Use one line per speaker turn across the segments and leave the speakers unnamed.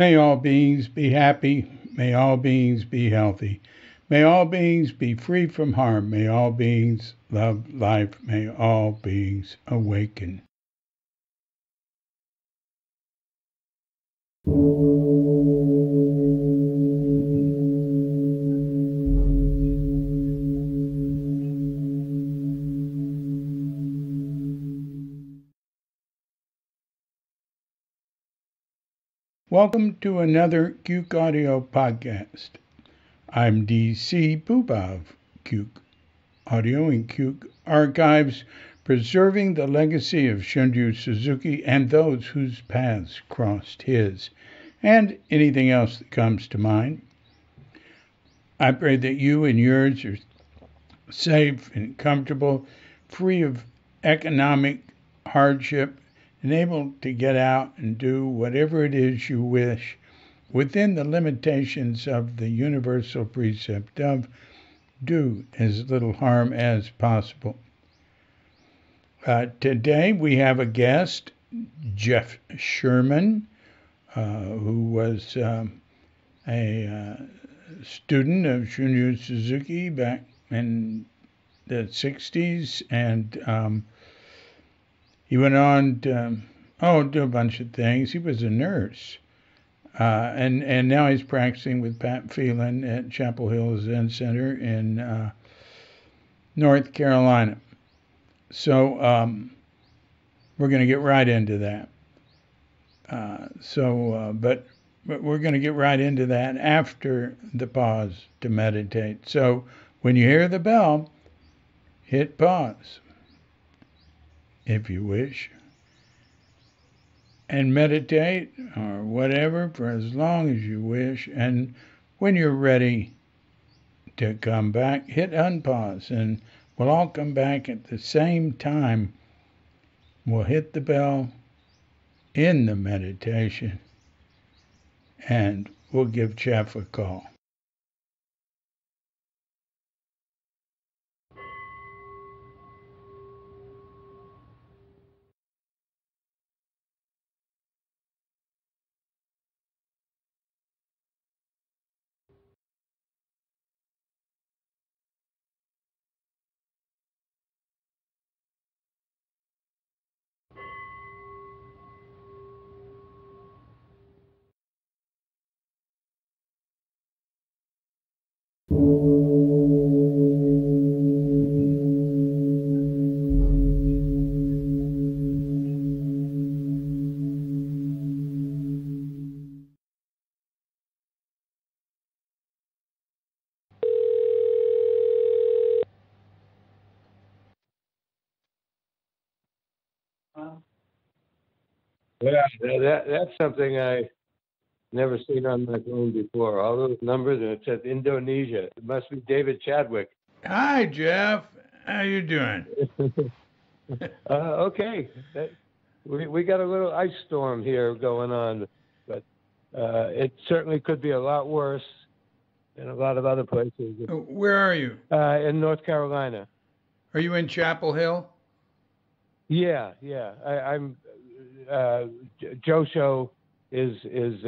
May all beings be happy. May all beings be healthy. May all beings be free from harm. May all beings love life. May all beings awaken. Welcome to another Cuke Audio podcast. I'm DC Booba of Cuke Audio and Cuke Archives, preserving the legacy of Shunryu Suzuki and those whose paths crossed his, and anything else that comes to mind. I pray that you and yours are safe and comfortable, free of economic hardship, and able to get out and do whatever it is you wish within the limitations of the universal precept of do as little harm as possible. Today we have a guest, Jeff Sherman, who was a student of Shunryu Suzuki back in the 60s, and he went on to do a bunch of things. He was a nurse, and now he's practicing with Pat Phelan at Chaple Hill Zen Center in North Carolina. So we're going to get right into that. But we're going to get right into that after the pause to meditate. So when you hear the bell, hit pause, if you wish, and meditate or whatever for as long as you wish. And when you're ready to come back, hit unpause, and we'll all come back at the same time. We'll hit the bell in the meditation, and we'll give Jeff a call.
Yeah, that's something I never seen on my phone before. All those numbers, and it says Indonesia. It must be David Chadwick.
Hi, Jeff. How you doing?
Okay, we got a little ice storm here going on, but it certainly could be a lot worse in a lot of other places.
Where are you?
In North Carolina.
Are you in Chaple Hill?
Yeah. I'm. Josho is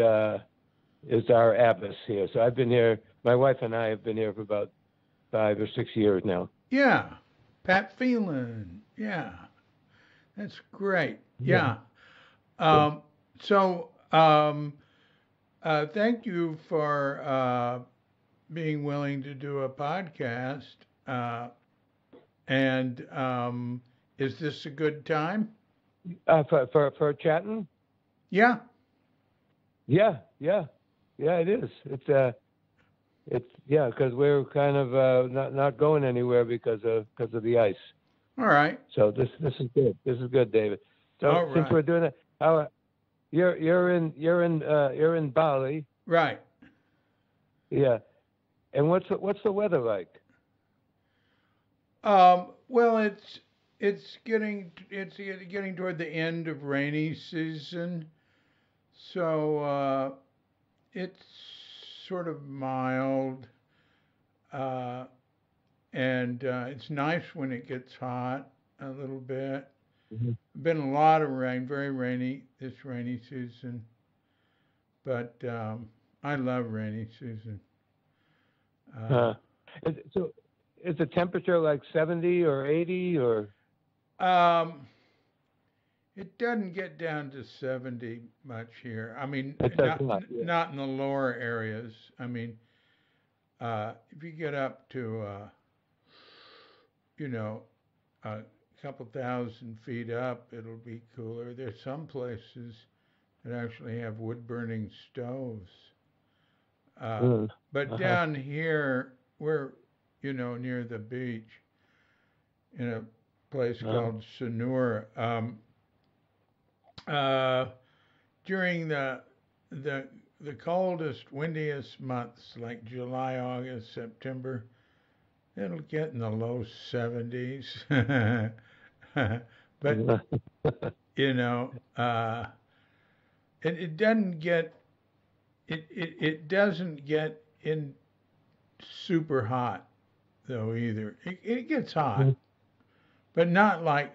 our abbess here. So I've been here. My wife and I have been here for about 5 or 6 years now.
Yeah, Pat Phelan. Yeah, that's great. Yeah. Thank you for being willing to do a podcast. And is this a good time?
For chatting?
Yeah.
Yeah, it is. It's because we're kind of not going anywhere because of the ice.
All right.
So this is good. This is good, David. So
all right.
Since we're doing it, how you're in Bali,
right?
Yeah. And what's the weather like?
Well, it's getting toward the end of rainy season, so it's sort of mild, and it's nice when it gets hot a little bit.
Mm-hmm.
Been a lot of rain, very rainy this rainy season, but I love rainy season.
So, is the temperature like 70 or 80 or?
Um, it doesn't get down to 70 much here. I mean,
It does not. Yeah.
not in the lower areas. I mean, if you get up to, you know, a couple thousand feet up, it'll be cooler. There's some places that actually have wood burning stoves. But down here, we're, near the beach in a place called Sonora. During the coldest, windiest months, like July, August, September, it'll get in the low 70s. But it doesn't get it doesn't get in super hot though either. It gets hot, but not like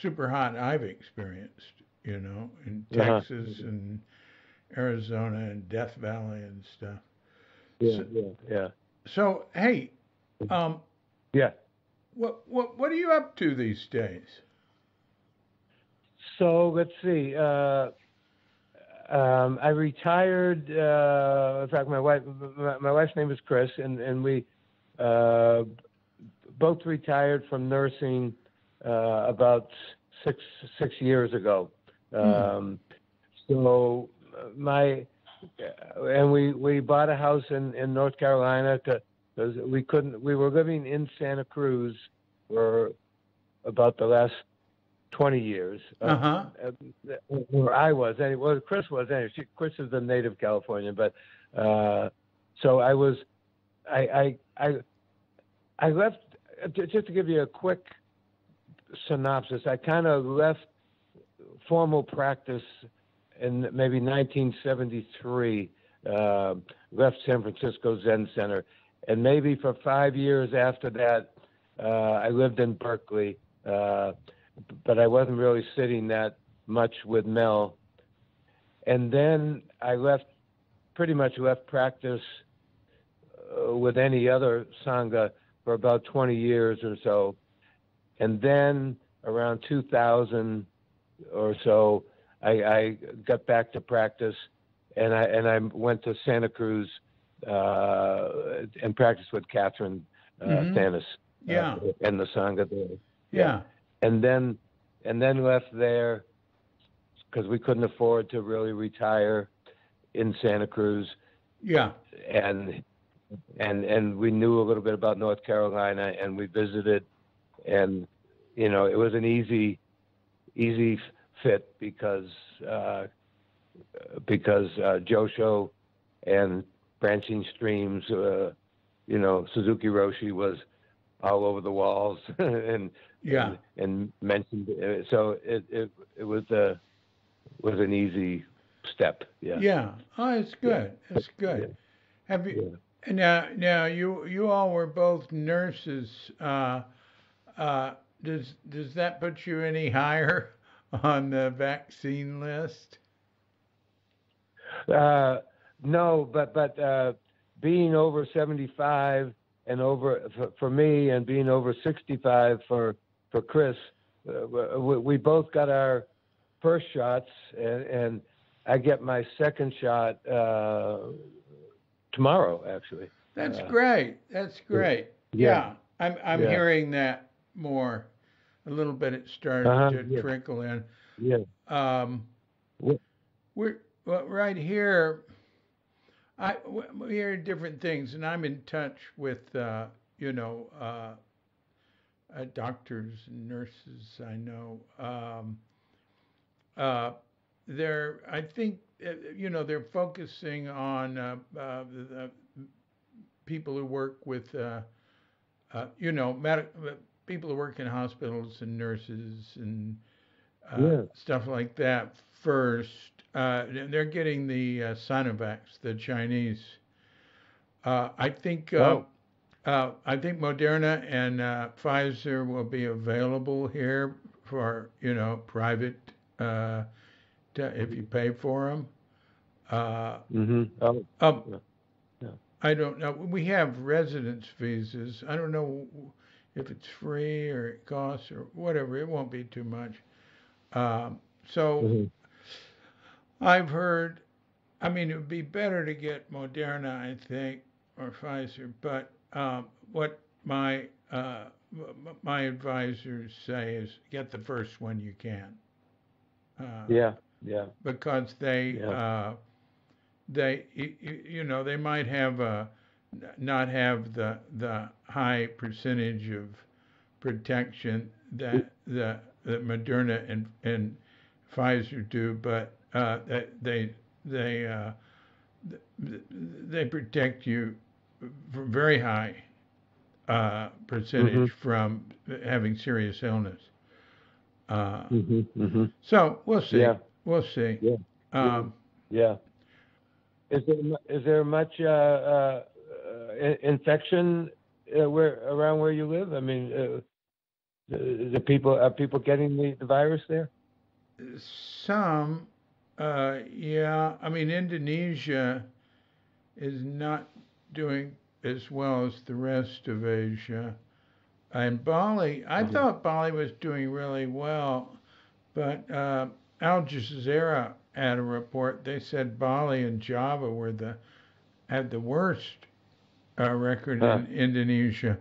super hot I've experienced, in Texas and Arizona and Death Valley and stuff.
Yeah.
So hey,
yeah.
What are you up to these days?
So let's see. I retired. In fact, my wife's name is Chris, and we both retired from nursing about six years ago. So we bought a house in North Carolina because we were living in Santa Cruz for about the last 20 years. Where I was, well, Chris was anyway. Chris is a native Californian, but so I left. Just to give you a quick synopsis, I kind of left formal practice in maybe 1973. Left San Francisco Zen Center, and maybe for 5 years after that, I lived in Berkeley. But I wasn't really sitting that much with Mel. And then I pretty much left practice with any other Sangha for about 20 years or so. And then around 2000 or so, I got back to practice, and I went to Santa Cruz and practiced with Katharine Thanas and the Sangha there.
Yeah.
And then left there because we couldn't afford to really retire in Santa Cruz.
Yeah.
And we knew a little bit about North Carolina, and we visited, and it was an easy fit because Josho and Branching Streams, Suzuki Roshi was all over the walls and mentioned it. So it was an easy step.
Yeah. Oh, it's good. It's good.
Yeah.
Have you now you all were both nurses. Does that put you any higher on the vaccine list?
No, but being over 75 and over for me, and being over 65 for Chris, we both got our first shots, and I get my second shot tomorrow, actually.
That's great. That's great. Yeah. I'm hearing that more. A little bit. It started to trickle in.
Yeah.
We're right here. We hear different things, and I'm in touch with doctors and nurses I know. I think they're focusing on the people who work with people who work in hospitals and nurses and stuff like that first. They're getting the Sinovacs, the Chinese. I think Moderna and Pfizer will be available here for private if you pay for them.
Mm-hmm. Oh,
Um,
yeah. Yeah.
I don't know. We have residence visas. I don't know if it's free or it costs or whatever. It won't be too much. So
Mm-hmm.
I've heard. I mean, it would be better to get Moderna, I think, or Pfizer. But what my advisors say is get the first one you can, uh,
Yeah. Yeah.
because
Yeah.
they might have not have the high percentage of protection that Moderna and Pfizer do, but they uh, they protect you for very high
Mm-hmm.
percentage from having serious illness. Uh,
Mm-hmm. Mm-hmm.
so we'll see.
Yeah.
We'll see.
Yeah. Yeah.
Um,
Yeah. Is there much infection around where you live? I mean, the people are people getting the virus there?
some, yeah. I mean, Indonesia is not doing as well as the rest of Asia. And Bali, I
Mhm.
thought Bali was doing really well, but Al Jazeera had a report. They said Bali and Java had the worst record
Huh.
in Indonesia.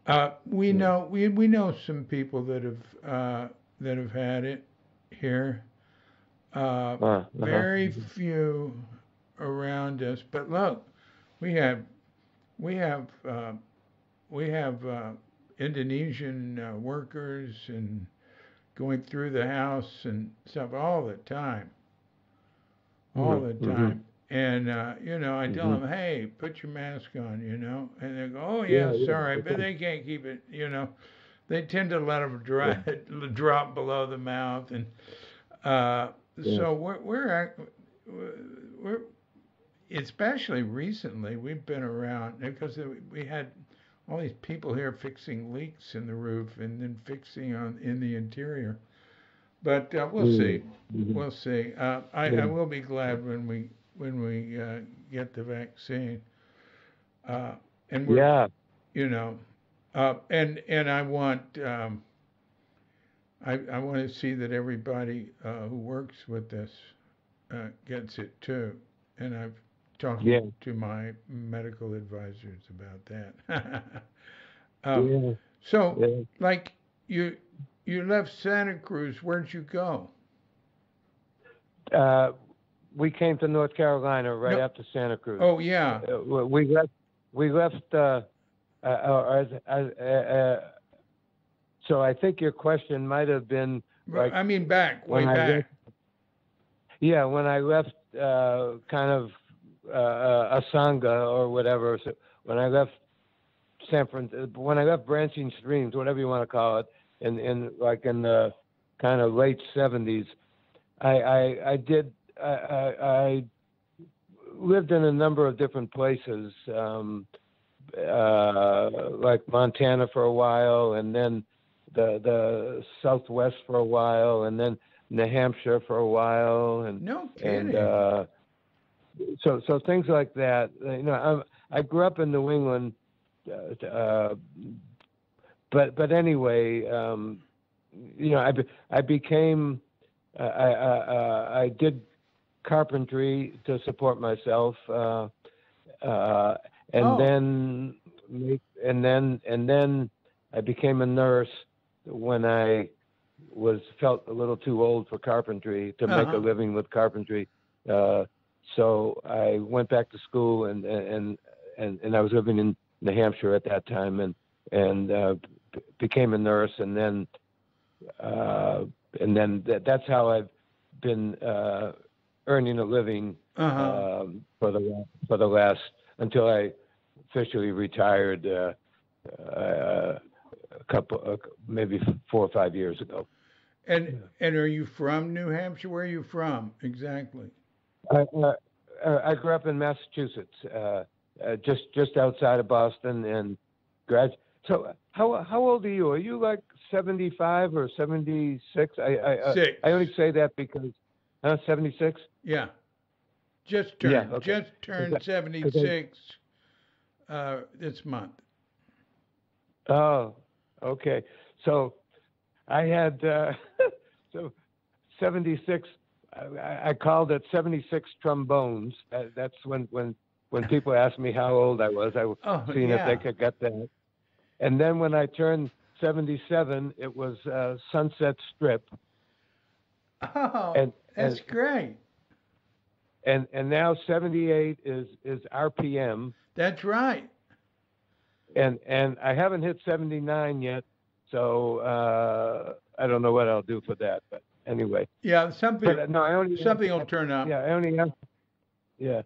Yeah.
We know some people that have had it here.
Uh-huh.
Very few around us, but look, we have we have we have Indonesian workers and going through the house and stuff all the
Mm-hmm.
time. And I tell
Mm-hmm.
them, hey, put your mask on, and they go, oh yeah,
Yeah. Yeah.
sorry, but
Okay.
they can't keep it. They tend to let them
Yeah.
drop below the mouth, and uh,
Yeah.
so we're especially recently we've been around because we had all these people here fixing leaks in the roof and then fixing on in the interior. But we'll see.
Mm-hmm.
We'll see. I
Yeah.
will be glad when we get the vaccine. Uh, and we're
Yeah.
you know and I want to see that everybody who works with this gets it too. And I've talking
Yeah.
to my medical advisors about that. um,
Yeah.
so,
Yeah.
like you you left Santa Cruz. Where'd you go?
Uh, we came to North Carolina right
No.
after Santa Cruz.
Oh yeah.
We left. We left. So I think your question might have been like
I mean back, way
when I left.
back.
Yeah, when I left, kind of a sangha or whatever. So when I left when I left Branching Streams, whatever you want to call it, in the kind of late '70s, I did. I lived in a number of different places, like Montana for a while, and then the Southwest for a while, and then New Hampshire for a while,
No
and
kidding.
so things like that. I grew up in New England, but anyway, I became I did carpentry to support myself, and
Oh,
then I became a nurse when I felt a little too old for carpentry to make a
uh-huh.
living with carpentry. Uh, so I went back to school, and I was living in New Hampshire at that time, and became a nurse, that's how I've been earning a living,
Uh-huh.
for the last until I officially retired, a couple, maybe 4 or 5 years ago.
And are you from New Hampshire? Where are you from exactly?
I grew up in Massachusetts, just outside of Boston, and grad. So how old are you? Are you like 75 or 76? I
Six.
only say that because 76.
Yeah.
Yeah. Okay.
Just turned
'Cause
76 this month.
oh, okay. So I had so 76. I called it 76 trombones. That's when people asked me how old I was. I was
Oh,
seeing if they
yeah.
could get that. And then when I turned 77, it was Sunset Strip,
Oh,
and
that's great.
and now 78 is RPM,
That's right.
and I haven't hit 79 yet, so I don't know what I'll do for that. But anyway,
Yeah,
but no, I only
something will turn up.
yeah, I only have yeah.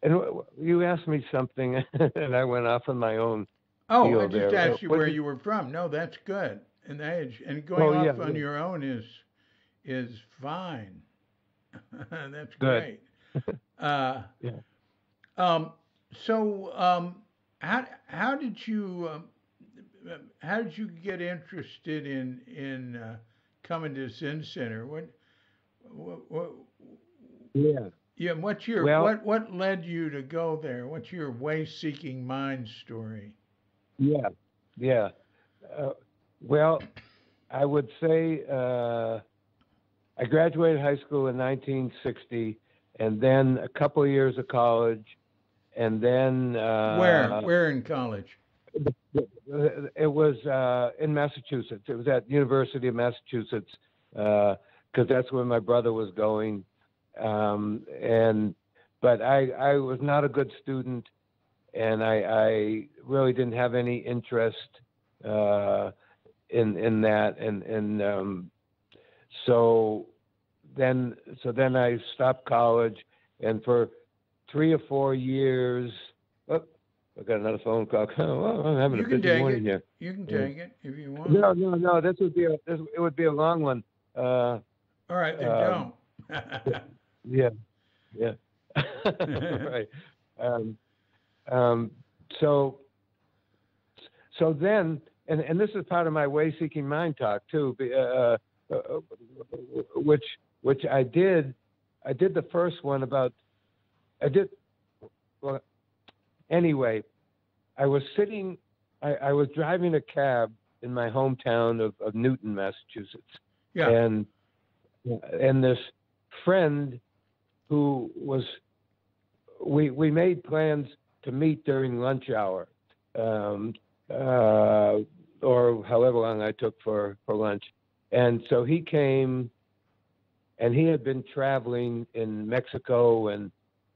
And you asked me something, and I went off on my own
Oh, I
deal
just
there.
asked you
What
where
did,
you were from. No, that's good. And going
oh yeah,
off on
yeah,
your own is fine. That's
good.
great. Uh,
Yeah.
um, so how did you how did you get interested in coming to Zen Center? What
Yeah.
yeah, what's your
Well,
what led you to go there? What's your way-seeking mind story?
yeah, yeah. Uh, well, I would say I graduated high school in 1960, and then a couple of years of college, and then
Where in college?
it was in Massachusetts. It was at University of Massachusetts because that's where my brother was going, and but I was not a good student, and I really didn't have any interest uh, in that, and so then I stopped college, and for 3 or 4 years. Oh, I got another phone call. Oh, well, I'm having a
You can
busy
take
morning
it.
here.
You can
Yeah.
take it if you want.
No, no, no. It would be a long one.
All right, then
Um,
don't.
yeah, yeah. Right. Um, um, so so then, and this is part of my way-seeking mind talk too, which I did. I did the first one about. I did. Well, anyway, I was sitting. I was driving a cab in my hometown of Newton, Massachusetts,
Yeah.
and this friend who was we made plans to meet during lunch hour, um, or however long I took for lunch, and so he came, and he had been traveling in Mexico and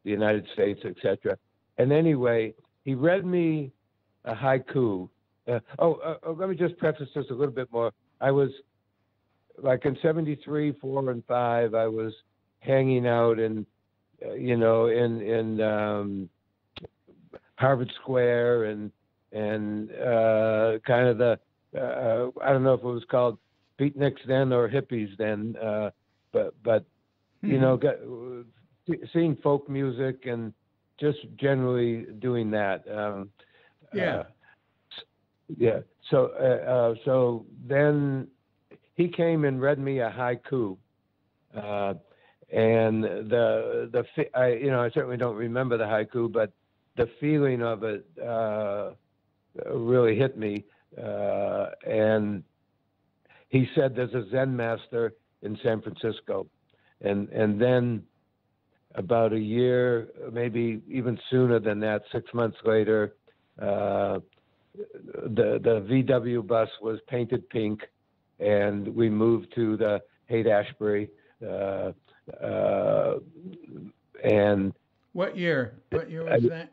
the United States, etc. And anyway, he read me a haiku. Let me just preface this a little bit more. I was like in 73, 4, and 5, I was hanging out in, in Harvard Square and kind of the, I don't know if it was called beatniks then or hippies then, but seeing folk music and just generally doing that.
Yeah.
Yeah. So then he came and read me a haiku, and I certainly don't remember the haiku, but the feeling of it really hit me. And he said there's a Zen master in San Francisco, and then about a year, maybe even sooner than that, 6 months later, the VW bus was painted pink, and we moved to the Haight-Ashbury, and
What year? What year was that?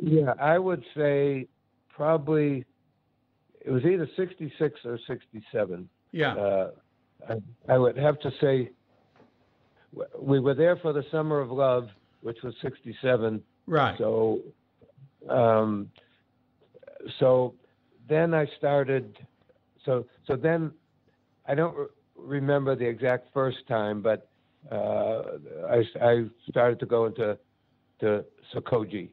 yeah, I would say probably it was either 66 or 67.
Yeah.
I would have to say we were there for the Summer of Love, which was 67.
Right.
So then I started. So then I don't remember the exact first time, but I started to go into Sokoji,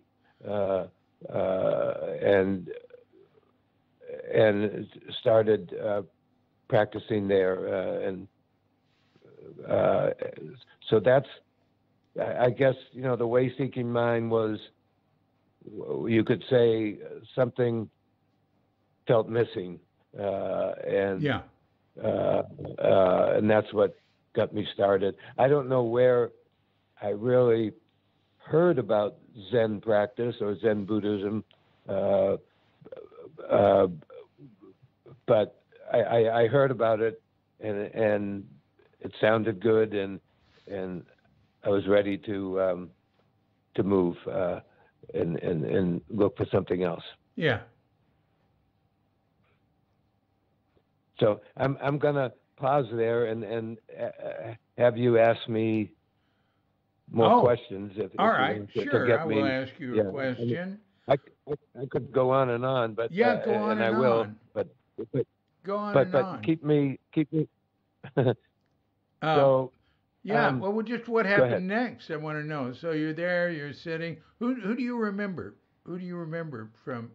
and started practicing there, and so that's I guess, the way-seeking mind was, you could say, something felt missing, and
Yeah.
And that's what got me started. I don't know where I really heard about Zen practice or Zen Buddhism, but I heard about it, and it sounded good, and I was ready to move and look for something else.
Yeah.
So I'm gonna pause there and have you ask me more questions.
All right,
to
sure.
get
I
me,
will ask you a question.
I could go on and on, but
Yeah, go on
and I
and
will,
on.
but
Go on and on.
keep me.
Uh,
So
yeah. Well, just what
go ahead.
happened next? I want to know. So you're there. You're sitting. Who do you remember? Who do you remember from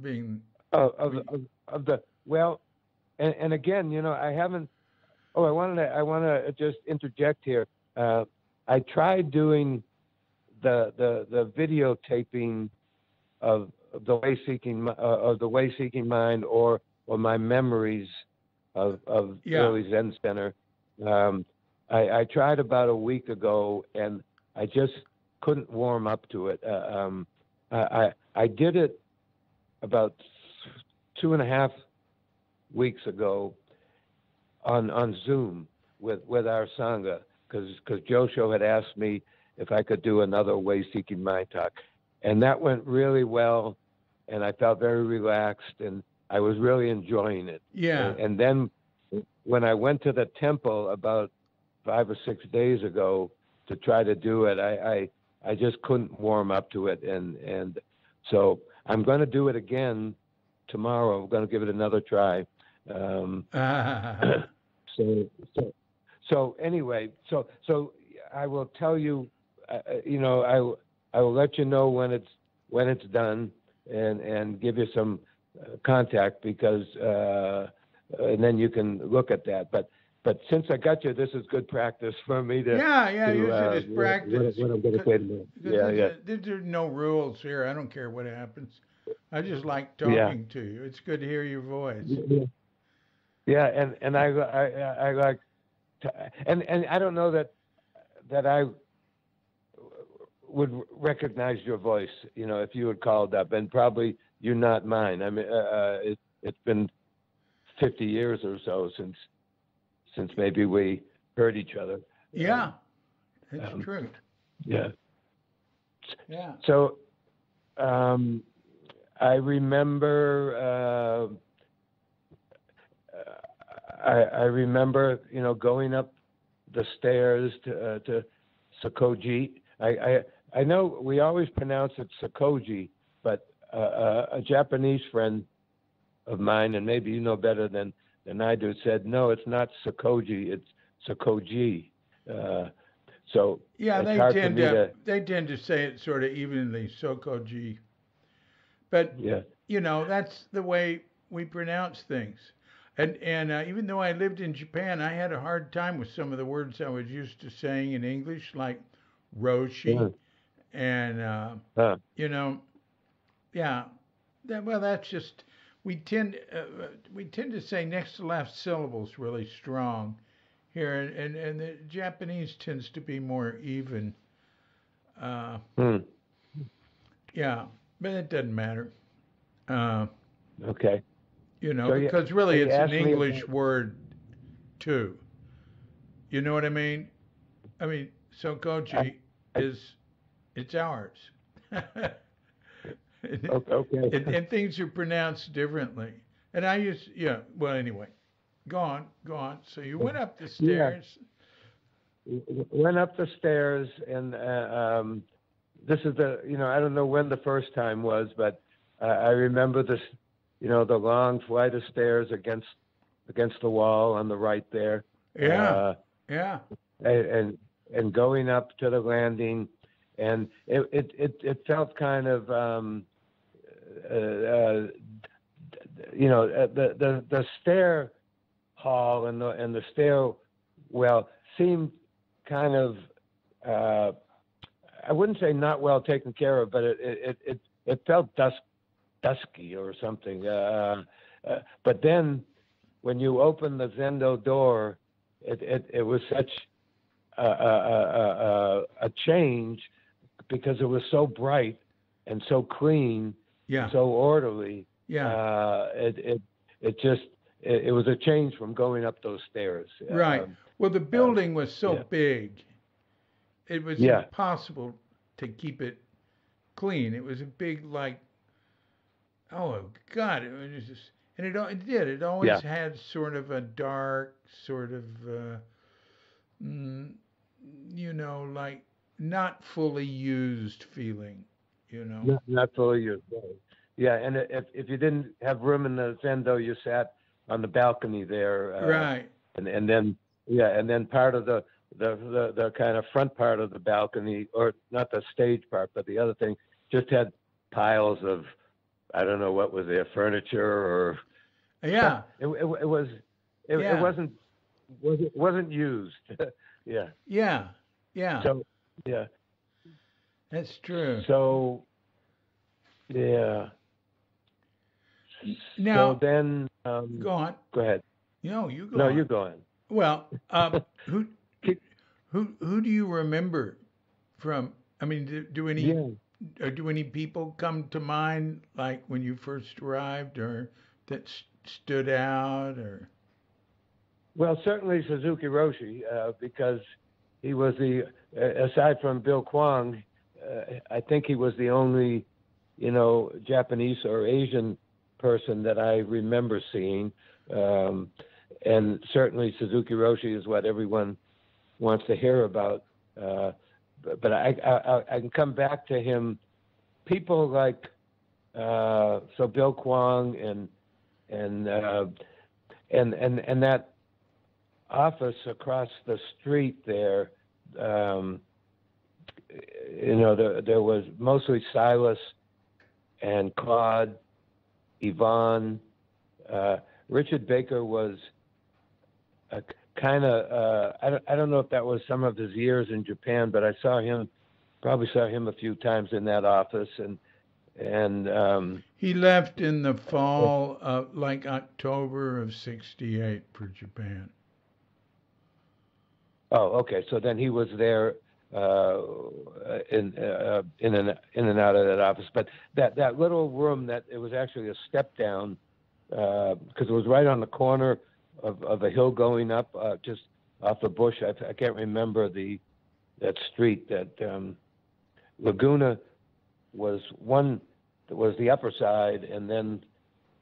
being?
Of the well, and again, I haven't. Oh, I want to just interject here. I tried doing the videotaping of the way-seeking mind, or my memories of early Zen Center. I tried about a week ago, and I just couldn't warm up to it. I did it about 2.5 weeks ago on Zoom with our Sangha, because Josho had asked me if I could do another way-seeking mind talk. And that went really well, and I felt very relaxed, and I was really enjoying it.
Yeah.
And then when I went to the temple about 5 or 6 days ago to try to do it, I just couldn't warm up to it. And so I'm going to do it again tomorrow. I'm going to give it another try. So anyway, so I will tell you, I will let you know when it's done, and give you some contact, because and then you can look at that. But since I got you, this is good practice for me to
use it as practice.
What I'm going to say to you.
There's no rules here. I don't care what happens. I just like talking to you. It's good to hear your voice.
Yeah, and I like, and I don't know that I would recognize your voice, if you had called up, and probably you're not mine. I mean, it's been 50 years or so since maybe we heard each other.
Yeah, it's true.
Yeah.
Yeah.
So, I remember, I remember, going up the stairs to Sokoji. I know we always pronounce it Sokoji, but a Japanese friend of mine, and maybe you know better than I do, said, no, it's not Sokoji, it's Sokoji. So
yeah,
it's hard for me
they tend to say it sort of evenly, Sokoji. But that's the way we pronounce things. And even though I lived in Japan, I had a hard time with some of the words I was used to saying in English, like Roshi, and that's just we tend to say next to last syllables really strong here, and the Japanese tends to be more even. Yeah, but it doesn't matter.
Okay.
Because really it's an English word too. You know what I mean? I mean, Sokoji it's ours.
Okay.
And things are pronounced differently. And I well, anyway, go on. So you went up the stairs.
Yeah. Went up the stairs, and this is I don't know when the first time was, but I remember this, the long flight of stairs against the wall on the right there.
Yeah.
And going up to the landing, and it felt kind of the stair hall and the stairwell seemed kind of I wouldn't say not well taken care of, but it felt dusky or something. But then when you open the Zendo door, it was such a change because it was so bright and so clean, so orderly. It was a change from going up those stairs.
Right. Well, the building was so big, it was impossible to keep it clean. It was a big, like, oh God, it was just, and it always had sort of a dark, sort of, like not fully used feeling,
Not fully used. Yeah, and if you didn't have room in the Zendo, you sat on the balcony there.
Right.
And then part of the kind of front part of the balcony, or not the stage part, but the other thing, just had piles of, I don't know what was there, furniture or.
Yeah.
It wasn't used. Yeah.
Yeah. Yeah.
So yeah.
That's true.
So yeah.
Now
so then
go on.
Go ahead.
No, you go.
No,
on.
you go on.
Well, who do you remember from? I mean, do any people come to mind, like when you first arrived, or that stood out, or?
Well, certainly Suzuki Roshi, because he was aside from Bill Kwong, I think he was the only, Japanese or Asian person that I remember seeing. And certainly Suzuki Roshi is what everyone wants to hear about. But I can come back to him. People like so Bill Kwong and that office across the street there. There was mostly Silas and Claude, Yvonne. Richard Baker was kind of, I don't know if that was some of his years in Japan, but I probably saw him a few times in that office. And
he left in the fall of like October of '68 for Japan.
Oh, okay. So then he was there in and out of that office. But that little room, that it was actually a step down, because it was right on the corner of a hill going up, just off the bush. I can't remember that street. That Laguna was the upper side, and then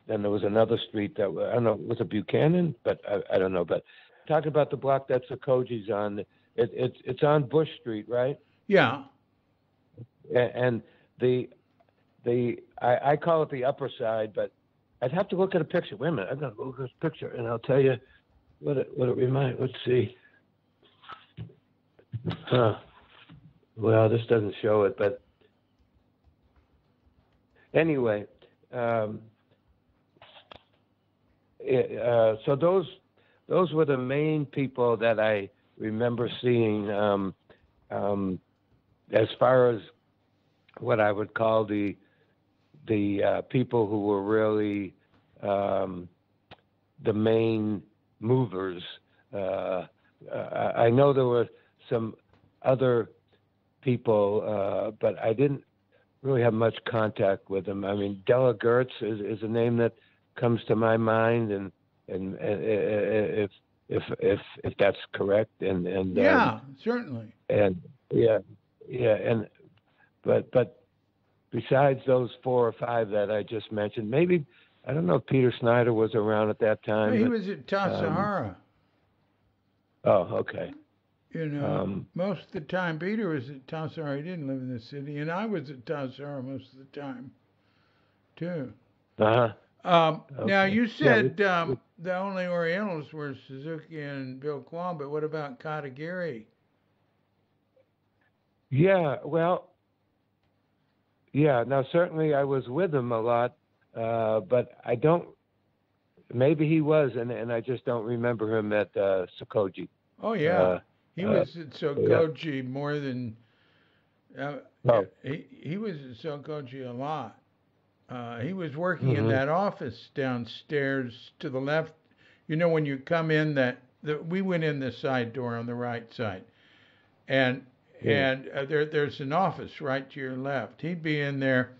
there was another street that, I don't know, was it Buchanan? But I don't know. But talk about the block that Sakoji's on. It's on Bush Street, right?
Yeah.
And I call it the upper side, but I'd have to look at a picture. Wait a minute, I've got to look at this picture, and I'll tell you what it reminds. Let's see. Well, this doesn't show it, but anyway. So those were the main people that I remember seeing, as far as what I would call the people who were really the main movers. I know there were some other people, but I didn't really have much contact with them. I mean, Della Gertz is a name that comes to my mind, and if that's correct, and
yeah, certainly,
and but besides those 4 or 5 that I just mentioned, maybe, I don't know if Peter Snyder was around at that time.
He was at Tassajara.
Oh, okay.
Most of the time Peter was at Tassajara. He didn't live in the city, and I was at Tassajara most of the time, too.
Okay.
Now, you said the only Orientals were Suzuki and Bill Kwong, but what about Katagiri?
Yeah, well, yeah. Now, certainly I was with him a lot, but I don't. Maybe he was, and I just don't remember him at Sakoji.
Oh yeah. He was at
Yeah.
Sokoji more than
Oh.
he was at Sokoji a lot. He was working in
Hmm.
that office downstairs to the left. You know, when you come in we went in the side door on the right side, and
Yeah.
there's an office right to your left. He'd be in there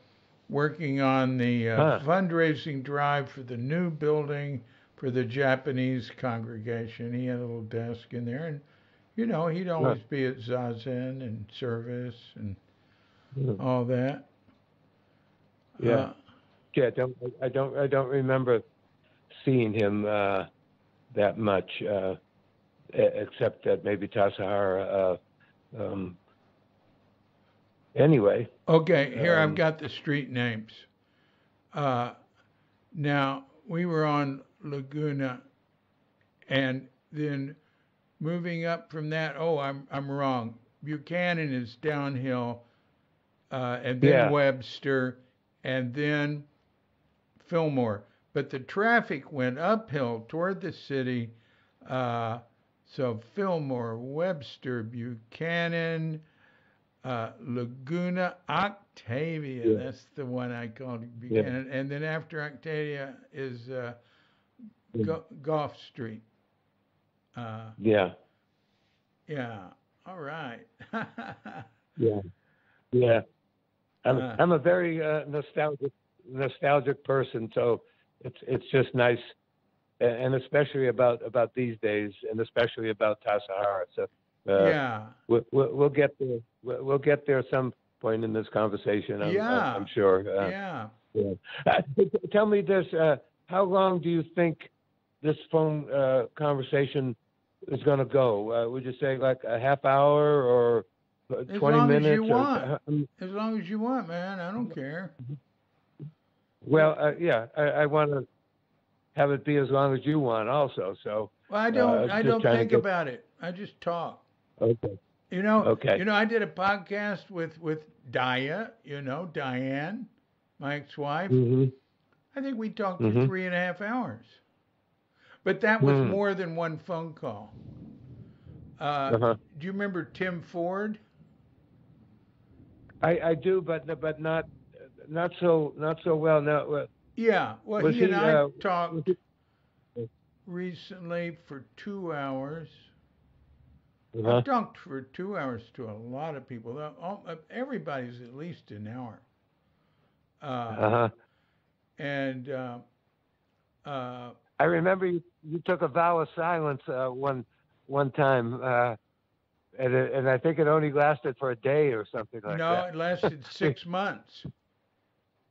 working on the
Huh.
fundraising drive for the new building for the Japanese congregation. He had a little desk in there, and he'd
Huh.
always be at zazen and service and
Mhm.
all that.
Yeah.
Uh,
Yeah. I don't remember seeing him that much, except that maybe Tassajara. Anyway.
okay, here I've
Um,
got the street names. Uh, Now we were on Laguna, and then moving up from that. Oh, I'm wrong. Buchanan is downhill, and then
yeah.
Webster, and then Fillmore. But the traffic went uphill toward the city. Uh, so Fillmore, Webster, Buchanan, Laguna, Octavia.
Yeah.
That's the one I called
Yeah.
Buchanan. And then after Octavia is
Mm.
Gough Street. Uh,
Yeah.
yeah. All right.
Yeah. Yeah.
uh,
I'm a very nostalgic person, so it's just nice, and especially about these days, and especially about Tassajara. So
yeah.
we'll get there. We'll get there some point in this conversation.
Yeah.
I'm sure.
Yeah.
Yeah. Tell me this: how long do you think this phone conversation is going to go? Would you say like a half hour or
As
20
long as you
minutes?
want. As long as you want, man. I don't care.
Well, yeah, I want to have it be as long as you want, also. So
Well, I
just
don't
trying to
think
get.
about it. I just talk.
Okay.
You know,
Okay.
I did a podcast with Daya, Diane, my ex-wife.
Mhm.
I think we talked for
Mhm.
3.5 hours. But that was
Hmm.
more than one phone call. Uh,
Uh-huh.
do you remember Tim Ford?
I do, but not so well. No,
Yeah. Well,
was
he and
he?
I
Was
talked
he?
recently for 2 hours.
Uh-huh.
I've talked for 2 hours to a lot of people. Everybody's at least an hour. Uh,
Uh-huh.
and uh,
I remember you took a vow of silence one time, and I think it only lasted for a day or something like
no,
that.
it lasted 6 months.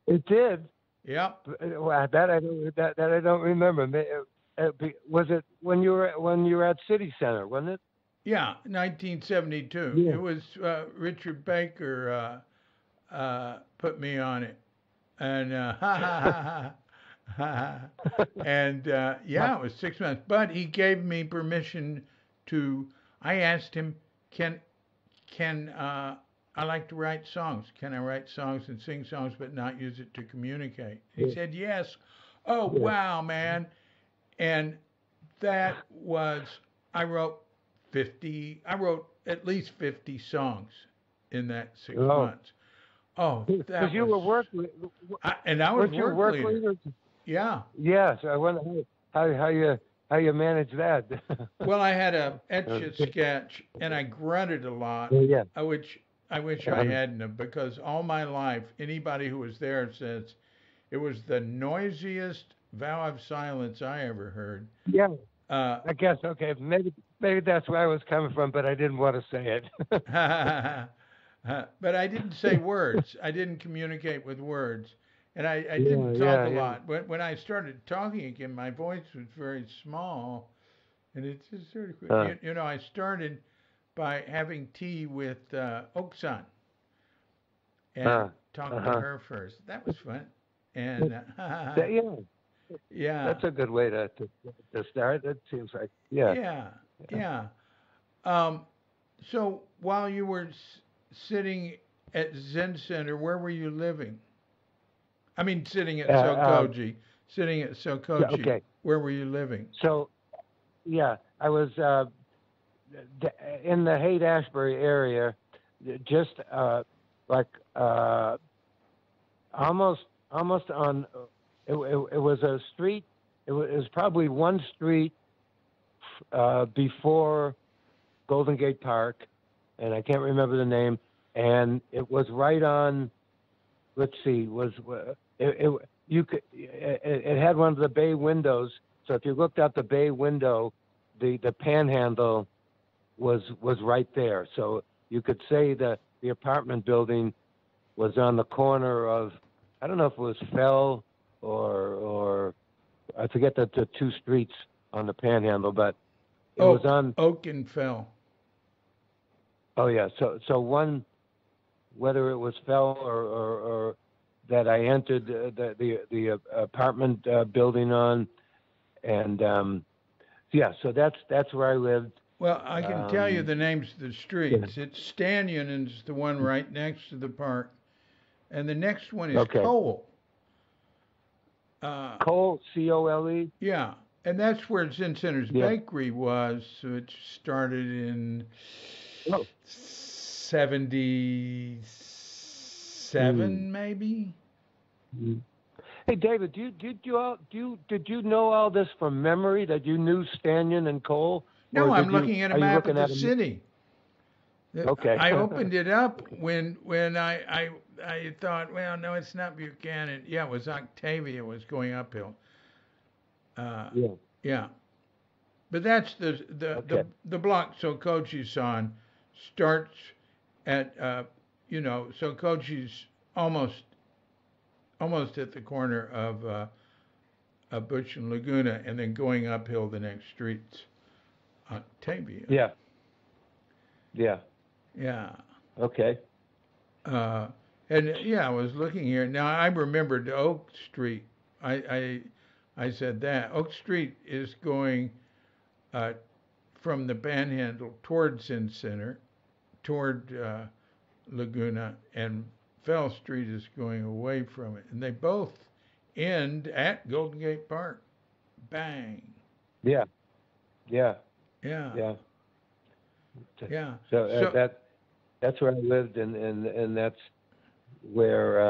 It did.
Yep.
Well, that I don't remember. Was it when you were at City Center, wasn't it?
Yeah, 1972.
Yeah.
It was Richard Baker put me on it, and and yeah, it was 6 months. But he gave me permission to. I asked him, can I like to write songs? Can I write songs and sing songs, but not use it to communicate? He
Yeah.
said yes. Oh
Yeah.
wow, man! And that was I wrote 50. I wrote at least 50 songs in that six
Oh,
months. Oh,
because
that
you
was.
were
And I was
weren't you
work
work
leader.
leader?
Yeah.
Yes. I wonder how you manage that.
Well, I had a etch a sketch, and I grunted a lot,
Yeah.
which I wish I hadn't have, because all my life, anybody who was there says it was the noisiest vow of silence I ever heard.
Yeah.
Uh,
I guess okay. Maybe that's where I was coming from, but I didn't want to say it.
but I didn't say words. I didn't communicate with words. And I
Yeah.
didn't talk
Yeah.
a
Yeah.
lot. When I started talking again, my voice was very small. And it's just sort of,
Uh,
I started by having tea with Oksan and
uh,
talked to
uh-huh.
her first. That was fun. And
Yeah.
yeah,
That's a good way to start. It seems like. Yeah.
yeah, yeah. Um, so while you were sitting at Zen Center, where were you living? I mean, sitting at Sokoji. Sitting at Sokoji.
Okay.
Where were you living?
So, yeah, I was in the Haight-Ashbury area, just like almost on. It was a street. It was probably one street before Golden Gate Park, and I can't remember the name. And it was right on. Let's see. It had one of the bay windows. So if you looked out the bay window, the panhandle was right there. So you could say that the apartment building was on the corner of, I don't know if it was Fell or I forget the two streets on the panhandle, but it was on
Oak and Fell.
Oh yeah. So one, whether it was Fell or that I entered the apartment building on, and yeah, so that's where I lived.
Well, I can tell you the names of the streets. Yeah. It's Stanyon is the one right next to the park, and the next one is Cole.
Cole, C-O-L-E?
Yeah, and that's where Zen Center's Bakery was. So it started in 77, maybe.
Hey, David, did you know all this from memory? That you knew Stanyon and Cole?
No, I'm looking at a map of the city. Okay. I opened it up when I thought, well, no, it's not Buchanan. Yeah, it was Octavia was going uphill. Yeah. But that's the block Sokochi-san starts at Sokochi's almost at the corner of Bush and Laguna, and then going uphill the next streets. Octavia.
Yeah. Okay.
And I was looking here. Now I remembered Oak Street. I said that Oak Street is going from the Panhandle toward Zen Center, toward Laguna, and Fell Street is going away from it, and they both end at Golden Gate Park. Bang.
Yeah. So that's where I lived, and that's where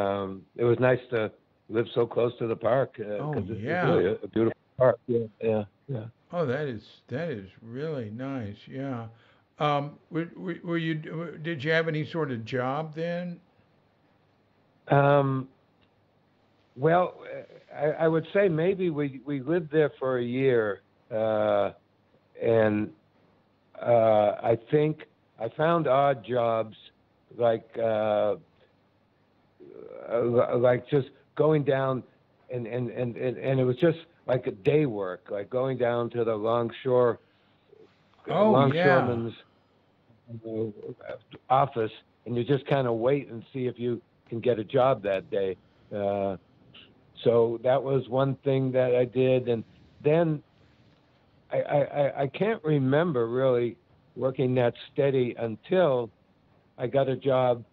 it was nice to live so close to the park. It's really a beautiful park. Yeah.
Oh, that is really nice. Yeah. Were you? Did you have any sort of job then?
Well, I would say maybe we lived there for a year, and I think I found odd jobs like just going down and it was just like a day work, like going down to the longshoreman's office, and you just kind of wait and see if you can get a job that day. So that was one thing that I did, and then I can't remember really working that steady until I got a job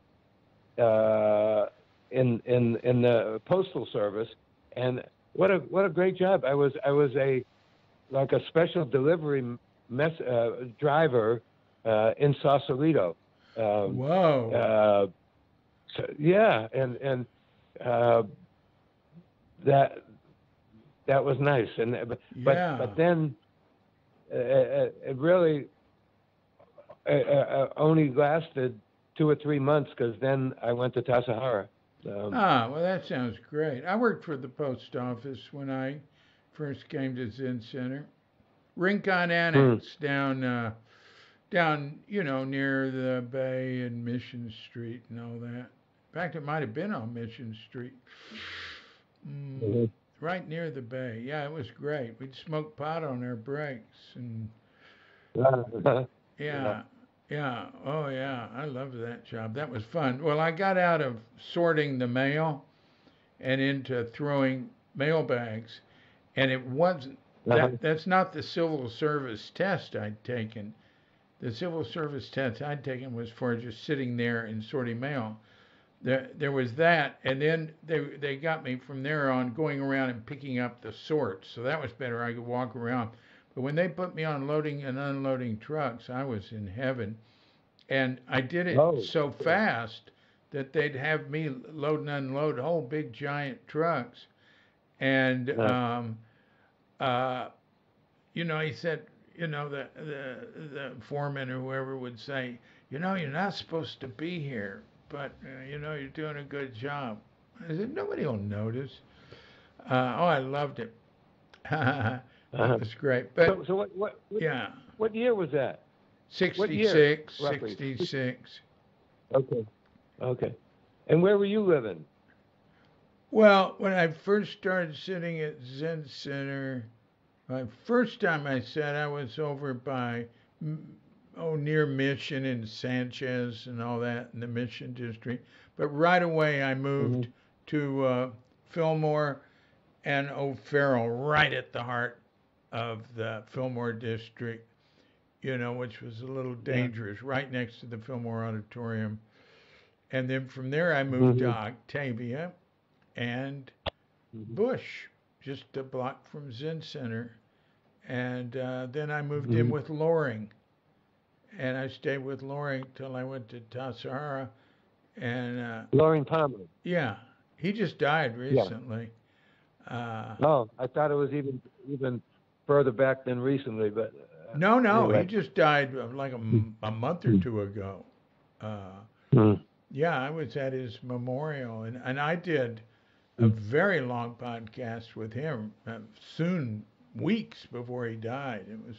in the postal service, and what a great job! I was a special delivery driver in Sausalito.
Wow.
And that was nice, but then it really only lasted 2 or 3 months, because then I went to Tassajara.
Well, that sounds great. I worked for the post office when I first came to Zen Center. Rincon Annex down near the Bay and Mission Street and all that. In fact, it might have been on Mission Street. Right near the Bay. Yeah, it was great. We'd smoke pot on our breaks, and yeah. Oh yeah, I loved that job. That was fun. Well, I got out of sorting the mail and into throwing mail bags, and it wasn't that's not the civil service test I'd taken. The civil service test I'd taken was for just sitting there and sorting mail. There was that, and then they got me from there on going around and picking up the sorts. So that was better. I could walk around. But when they put me on loading and unloading trucks, I was in heaven. And I did it
Oh,
so fast that they'd have me load and unload whole big giant trucks. And
yeah.
uh, he said, the foreman or whoever would say, you're not supposed to be here, but you're doing a good job. I said, nobody will notice. I loved it. It was great. But
So
yeah,
what year was that? What year,
66,
roughly?
66.
Okay. Okay. And where were you living?
Well, when I first started sitting at Zen Center, the first time I sat, I was over by, near Mission and Sanchez and all that in the Mission District. But right away I
Hmm.
moved to Fillmore and O'Farrell, right at the heart of the Fillmore District, which was a little
Yeah.
dangerous, right next to the Fillmore Auditorium. And then from there I moved to
Hmm.
Octavia and
Hmm.
Bush, just a block from Zen Center. And then I moved in
Hmm.
with Loring, and I stayed with Loring till I went to Tassajara. And
Loring Palmer.
yeah, he just died
Yeah.
recently. Uh,
Oh, I thought it was even further back than recently, but
no, he
anyway.
just died like a month or two ago. Uh,
Mm.
yeah, I was at his memorial, and I did a
Mm.
very long podcast with him soon, weeks before he died. It was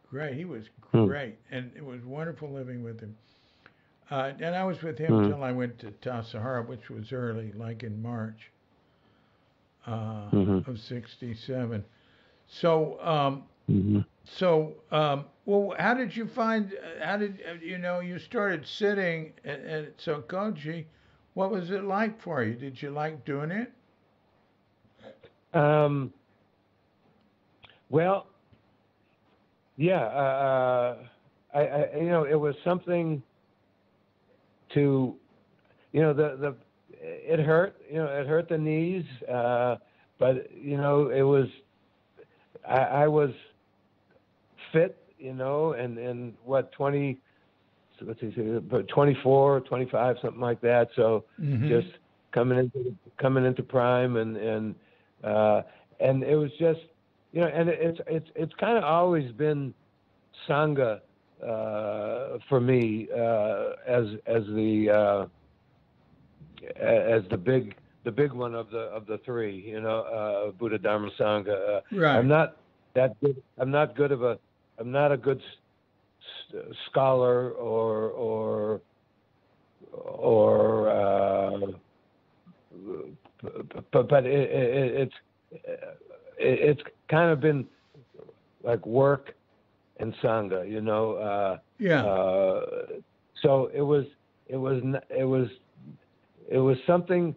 great. He was
Mm.
great, and it was wonderful living with him. And I was with him
Mm.
till I went to Tassajara, which was early, like in March
Hmm.
of '67. So,
Hmm.
well, how did you find? How did you started sitting at Sokoji? What was it like for you? Did you like doing it?
Um, well, yeah, it was something to, it hurt, it hurt the knees, but it was, I was fit, and what, 20, so let's see, but 24, 25, something like that. So
Mm-hmm.
just coming into prime, and it was just, and it's kind of always been Sangha for me as the big one of the three, Buddha Dharma Sangha. I'm
Right.
not that good. I'm not a good scholar or but it's kind of been like work and Sangha,
Yeah.
so it was something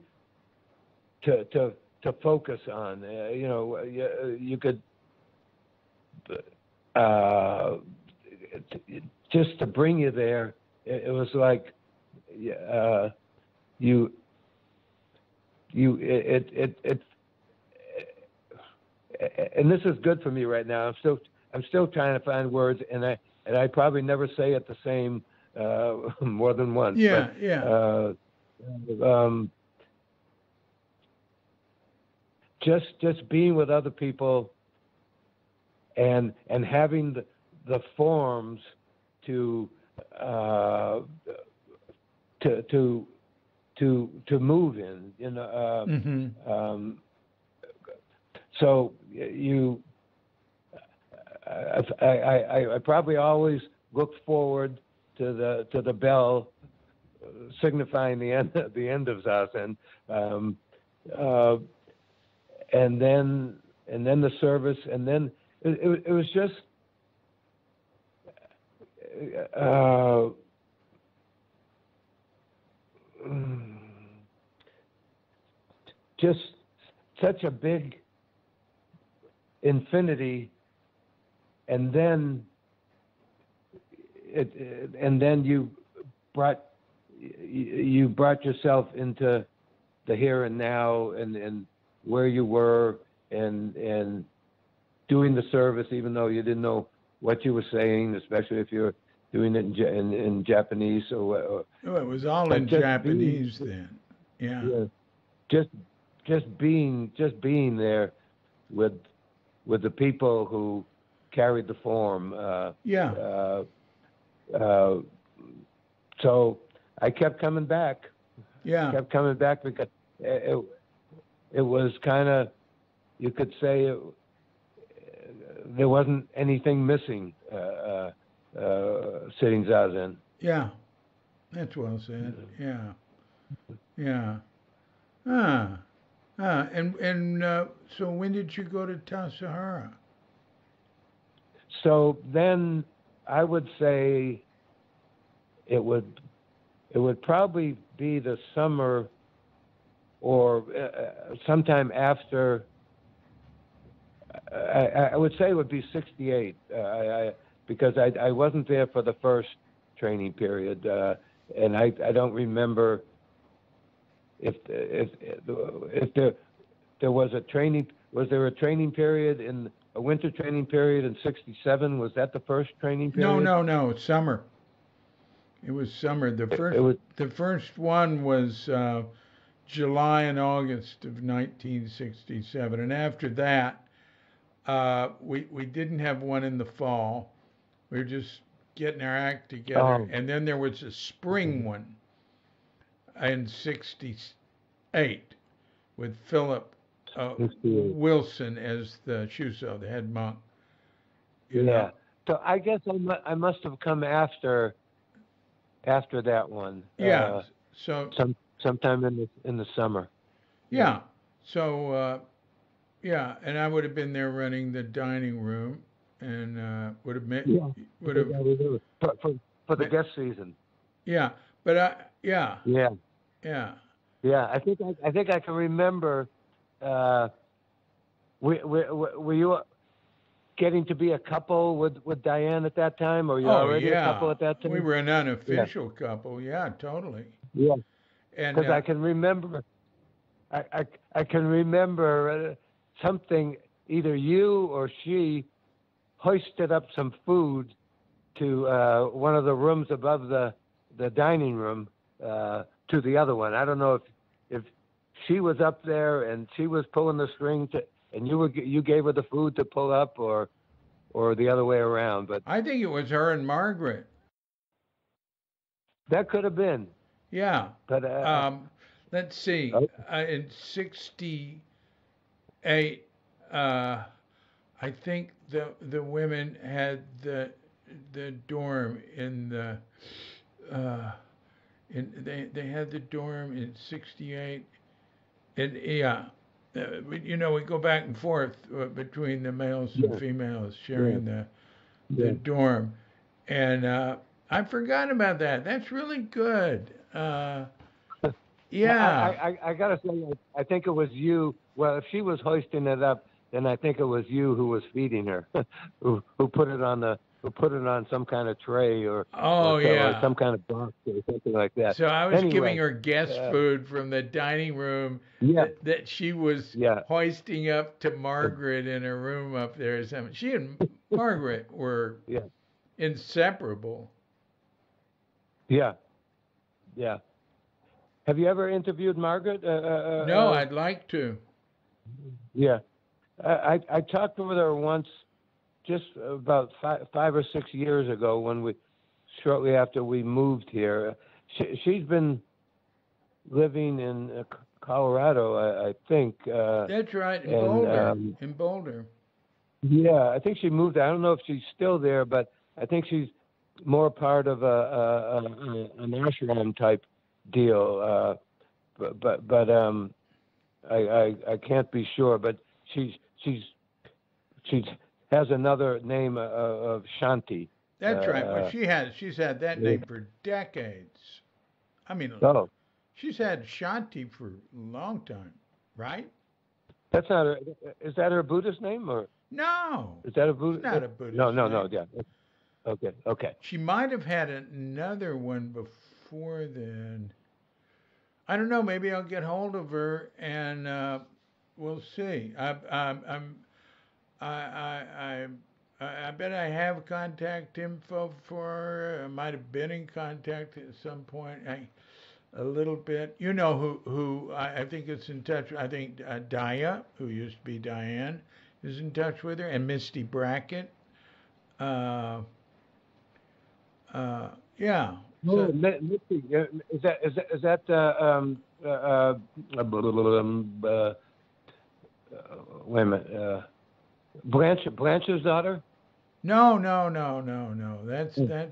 to focus on. You could just to bring you there. It was like you it and this is good for me right now. I'm still trying to find words, and I probably never say it the same more than once.
Yeah.
But
Yeah.
just being with other people and having the forms to move in,
Mm-hmm.
So I probably always looked forward to the bell signifying the end of Zazen, and then the service, and then it was just just such a big infinity, and then you brought yourself into the here and now, and where you were, and doing the service, even though you didn't know what you were saying, especially if you're doing it in Japanese.
Oh, it was all
but
in
just
Japanese then. Yeah.
yeah, just being there with the people who carried the form.
Yeah.
So I kept coming back.
Yeah.
Kept coming back because it was kind of, you could say, there wasn't anything missing sitting zazen.
Yeah. That's well said. Yeah. Yeah. Ah. Ah. And so when did you go to Tassajara?
So then I would say it would probably be the summer or sometime after. I would say it would be 68 because I wasn't there for the first training period, and I don't remember if there was a training. Was there a training period in a winter training period in 67? Was that the first training period?
No. Summer. It was summer. The first one was July and August of 1967, and after that, we didn't have one in the fall. We were just getting our act together, and then there was a spring one in '68 with Philip Wilson as the Shuso, the head monk. You know?
So I guess I must have come after that one.
Yeah. So
sometime in the summer.
Yeah. So yeah, and I would have been there running the dining room, and would have
for the guest season.
Yeah, but yeah.
I think I can remember. Were you getting to be a couple with Diane at that time, or you already a couple at that time?
We were an unofficial couple. Yeah, totally.
Yeah,
and
because I can remember. I can remember something. Either you or she hoisted up some food to one of the rooms above the dining room to the other one. I don't know if she was up there and she was pulling the string and you gave her the food to pull up, or the other way around. But
I think it was her and Margaret.
That could have been.
Yeah.
But
let's see. In '68, I think the women had the dorm in the they had the dorm in '68, and yeah. We go back and forth between the males and females sharing the dorm, and I forgot about that. That's really good. Yeah.
I gotta say, I think it was you. Well, if she was hoisting it up, then I think it was you who was feeding her, who put it on some kind of tray or some kind of box or something like that.
So I was giving her guest food from the dining room that she was hoisting up to Margaret in her room up there or something. She and Margaret were inseparable.
Yeah. Have you ever interviewed Margaret?
No, I'd like to.
Yeah. I talked with her once, just about 5 or 6 years ago, shortly after we moved here. She's been living in Colorado, I think.
That's right, in Boulder.
Yeah, I think she moved. I don't know if she's still there, but I think she's more part of an ashram type deal. But I can't be sure. But she has another name of Shanti.
That's right. Well, she's had that name for decades. I mean, she's had Shanti for a long time, right?
That's not is that her Buddhist name or?
No.
Is that a Buddhist?
Not a Buddhist
No.
name.
Yeah. Okay.
She might have had another one before then. I don't know. Maybe I'll get hold of her and we'll see. I bet I have contact info for her. I might have been in contact at some point. A little bit. You know who I think is in touch. I think Daya, who used to be Diane, is in touch with her, and Misty Brackett. Uh, yeah.
Oh,
So
Mitzi, is that wait a minute, Blanche's daughter?
no.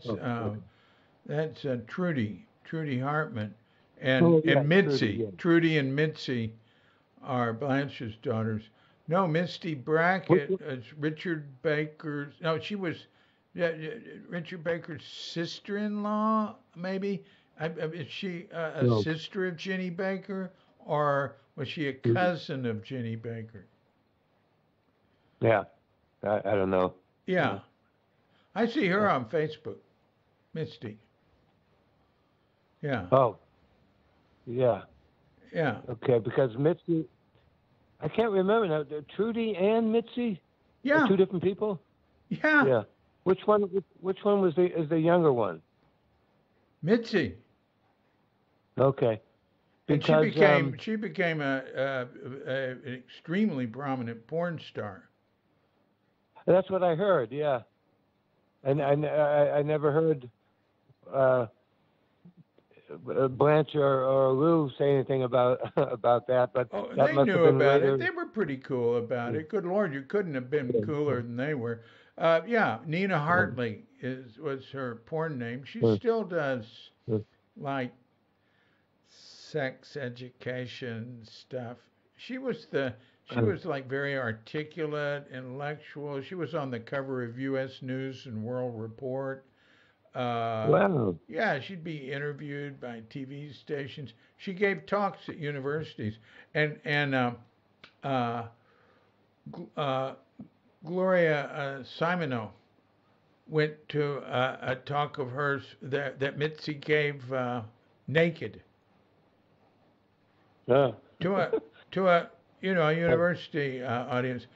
Oh, oh, okay.
That's Trudy Hartman,
Oh, yeah,
and
Trudy,
Mitzi.
yeah.
Trudy and Mitzi are Blanche's daughters. No, Misty
What,
Brackett is Richard Baker's. No, she was Richard Baker's sister-in-law, maybe. Is she a
no.
sister of Ginny Baker, or was she a cousin of Ginny Baker?
Yeah, I don't know.
Yeah, I see her
Yeah.
on Facebook, Misty. Yeah,
Oh, yeah.
yeah,
Okay, because Mitzi, I can't remember now. Trudy and Mitzi are
yeah,
two different people.
yeah.
Yeah. Which one? Which one was the younger one?
Mitzi.
Okay.
And
Because
she became an extremely prominent porn star.
that's what I heard. Yeah. And I never heard Blanche or Lou say anything about about that, but
Oh,
that
they
must have
knew
been
about
later.
it. They were pretty cool about it. Good Lord, you couldn't have been cooler than they were. Yeah, Nina Hartley was her porn name. She still does like sex education stuff. She was like very articulate, intellectual. She was on the cover of U.S. News and World Report.
Wow.
Yeah, she'd be interviewed by TV stations. She gave talks at universities, and uh, uh, Gloria Simoneau went to a talk of hers that Mitzi gave naked
Yeah.
to a to a a university audience,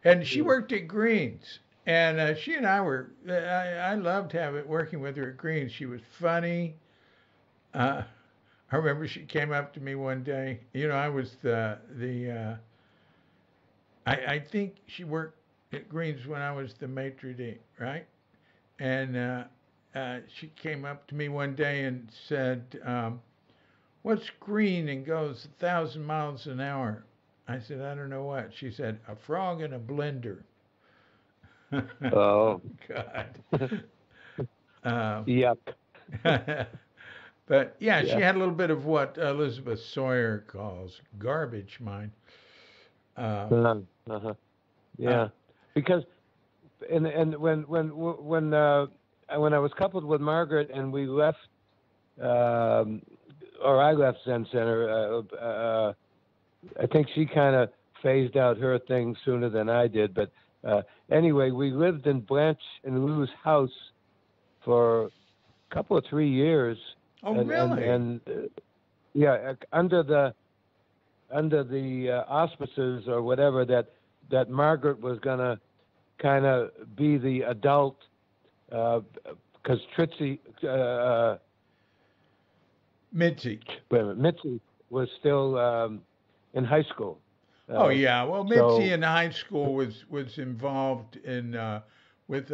and she worked at Greens, and she and I were I loved having working with her at Greens. She was funny. Uh, I remember she came up to me one day. I was the I think she worked at Greens when I was the maitre d', right? And she came up to me one day and said, "What's green and goes 1,000 miles an hour?" I said, "I don't know what." She said, "A frog in a blender."
Oh.
God. Um,
Yuck.
but yeah, she
Yeah.
had a little bit of what Elizabeth Sawyer calls garbage mind. Uh,
Uh-huh.
uh,
Yeah. Because and when I was coupled with Margaret and we left um, or I left Zen Center, I think she kind of phased out her thing sooner than I did. But anyway, we lived in Blanche and Lou's house for a couple of 3 years,
oh, really?
and yeah, under the auspices or whatever that Margaret was gonna kind of be the adult because Tritsy.
Mitzi.
Wait a minute, Mitzi was still in high school.
Oh yeah. Well, Mitzi
So
in high school was involved in with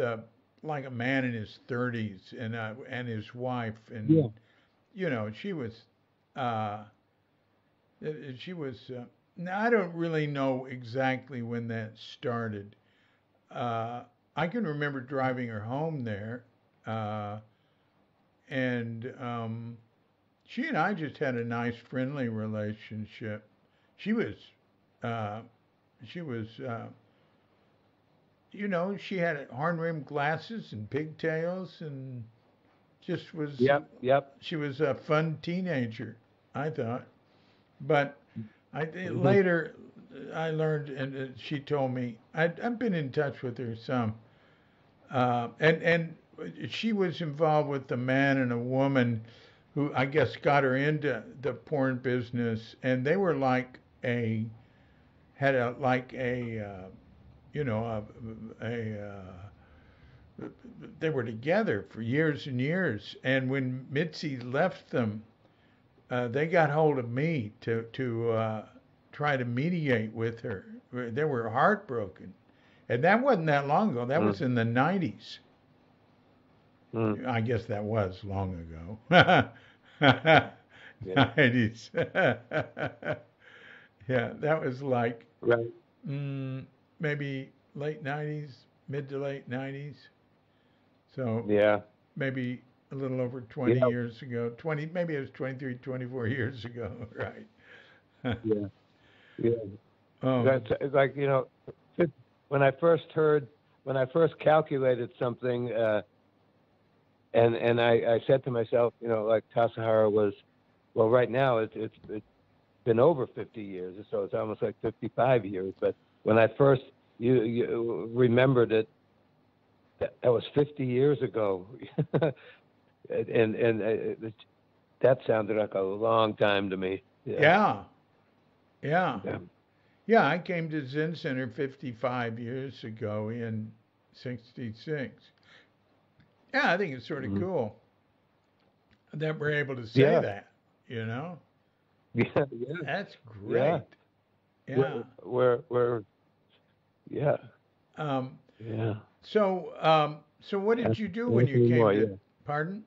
like a man in his 30s and his wife,
yeah,
and she was uh, she was. Now I don't really know exactly when that started. Uh, I can remember driving her home there, uh, and she and I just had a nice, friendly relationship. She was, uh, she was, she had horn-rimmed glasses and pigtails, and just was.
yep.
She was a fun teenager, I thought. But
Hmm.
later I learned, and she told me I've been in touch with her some, and she was involved with a man and a woman who I guess got her into the porn business, and they were like a had a like a you know, they were together for years and years. And when Mitzi left them, they got hold of me to try to mediate with her. They were heartbroken, and that wasn't that long ago. That was in the '90s. I guess that was long ago.
Yeah.
'90s. Yeah, that was like
Right.
maybe late '90s, mid to late '90s. So
Yeah.
maybe a little over 20
Yeah.
years ago. 20, maybe it was 23, 24 years ago, right?
Yeah. Yeah.
um,
That's like, when I first heard, when I first calculated something, and I said to myself, like Tassajara was, well, right now it's been over 50 years, so it's almost like 55 years. But when I first you remembered it, that was 50 years ago, and that sounded like a long time to me. Yeah.
yeah, yeah,
Yeah.
yeah. I came to Zen Center 55 years ago in '66. Yeah, I think it's sort of
Mhm.
cool that we're able to say
Yeah.
that, you know?
Yeah. Yeah.
That's
Yeah.
great. Yeah.
We're yeah.
Um,
Yeah.
so what did
Ask,
you do when
ask
you
me
came
more.
to,
Yeah.
pardon?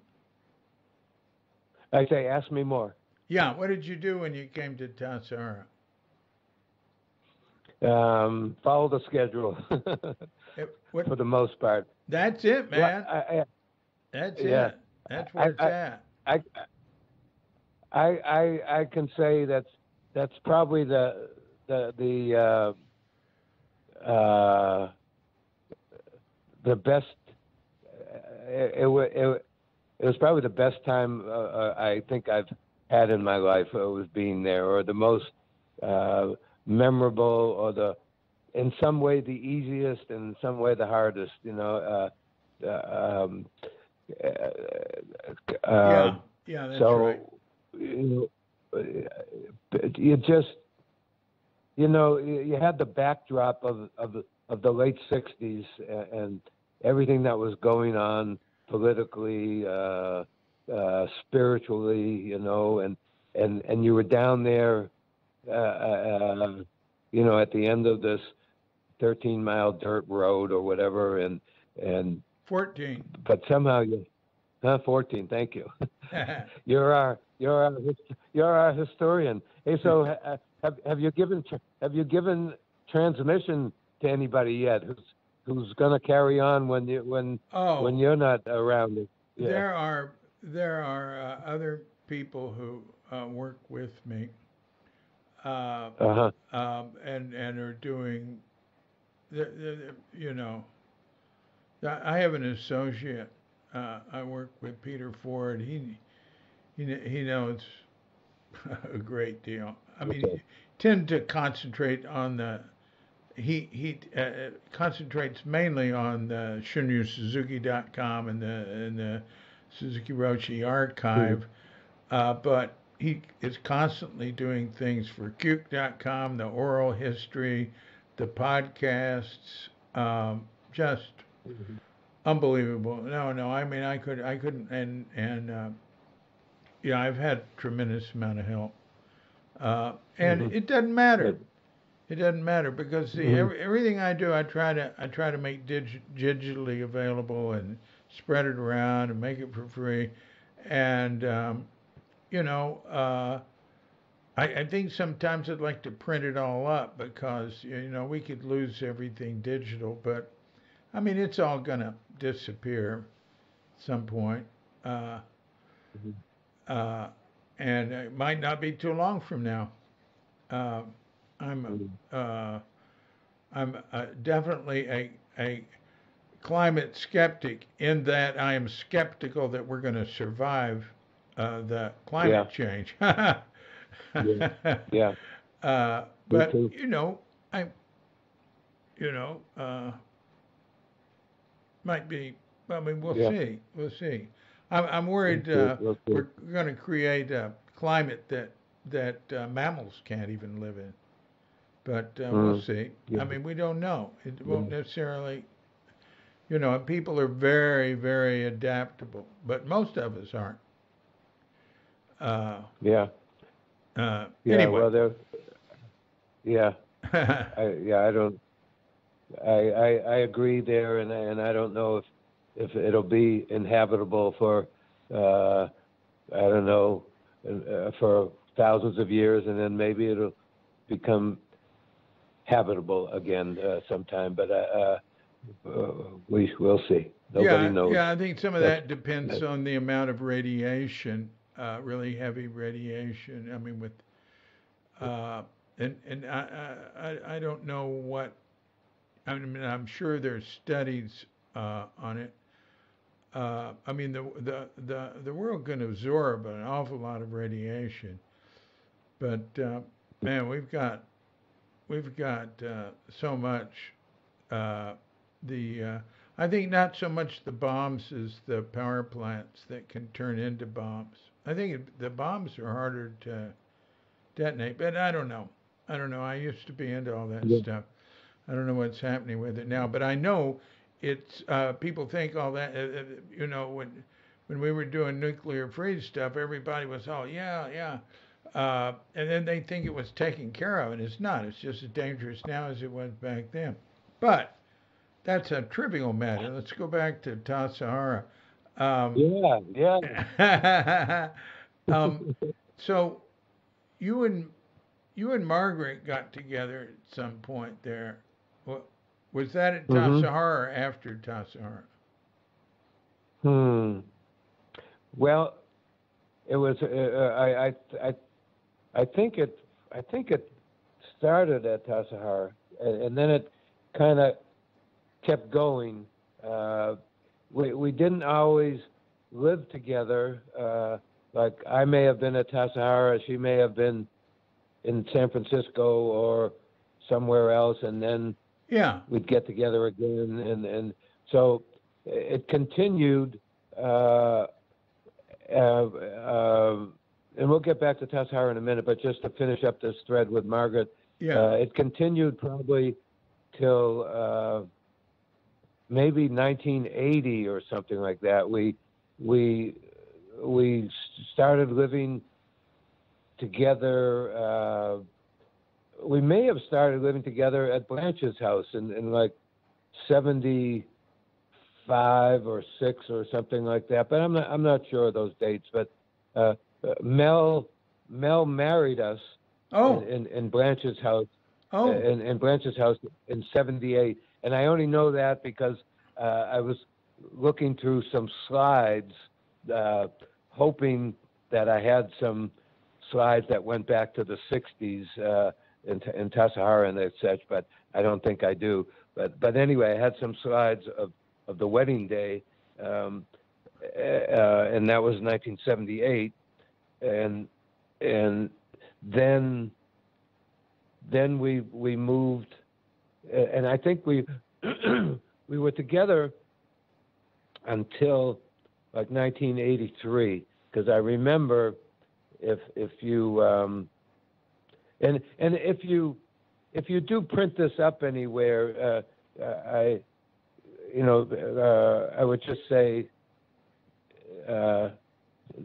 I say, ask me more.
Yeah, what did you do when you came to Tassajara?
Follow the schedule
What?
for the most part.
That's it,
Well,
man. That's
yeah,
it. That's
I,
where it's
I,
at.
I, I can say that's probably the best. It was probably the best time I think I've had in my life. Was being there, or the most memorable, or in some way the easiest, and in some way the hardest. Um, uh,
Yeah, yeah, that's right.
so you just you had the backdrop of the late '60s, and everything that was going on politically, spiritually, and you were down there, at the end of this 13-mile dirt road or whatever, and
14.
but somehow 14. Thank you.
Yeah,
You're our historian. Hey, so have you given transmission to anybody yet? Who's going to carry on when
oh,
you're not around? Yeah.
there are other people who work with me, uh,
Uh-huh.
and are doing, you know, I have an associate. I work with Peter Ford. He knows a great deal. I mean,
Okay.
tend to concentrate on he concentrates mainly on the Shunryu and the Suzuki Roshi archive, but he is constantly doing things for Cuke.com, the oral history, the podcasts, just
Mhm.
unbelievable. No, I mean I couldn't, and yeah, I've had tremendous amount of help, and
Mhm.
it doesn't matter.
Good.
It doesn't matter because see,
Mhm.
everything I do, I try to make digitally available and spread it around and make it for free, and you know, I think sometimes I'd like to print it all up because we could lose everything digital, but I mean it's all gonna disappear at some point, uh,
Mhm.
uh, and it might not be too long from now. Uh, I'm
Mhm.
uh, I'm definitely a climate skeptic in that I am skeptical that we're going to survive the
Yeah.
climate change. uh,
Yeah. Yeah. Me
but
too.
I might be. I mean, we'll
Yeah.
see. We'll see. I'm worried
We'll see.
we're going to create a climate that mammals can't even live in. but we'll
Mm.
see.
Yeah.
I mean, we don't know. It
Yeah.
won't necessarily, people are very, very adaptable, but most of us aren't. Uh,
Yeah. Yeah.
anyway.
Well, there. Yeah. I don't. I agree there, and I don't know if it'll be inhabitable for I don't know for thousands of years, and then maybe it'll become habitable again sometime. But we'll see. Nobody
Yeah,
knows.
yeah, I think some of
That's
that depends on the amount of radiation, really heavy radiation. I mean, with and I don't know what. I mean, I'm sure there's studies on it. I mean, the world can absorb an awful lot of radiation, but man, we've got so much. Uh, the I think not so much the bombs as the power plants that can turn into bombs. I think the bombs are harder to detonate, but I don't know. I don't know. I used to be into all that
yeah.
stuff. I don't know what's happening with it now, but I know it's people think all that. When we were doing nuclear free stuff, everybody was, oh yeah, yeah, and then they think it was taken care of, and it's not. It's just as dangerous now as it was back then. But that's a trivial matter. Let's go back to Tassajara. Um,
Yeah. Yeah.
um, so you and Margaret got together at some point there. What, was that at
Hmm.
Tassajara or after Tassajara?
Hmm. Well, it was. I think it started at Tassajara, and then it kind of kept going. We didn't always live together. Like I may have been at Tassajara, she may have been in San Francisco or somewhere else, and then
Yeah.
we'd get together again, and so it continued. Uh, and we'll get back to Tassajara in a minute, but just to finish up this thread with Margaret,
Yeah.
it continued probably till maybe 1980 or something like that. We started living together. We may have started living together at Blanche's house in like 75 or 6 or something like that. But I'm not sure of those dates. But Mel married us
Oh.
in Blanche's house
Oh.
in Blanche's house in 78. And I only know that because I was looking through some slides, hoping that I had some slides that went back to the 60s in Tassajara and such, but I don't think I do. But anyway, I had some slides of the wedding day, and that was 1978, and then we moved, and I think we we were together until like 1983, because I remember if you and if you do print this up anywhere, I would just say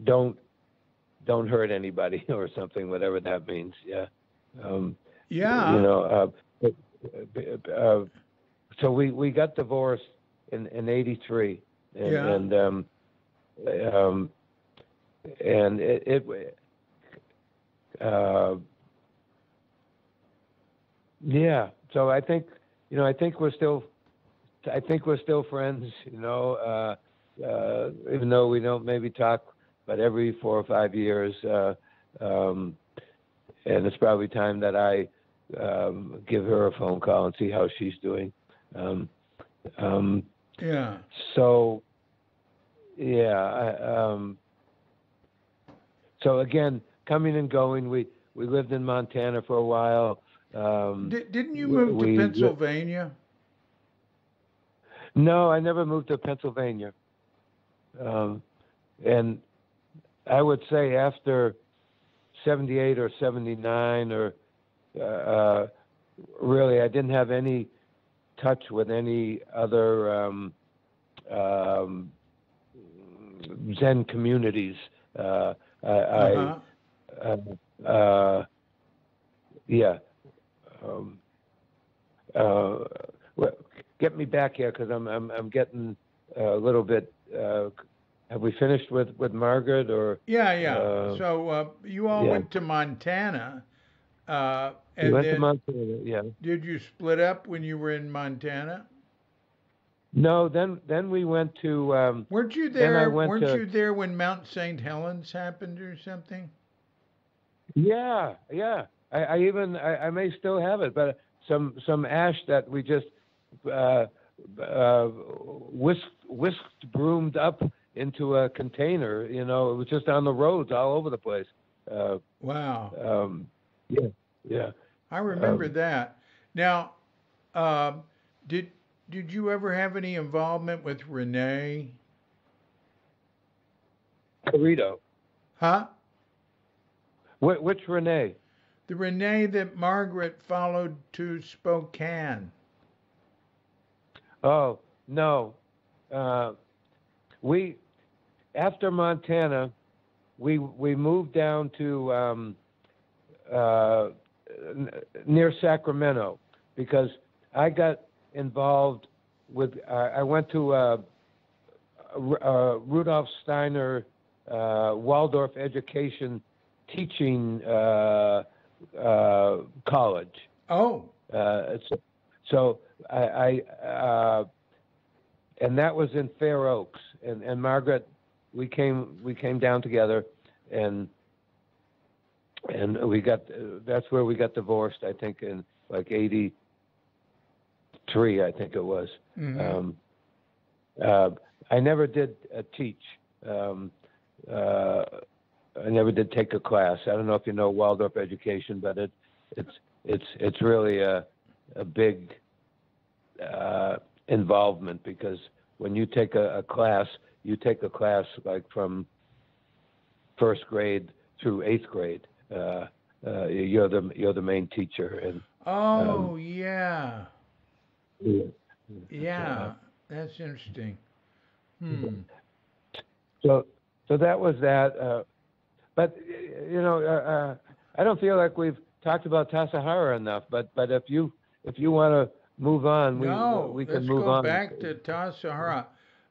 don't hurt anybody or something, whatever that means. Yeah.
Yeah.
So we got divorced in 83,
Yeah.
and yeah. So I think we're still friends. Even though we don't maybe talk, but every 4 or 5 years, and it's probably time that I give her a phone call and see how she's doing.
Yeah.
So yeah. So again, coming and going. We lived in Montana for a while.
Didn't you move to Pennsylvania?
No, I never moved to Pennsylvania. And I would say after 78 or 79, or really, I didn't have any touch with any other Zen communities.
Uh-huh.
Yeah. Um, well, get me back here because I'm getting a little bit. Have we finished with Margaret or?
Yeah. So you all
Yeah,
went to Montana,
we
and
went to
then
Montana. Yeah.
did you split up when you were in Montana?
No, then we went to.
Weren't you
Then I
there?
went
Weren't
to.
you there when Mount St. Helens happened or something?
Yeah, yeah. I may still have it, but some ash that we just uh, whisked broomed up into a container. You know, it was just on the roads all over the place. Uh,
Wow,
um, yeah, yeah.
I remember
Um,
that. Now, um, did did you ever have any involvement with Renee?
Corrido.
Huh?
Which Renee?
The Renee that Margaret followed to Spokane.
Oh no. Uh, we after Montana, we moved down to uh, near Sacramento because I got involved with. I went to Rudolf Steiner Waldorf Education Teaching College.
Oh,
So I and that was in Fair Oaks, and Margaret, we came down together, and we got that's where we got divorced. I think in like '83, I think it was.
mm-hmm.
I never did teach. I never did take a class. I don't know if you know Waldorf education, but it's really a big involvement because when you take a class, you take a class like from first grade through eighth grade. You're the main teacher, and
Oh, yeah.
yeah.
Yeah, that's interesting. Hmm.
So that was that. But you know, I don't feel like we've talked about Tassajara enough. But if you want to move on,
No,
we can
let's
move
go
on.
back to Tassajara.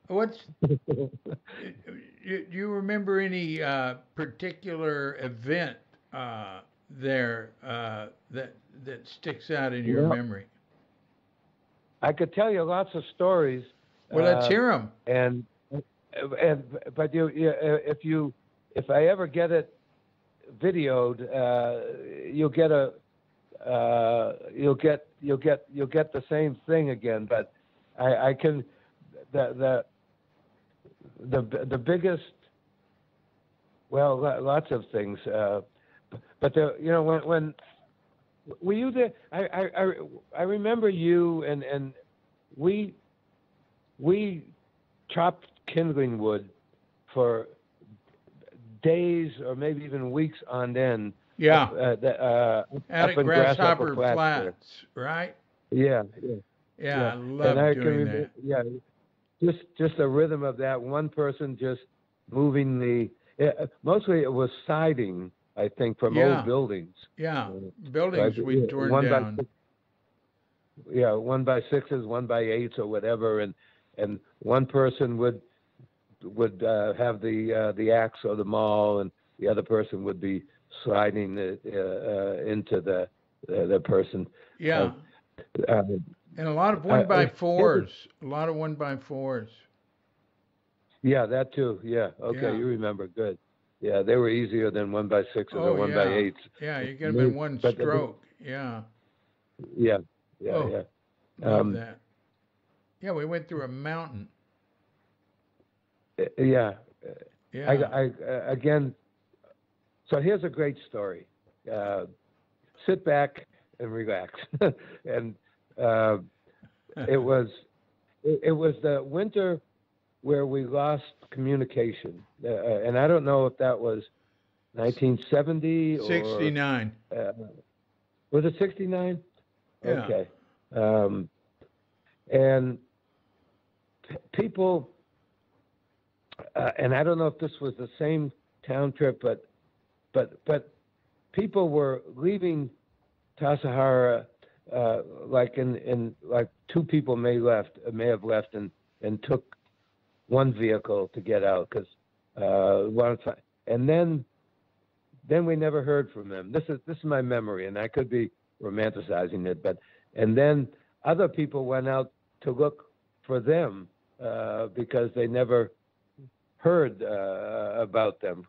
What's you remember any particular event there that sticks out in your
Well,
memory?
I could tell you lots of stories.
Well, let's hear them.
And but if I ever get it videoed, you'll get the same thing again. But I can the biggest, well, lots of things. But you know, when were you there? I remember you and we chopped kindling wood for days or maybe even weeks on end.
Yeah,
Up
out
up
at
in
Grasshopper
Flats there.
Flats, right?
Yeah,
Yeah,
yeah.
I
And
love
I can
doing
remember,
that.
yeah, just the rhythm of that one person just moving mostly it was siding, I think, from old
Yeah,
buildings.
yeah.
Like
Buildings we'd torn
one by
down.
six, yeah, 1x6s, 1x8s, or whatever, and one person would have the axe or the maul, and the other person would be sliding it into the person.
Yeah,
Uh,
and a lot of
uh,
one by
here's a-
fours. A lot of one by fours.
yeah, that too. Yeah, okay,
Yeah.
you remember. Good. Yeah, they were easier than 1x6s or
Oh yeah.
1x8s.
Yeah, you get them in one
But
stroke. Yeah.
yeah,
Oh,
yeah.
love that. Yeah, we went through a mountain.
Yeah.
Yeah.
I again. So here's a great story. Sit back and relax. And it was the winter where we lost communication, and I don't know if that was 1970 or
69.
was it 69?
Yeah.
Okay. And people, and I don't know if this was the same town trip, but people were leaving Tassajara, like in like two people may have left and took one vehicle to get out because and then we never heard from them. This is my memory, and I could be romanticizing it, and then other people went out to look for them because they never heard about them.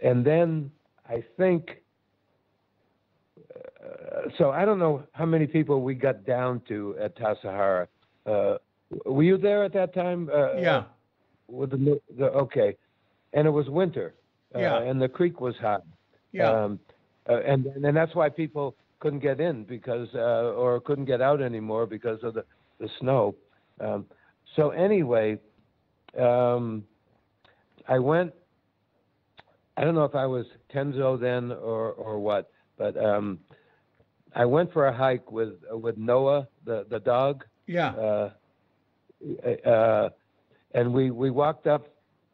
And then I think, so I don't know how many people we got down to at Tassajara. Were you there at that time?
Yeah.
With okay, and it was winter.
Yeah.
And the creek was high.
Yeah.
And that's why people couldn't get in because or couldn't get out anymore because of the snow. So anyway, I went. I don't know if I was Tenzo then or what, but I went for a hike with Noah, the dog.
Yeah.
And we walked up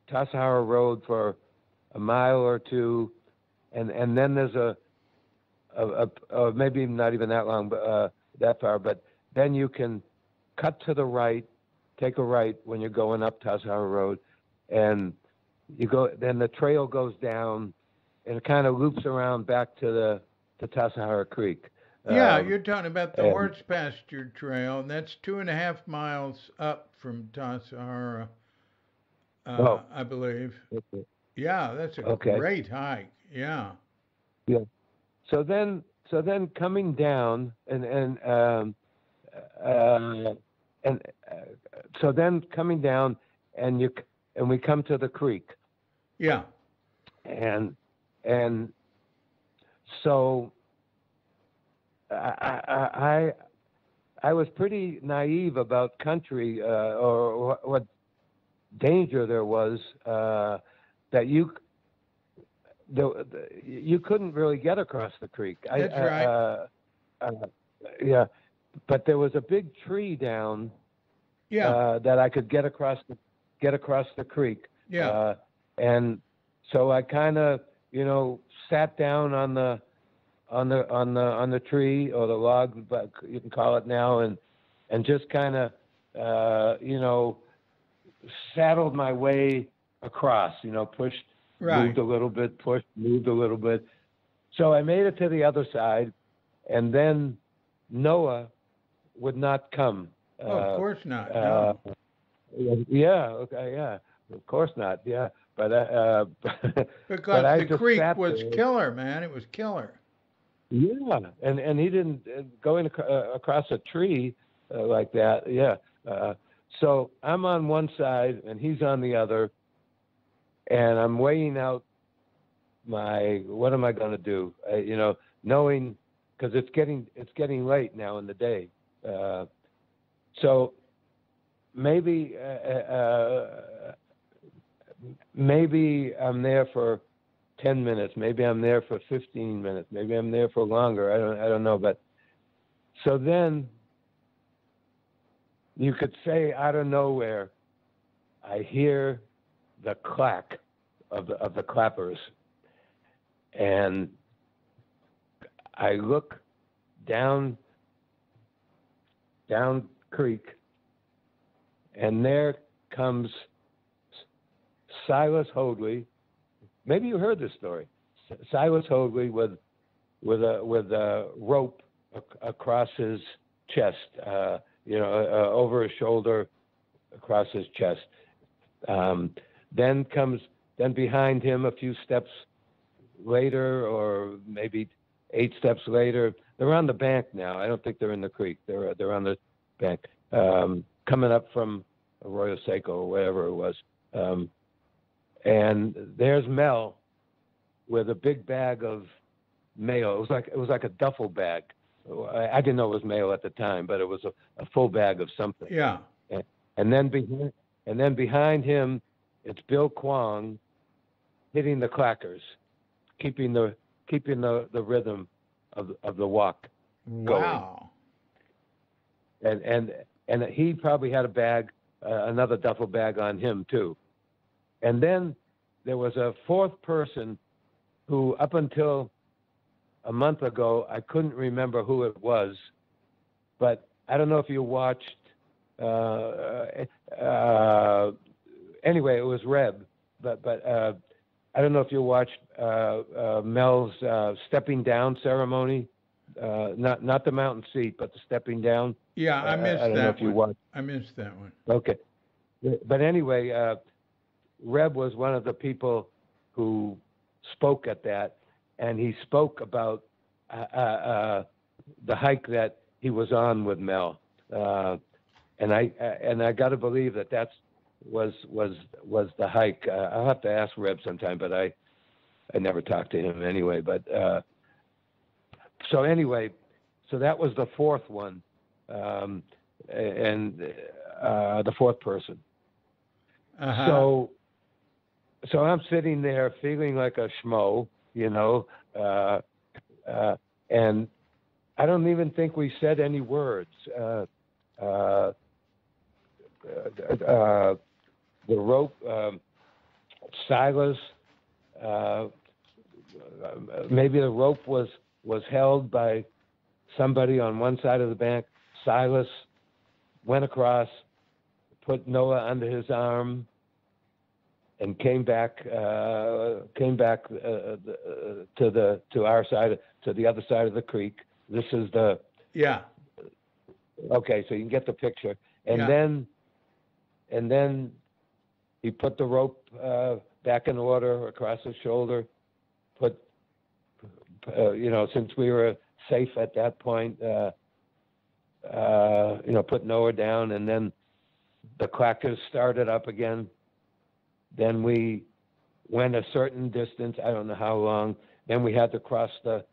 Tassajara Road for a mile or two, and then there's a maybe not even that long, but that far. But then you can cut to the right, take a right when you're going up Tassajara Road, and you go. Then the trail goes down, and it kind of loops around back to Tassajara Creek.
Yeah, you're talking about the horse pasture trail, and that's 2.5 miles up from Tassajara, I believe.
Okay.
Yeah, that's a great hike. Yeah.
Yeah. So then coming down and so then coming down and we come to the creek.
Yeah.
And so I was pretty naive about country or what danger there was that you couldn't really get across the creek.
That's right.
Yeah, but there was a big tree down.
Yeah.
That I could get across the creek.
Yeah.
And so I kind of sat down on the tree or the log, but you can call it now, and just kind of saddled my way across. Pushed,
Right.
moved a little bit, pushed, moved a little bit. So I made it to the other side, and then Noah would not come.
Of course not. No.
Yeah. Okay. Yeah. Of course not. Yeah. But
because
but
the creek was killer, man. It was killer.
Yeah, and he didn't going across a tree like that. Yeah. So I'm on one side and he's on the other, and I'm weighing out what am I going to do? Knowing because it's getting late now in the day. So maybe I'm there for 10 minutes. Maybe I'm there for 15 minutes. Maybe I'm there for longer. I don't know. But so then you could say out of nowhere, I hear the clack of the clappers, and I look down creek, and there comes Silas Hoadley. Maybe you heard this story. Silas Hoadley with a rope across his chest, over his shoulder, across his chest. Then behind him, a few steps later, or maybe 8 steps later, they're on the bank now. I don't think they're in the creek. They're on the bank, coming up from Arroyo Seco or whatever it was. And there's Mel with a big bag of mail. It was like a duffel bag. I didn't know it was mail at the time, but it was a full bag of something.
Yeah.
And then behind him, it's Bill Kwong hitting the clackers, keeping the rhythm of the walk. going.
Wow.
And he probably had a bag, another duffel bag on him too. And then there was a fourth person who, up until a month ago, I couldn't remember who it was, but I don't know if you watched. Anyway, it was Reb, but I don't know if you watched Mel's stepping down ceremony. Not the mountain seat, but the stepping down.
Yeah, I missed
I don't know
that
if you
one.
watched.
I missed that one.
Okay, but anyway, Reb was one of the people who spoke at that, and he spoke about the hike that he was on with Mel, and I got to believe that was the hike. I'll have to ask Reb sometime, but I never talked to him anyway. But so that was the fourth one, and the fourth person.
Uh-huh.
So I'm sitting there feeling like a schmo, and I don't even think we said any words. The rope, Silas, maybe the rope was held by somebody on one side of the bank. Silas went across, put Noah under his arm, and came back to our side, to the other side of the creek. This is the okay, so you can get the picture. And then he put the rope back in order across his shoulder. Put since we were safe at that point, put Noah down, and then the clackers started up again. Then we went a certain distance, I don't know how long. Then we had to cross the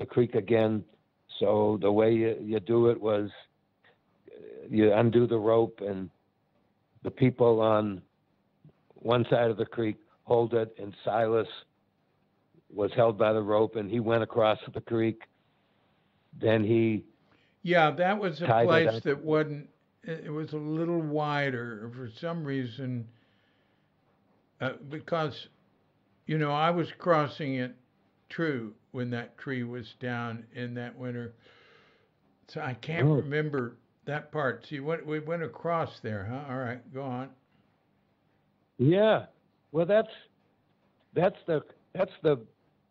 creek again. So the way you do it was you undo the rope, and the people on one side of the creek hold it, and Silas was held by the rope, and he went across the creek. Then he
that was a
tied
place
it up.
that wasn't. It was a little wider for some reason. Because, I was crossing it true when that tree was down in that winter. So I can't remember that part. See, we went across there, huh? All right, go on.
Yeah. Well, that's the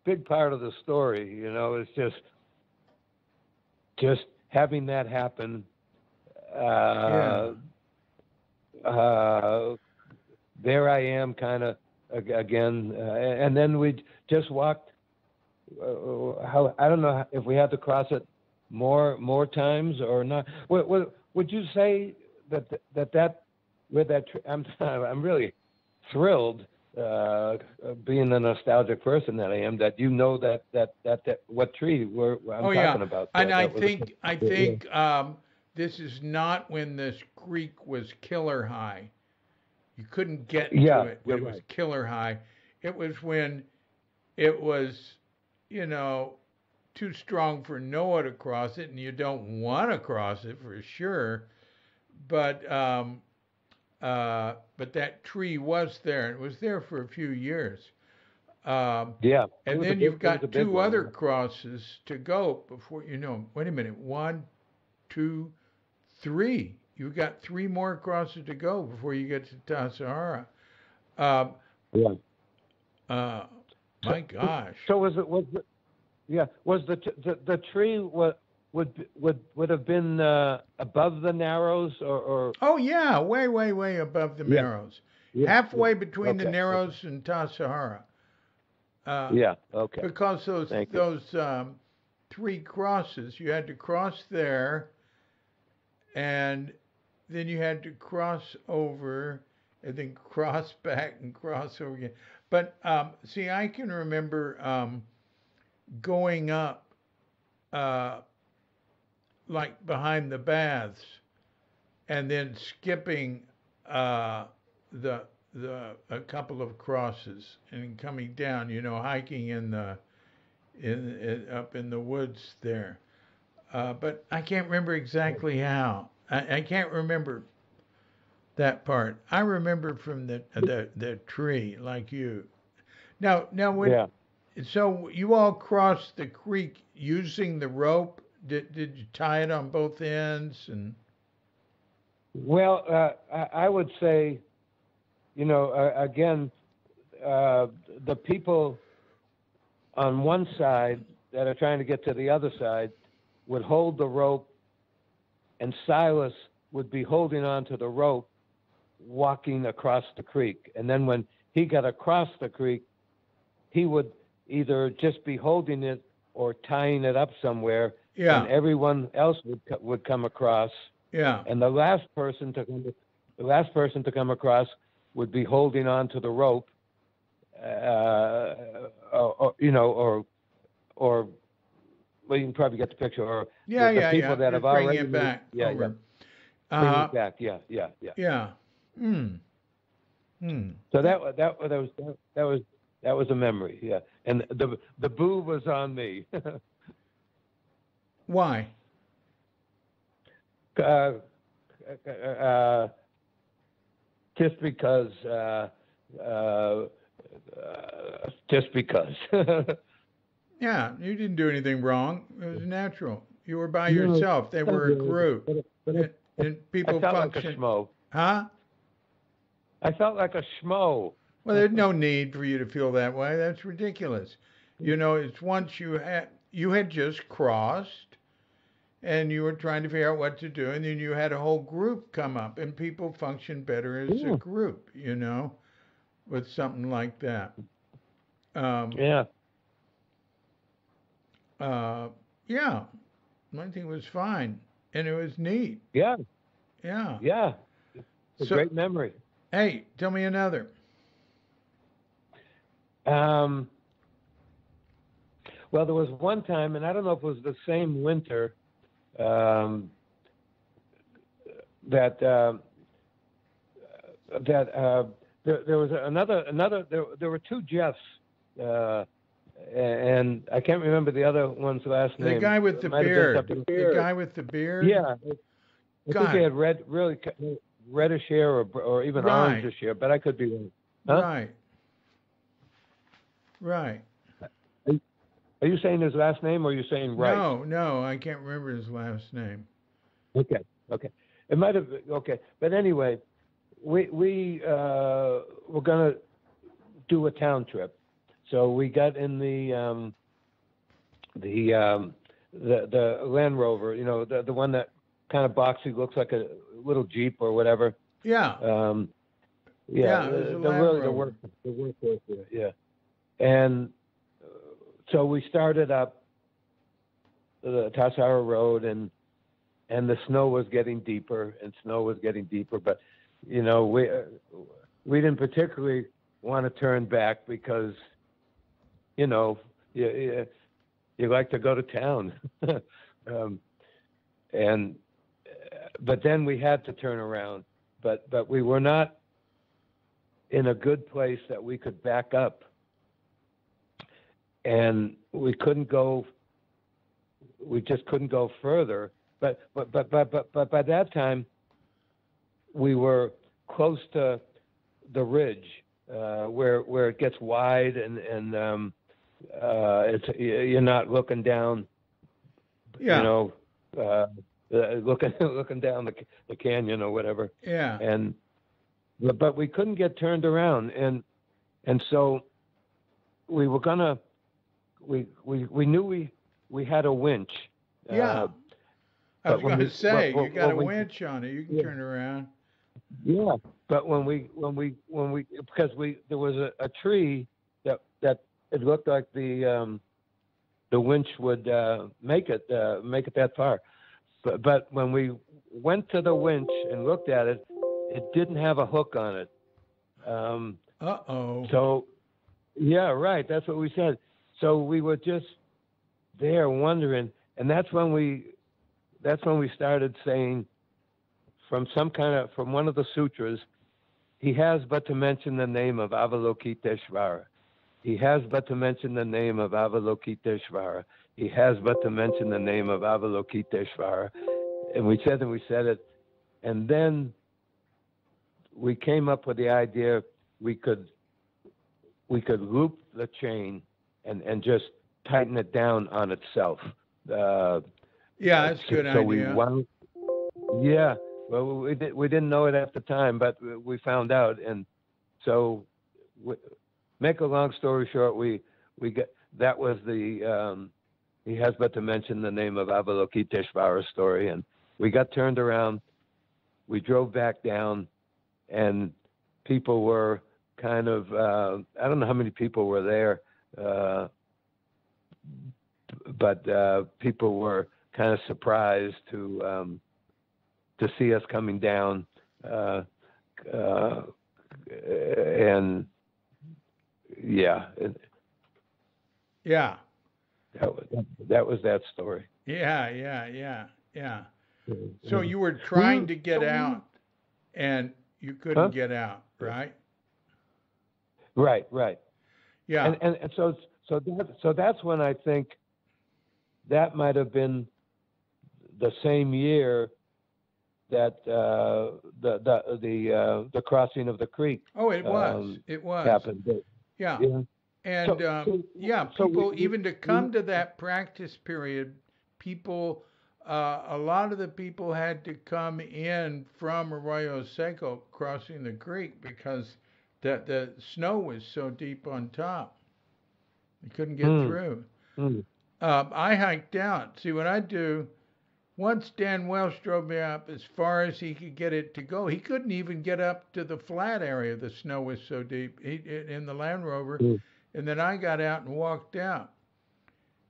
big part of the story, it's just having that happen. There I am, kind of again, and then we just walked. I don't know if we had to cross it more times or not. Would you say that with that? I'm really thrilled, being the nostalgic person that I am, that that what tree I'm talking about.
And I think this is not when this creek was killer high. You couldn't get to it when it was killer high. It was when it was, too strong for Noah to cross it, and you don't want to cross it for sure. But that tree was there. It was there for a few years. And then you've got two other crosses to go before wait a minute, 1, 2, 3. You've got 3 more crosses to go before you get to Tassajara. My gosh.
So was the tree would have been above the Narrows or?
Oh yeah, way above the Narrows. Halfway between the Narrows and Tassajara. Because those 3 crosses, you had to cross there, and then you had to cross over, and then cross back and cross over again. But see, I can remember going up, like behind the baths, and then skipping a couple of crosses and coming down, hiking up in the woods there. but I can't remember exactly how. I can't remember that part. I remember from the tree, like you. Now when
Yeah.
so you all crossed the creek using the rope. Did you tie it on both ends? And
Well, I would say, again, the people on one side that are trying to get to the other side would hold the rope, and Silas would be holding on to the rope, walking across the creek. And then when he got across the creek, he would either just be holding it or tying it up somewhere, and
yeah,
everyone else would come across.
yeah,
And the last person to come across would be holding on to the rope, or well, you can probably get the picture. Or the people
yeah.
that have
Just bringing
already
it
moved,
back
yeah,
over.
bring
Uh,
it back, yeah.
yeah. Hmm. Hmm.
So that was a memory, yeah. And the boo was on me.
Why?
uh, just because. Just because.
Yeah, you didn't do anything wrong. It was natural. You were by
No,
yourself. They
not
were a
really,
group,
but
and
I
people
felt like a
function.
schmo.
Huh?
I felt like a schmo.
Well, there's no need for you to feel that way. That's ridiculous. It's once you had just crossed, and you were trying to figure out what to do, and then you had a whole group come up, and people function better as a
Yeah.
group. With something like that. Um,
Yeah.
uh, yeah, I think it was fine, and it was neat.
Yeah.
Yeah.
Yeah. It's a
So,
great memory.
hey, tell me another.
Um, well, there was one time, and I don't know if it was the same winter, that there was another. There were two Jeffs, and I can't remember the other one's last
The
name.
guy with
It
the
might have been
beard.
something.
The guy with the beard.
Yeah, I think they
God.
had really reddish hair or even
Right.
orangish hair, but I could be wrong. Huh?
Right. Right.
Are you saying his last name, or are you saying right?
No, I can't remember his last name.
Okay. It might have. Okay, but anyway, we were gonna do a town trip, so we got in the Land Rover, the one that kind of boxy, looks like a little Jeep or whatever.
Yeah.
Yeah,
it was a
the
Land
really
Rover.
the workhorse there, yeah. And so we started up the Tassara Road, and the snow was getting deeper, but we didn't particularly want to turn back because you like to go to town. And but then we had to turn around, but we were not in a good place that we could back up, and we just couldn't go further. But by that time, we were close to the ridge, where it gets wide, and you're not looking down.
Yeah.
Looking down the canyon or whatever.
Yeah.
But we couldn't get turned around, and so we were gonna. We knew we had a winch.
Yeah. I was going to say, you got a
when
winch on it. You can turn around.
Yeah, but when we because there was a tree that it looked like the winch would make it that far, but when we went to the winch and looked at it, it didn't have a hook on it.
Uh-oh.
So, yeah, right. That's what we said. So we were just there wondering, and that's when we started saying, from one of the sutras, he has but to mention the name of Avalokiteshvara. He has but to mention the name of Avalokiteshvara. He has but to mention the name of Avalokiteshvara. And we said it. And then we came up with the idea we could loop the chain and just tighten it down on itself.
Yeah, that's a good idea.
Yeah, well, we didn't know it at the time, but we found out, and so make a long story short, we got that was the he has but to mention the name of Avalokiteshvara story, and we got turned around. We drove back down, and people were kind of I don't know how many people were there, but people were kind of surprised to see us coming down, and yeah,
yeah,
that was that story.
Yeah. So you were trying to get out, and you couldn't get out, right?
Right.
Yeah.
And so that's when I think that might have been the same year that the crossing of the creek.
Oh, it was. It was
happened.
Yeah. And
so
people even to come to that practice period, people, a lot of the people had to come in from Arroyo Seco crossing the creek because the snow was so deep on top. They couldn't get through. I hiked out. See what I do. Once Dan Welsh drove me up as far as he could get it to go. He couldn't even get up to the flat area. The snow was so deep in the Land Rover. And then I got out and walked out.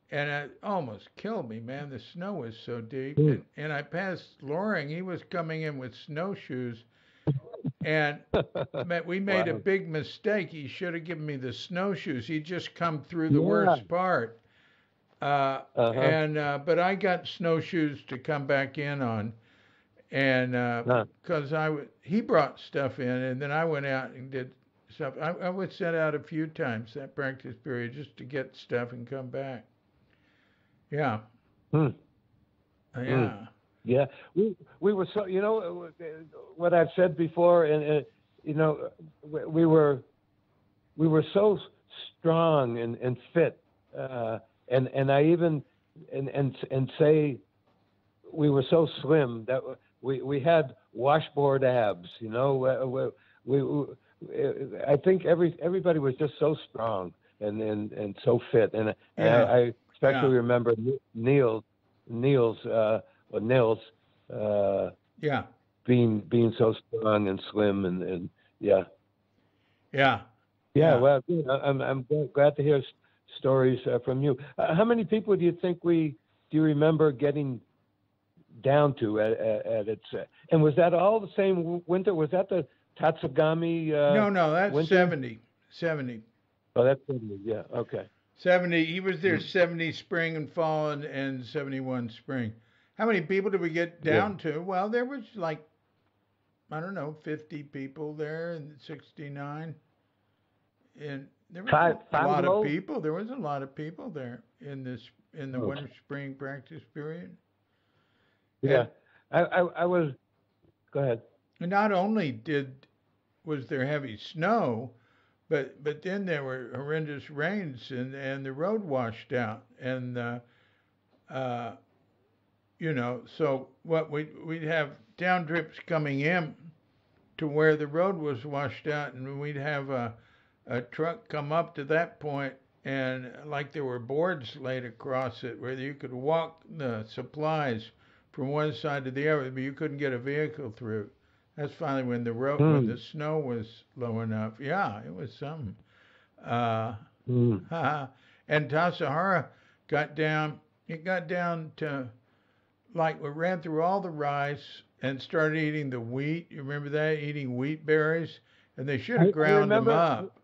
And it almost killed me, man. The snow was so deep. And I passed Loring. He was coming in with snowshoes. And we made a big mistake. He should have given me the snowshoes. He'd just come through the worst part. But I got snowshoes to come back in on, and because he brought stuff in, and then I went out and did stuff. I was sent out a few times that practice period just to get stuff and come back. Yeah.
Yeah. We were so, what I've said before, and we were so strong and fit. And I even and say we were so slim that we had washboard abs. I think everybody was just so strong and so fit. And I especially remember Nils being so strong and slim and yeah. Well, I'm glad to hear stories from you. How many people do you remember getting down to at its? And was that all the same winter? Was that the Tatsugami?
No, that's
winter?
70.
Oh, that's 70. Yeah, okay.
70. He was there 70 spring and fall and 71 spring. How many people did we get down to? Well, there was 50 people there in 69. And there was a lot of people. There was a lot of people there in the winter spring practice period.
Yeah, and I was. Go ahead.
And not only was there heavy snow, but then there were horrendous rains and the road washed out and so what we'd have down trips coming in to where the road was washed out, and we'd have a truck come up to that point, and like there were boards laid across it where you could walk the supplies from one side to the other, but you couldn't get a vehicle through. That's finally when when the snow was low enough. Yeah, it was something. And Tassajara got down. It got down to we ran through all the rice and started eating the wheat. You remember that? Eating wheat berries, and they should have ground them up.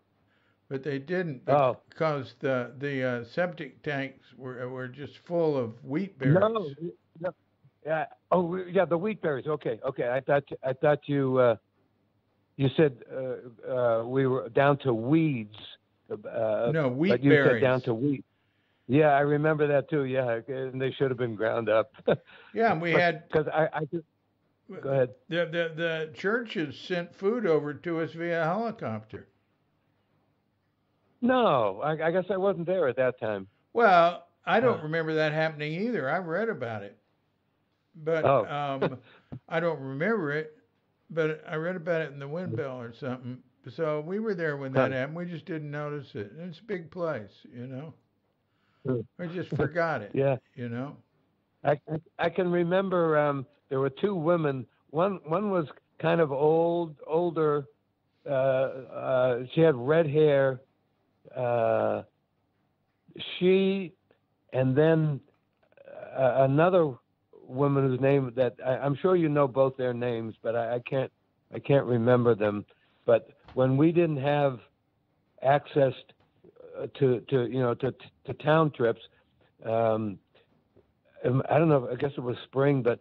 But they didn't because the septic tanks were just full of wheat berries.
No. Yeah. Oh, yeah. The wheat berries. Okay. I thought you said we were down to weeds
No, wheat
but you said down
berries.
to wheat. Yeah, I remember that too. Yeah, and they should have been ground up.
Yeah, and we had
Because I just go ahead.
the churches sent food over to us via helicopter.
No, I guess I wasn't there at that time.
Well, I
Uh,
don't remember that happening either. I read about it, but
oh,
I don't remember it. But I read about it in the Windbell or something. So we were there when that
huh.
happened. We just didn't notice it. And it's a big place, you know. We just forgot it,
Yeah,
you know.
I can remember. There were two women. One was kind of older. She had red hair. Uh, she and then another woman whose name that I'm sure you know both their names, but I can't remember them. But when we didn't have access to town trips, um, I don't know. I guess it was spring, but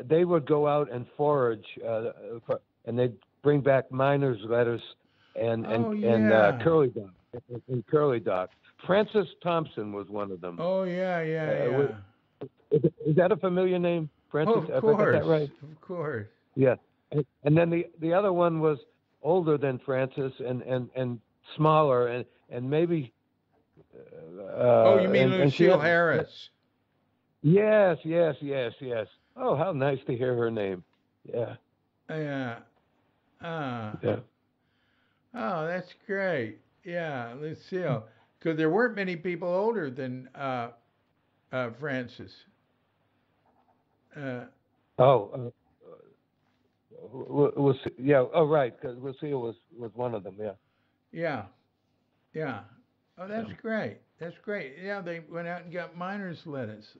they would go out and forage, and they'd bring back miners' letters and
Oh yeah.
curly dock. Frances Thompson was one of them.
Oh yeah, yeah,
Uh,
yeah.
is that a familiar name,
Oh,
Frances?
of
Have I got that
course,
right?
of course.
Yeah. And then the other one was older than Frances and smaller and maybe
Oh, you mean
and she
Lucille
had
Harris?
yes. Oh, how nice to hear her name. Yeah.
Yeah. Ah.
Yeah.
Oh, that's great. Yeah, Lucille. Because there weren't many people older than Francis. Uh,
Oh, was yeah. Oh, right. Because Lucille was one of them. Yeah.
yeah, yeah. Oh,
So,
that's great. That's great. Yeah, they went out and got miners' lettuce.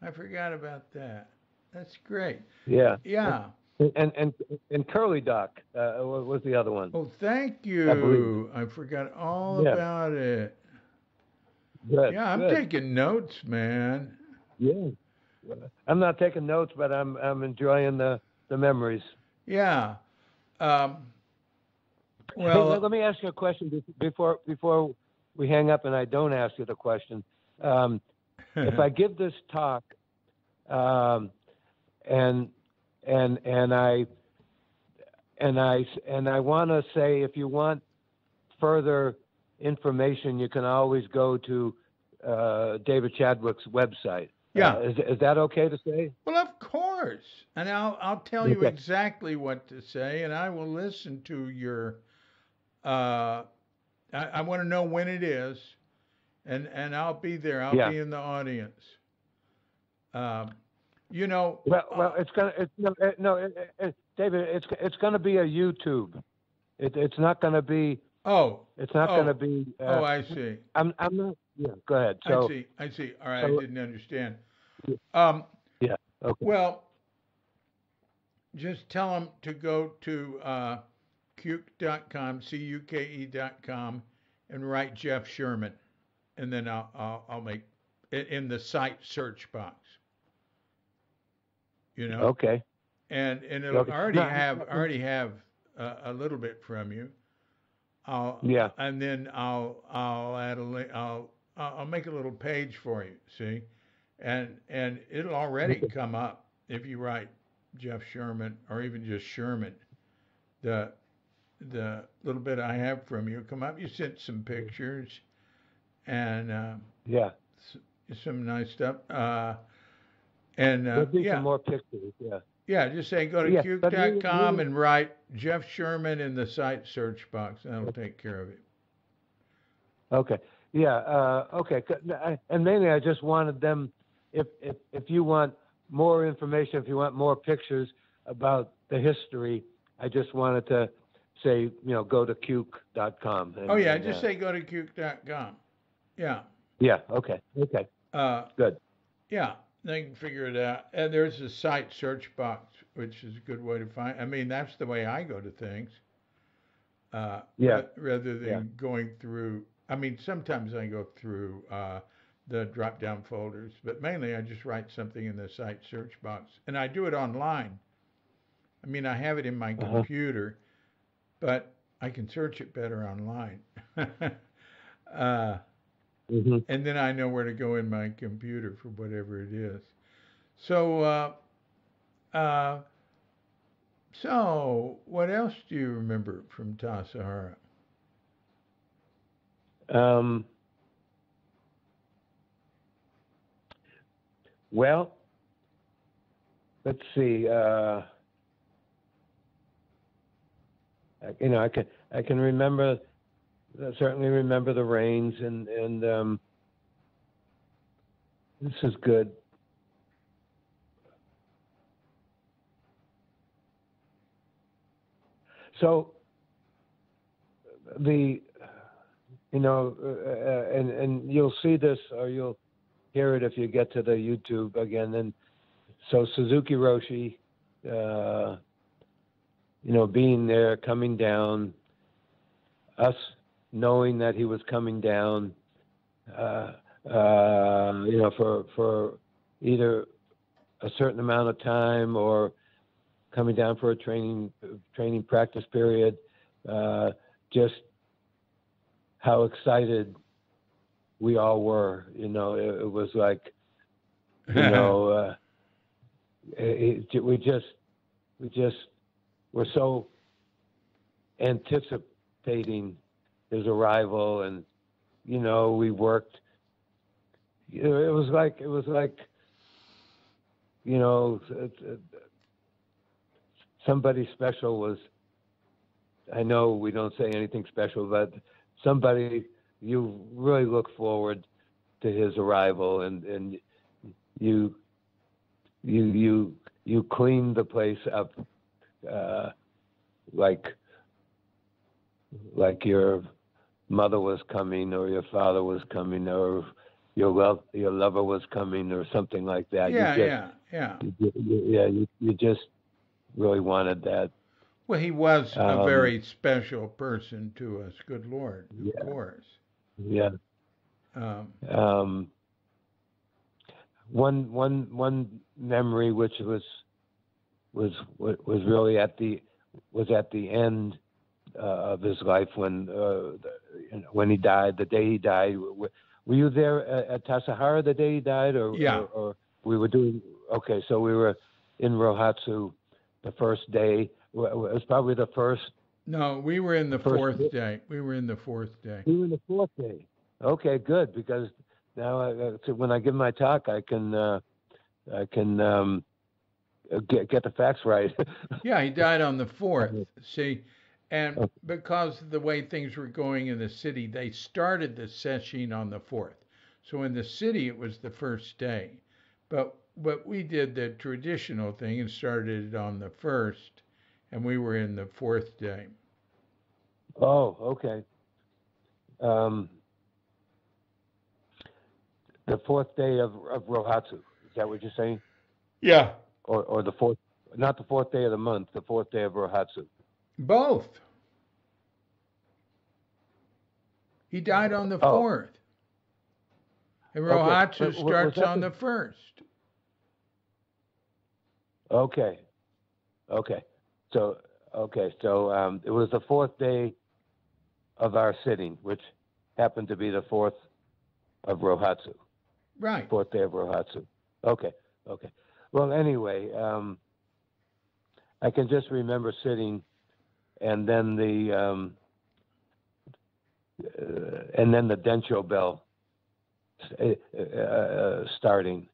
I forgot about that. That's great.
yeah.
Yeah.
And Curly Doc was the other one,
Oh, thank
I believe.
you. I forgot all
Yeah.
about it.
Good.
Yeah, I'm
Good.
taking notes, man.
Yeah. I'm not taking notes, but I'm enjoying the memories.
Yeah. Um,
Hey, let
well,
me ask you a question before we hang up, and I don't ask you the question. If I give this talk, um, and and I want to say, if you want further information, you can always go to David Chadwick's website.
yeah.
Is that okay to say?
Well, of course. And I'll tell you
Okay.
exactly what to say, and I will listen to your. Uh, I want to know when it is, and I'll be there. I'll
Yeah.
be in the audience. Um, you know.
Well, it's gonna. It's no, David. It's gonna be a YouTube. It's not gonna be.
Oh.
It's not gonna
Oh.
be.
Oh, I see.
I'm not. Yeah. Go ahead.
I
So.
see. I see. All right. I
So.
didn't understand. Um,
Yeah. Okay.
well, just tell them to go to cuke.com, cuke.com, and write Jeff Sherman, and then I'll make it in the site search box. You know,
Okay.
and it'll
Okay. No,
already have a little bit from you.
yeah.
And then I'll add a link. I'll make a little page for you. See, and it'll already
Okay.
come up if you write Jeff Sherman or even just Sherman. The little bit I have from you come up. You sent some pictures and
Yeah.
some nice stuff. And
There'll be some
yeah,
more pictures. Yeah.
yeah. Just say go to
Yeah. But
cuke.com and write Jeff Sherman in the site search box. That'll take care of it.
okay. Yeah. Okay. And mainly, I just wanted them. If you want more information, if you want more pictures about the history, I just wanted to say, go to cuke.com.
Oh yeah, just say go to cuke.com. Yeah.
Yeah. Okay. Okay.
Uh,
Good.
yeah, they can figure it out. And there's a site search box, which is a good way to find. I mean, that's the way I go to things.
Yeah.
Rather
Yeah.
than going through. I mean, sometimes I go through the drop-down folders, but mainly I just write something in the site search box, and I do it online. I mean, I have it in my
Uh-huh.
computer, but I can search it better online. Uh,
Hmm.
and then I know where to go in my computer for whatever it is. So, uh, so what else do you remember from Tassajara?
Um, well, let's see. I can remember, certainly remember the rains, and this is good. So the and you'll see this, or you'll hear it if you get to the YouTube again. And so Suzuki Roshi, being there, coming down, us knowing that he was coming down, for either a certain amount of time or coming down for a training practice period, just how excited we all were. It was like, we just were so anticipating his arrival, and we worked. It was like somebody special was. I know we don't say anything special, but somebody you really look forward to his arrival, and you clean the place up, like your mother was coming, or your father was coming, or your lover was coming, or something like that.
Yeah.
You just really wanted that.
Well, he was a
Um,
very special person to us. Good Lord, of
yeah,
course.
yeah.
Um,
Um, one memory, which was really at the end of his life, when he died, the day he died. Were you there at Tassajara the day he died,
yeah.
or we were doing? Okay, so we were in Rohatsu the first day. It was probably the first.
No, we were in the
First,
fourth day. We were in the fourth day.
we were in the fourth day. Okay, good, because now so when I give my talk, I can get the facts right.
Yeah, he died on the fourth.
Okay.
See, and because of the way things were going in the city, they started the session on the fourth. So in the city, it was the first day, but we did the traditional thing and started it on the first, and we were in the fourth day.
Oh, okay. Um, the fourth day of Rohatsu. Is that what you're saying?
Yeah,
Or the fourth, not the fourth day of the month, the fourth day of Rohatsu.
both. He died on the
Oh,
fourth, and
okay.
Rohatsu
But was
starts
that
on the first.
okay? Okay. So it was the fourth day of our sitting, which happened to be the fourth of Rohatsu.
Right.
Fourth day of Rohatsu. Okay. Okay. Well, anyway, I can just remember sitting, and then the Densho bell starting,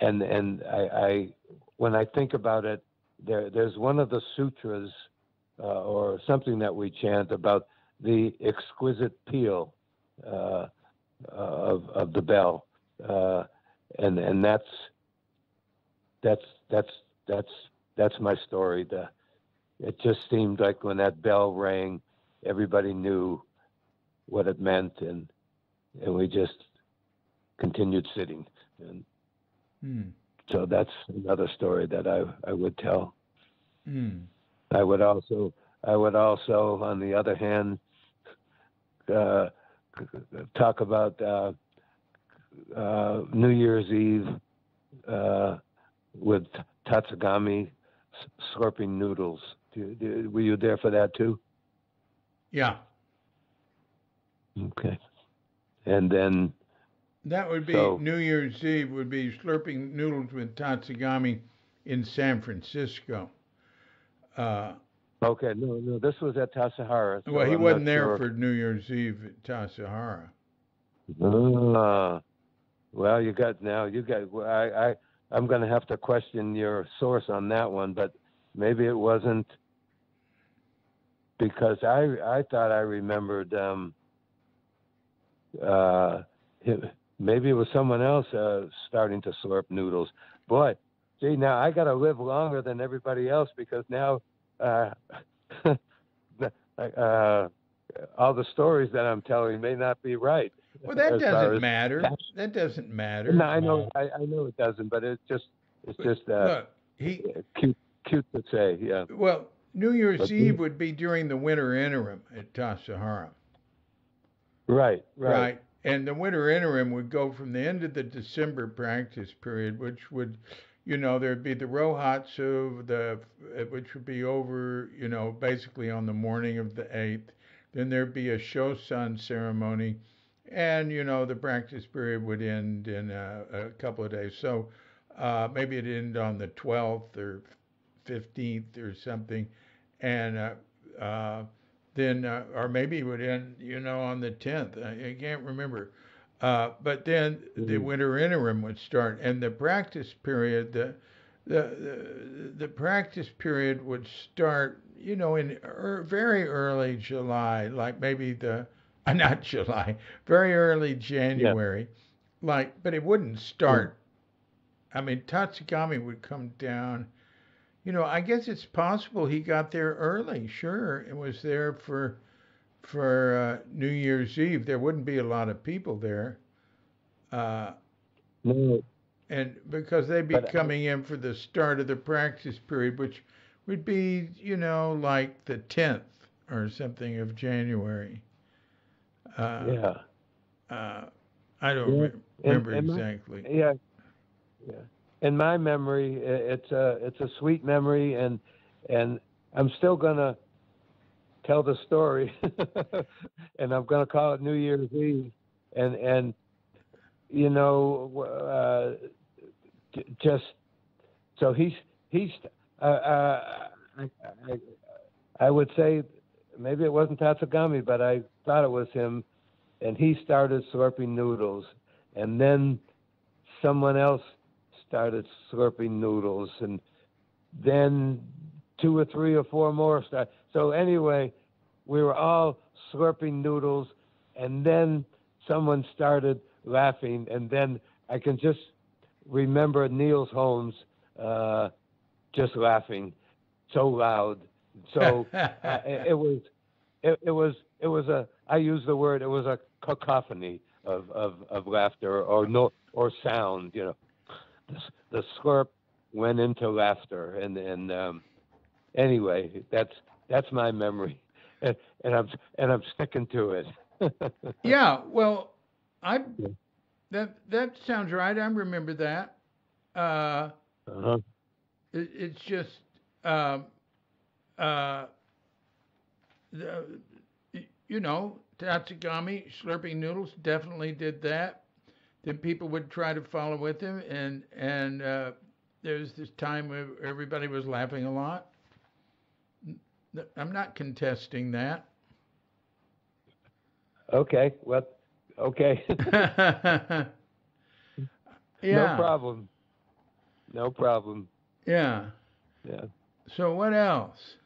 and I when I think about it, there's one of the sutras or something that we chant about the exquisite peal of the bell, and that's my story. It just seemed like when that bell rang, everybody knew what it meant, and we just continued sitting. And
Hmm.
so that's another story that I would tell.
Hmm.
I would also, on the other hand, uh, talk about New Year's Eve with Tatsugami slurping noodles. Were you there for that too?
Yeah.
Okay. And then
That would be New Year's Eve would be slurping noodles with Tatsugami in San Francisco.
Okay, no, this was at Tassajara. So
Well, he
I'm
wasn't
not
there
sure.
for New Year's Eve at Tassajara.
Well, I'm going to have to question your source on that one, but maybe it wasn't, because I thought I remembered maybe it was someone else starting to slurp noodles. Boy, see, now I got to live longer than everybody else, because now all the stories that I'm telling may not be right.
Well, that doesn't matter. That doesn't matter.
No, I know it doesn't, but it's just
look,
cute to say, yeah.
Well, New Year's Eve would be during the winter interim at Tassajara.
Right.
And the winter interim would go from the end of the December practice period, which would, there'd be the Rohatsu, which would be over, basically on the morning of the 8th. Then there'd be a Shosan ceremony, and, the practice period would end in a couple of days. So maybe it'd end on the 12th or 15th or something. And then, or maybe it would end, on the 10th. I can't remember. But then the winter interim would start, and the practice period, the practice period would start, in very early July, like maybe not July, very early January, but it wouldn't start. I mean, Tatsugami would come down. I guess it's possible he got there early. Sure, it was there for New Year's Eve. There wouldn't be a lot of people there,
No.
and because they'd be coming in for the start of the practice period, which would be like the 10th or something of January. I don't remember exactly.
Yeah. In my memory, it's a sweet memory, and I'm still gonna tell the story, and I'm gonna call it New Year's Eve, and just so he's I would say maybe it wasn't Tatsugami, but I thought it was him, and he started slurping noodles, and then someone else started slurping noodles, and then 2 or 3 or 4 more started. So anyway, we were all slurping noodles, and then someone started laughing, and then I can just remember Niels Holmes just laughing so loud. So it was a, I use the word, it was a cacophony of laughter or sound, The slurp went into laughter, and anyway, that's my memory, and I'm sticking to it.
Yeah, well, that sounds right. I remember that. It's just Tatsugami slurping noodles definitely did that. Then people would try to follow with him, and there was this time where everybody was laughing a lot. I'm not contesting that.
Okay, well, okay.
Yeah.
No problem.
Yeah. So what else?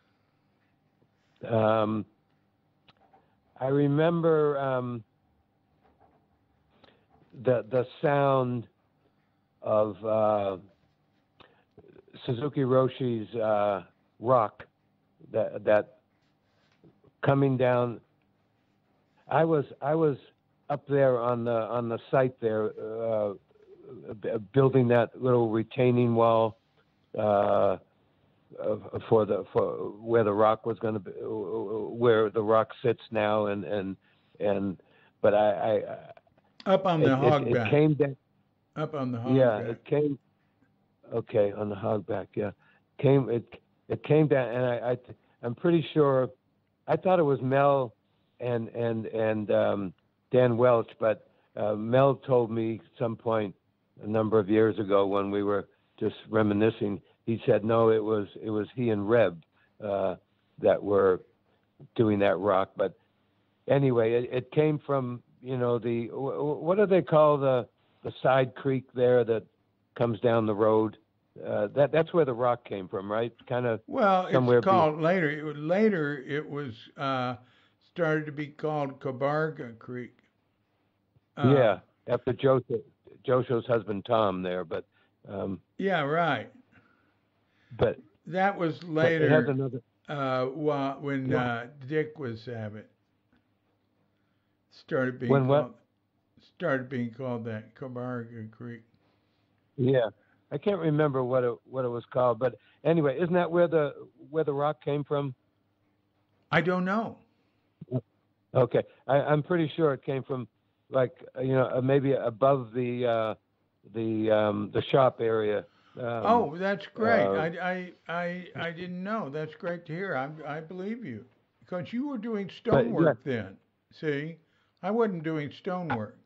I remember the sound of Suzuki Roshi's rock that coming down. I was up there on the site there, building that little retaining wall for where the rock was going to be, where the rock sits now, but I
up on the hogback.
It came down.
Up on the hogback.
Yeah, it came. Okay, on the hogback. Yeah, it it came down, and I'm pretty sure. I thought it was Mel and Dan Welch, but Mel told me at some point a number of years ago when we were just reminiscing. He said no, it was he and Reb that were doing that rock. But anyway, it came from what do they call the side creek there that comes down the road? That's where the rock came from, right? Kind of.
Well,
somewhere
it's called later. Later, it was started to be called Cabarga Creek.
Yeah, after Josho's husband Tom there, but.
Yeah, right.
But
that was
later. It has another.
When Dick was having started being
when
called. Started being called that Cabarga Creek.
Yeah, I can't remember what it was called, but anyway, isn't that where the rock came from?
I don't know.
Okay, I'm pretty sure it came from maybe above the shop area.
Oh, that's great. I didn't know. That's great to hear. I believe you because you were doing stonework then. See, I wasn't doing stonework.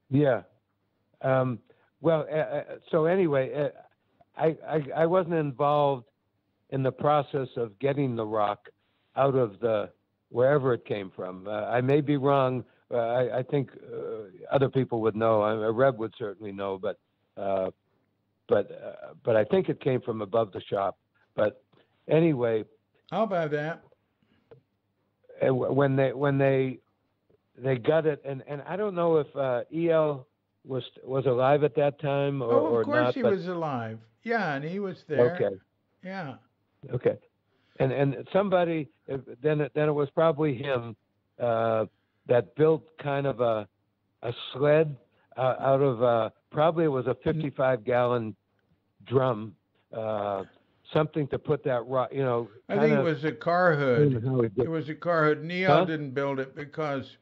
Yeah. So anyway, I wasn't involved in the process of getting the rock out of wherever it came from. I may be wrong. I think other people would know. Reb would certainly know, but I think it came from above the shop. But anyway,
how about that?
When they got it, and I don't know if El was alive at that time or not.
Of course he was alive. Yeah, and he was there.
Okay.
Yeah.
Okay. And somebody then it was probably him that built kind of a sled out of probably it was a 55-gallon drum, something to put that rock.
I think it was a car hood. It was a car hood. Neil didn't build it because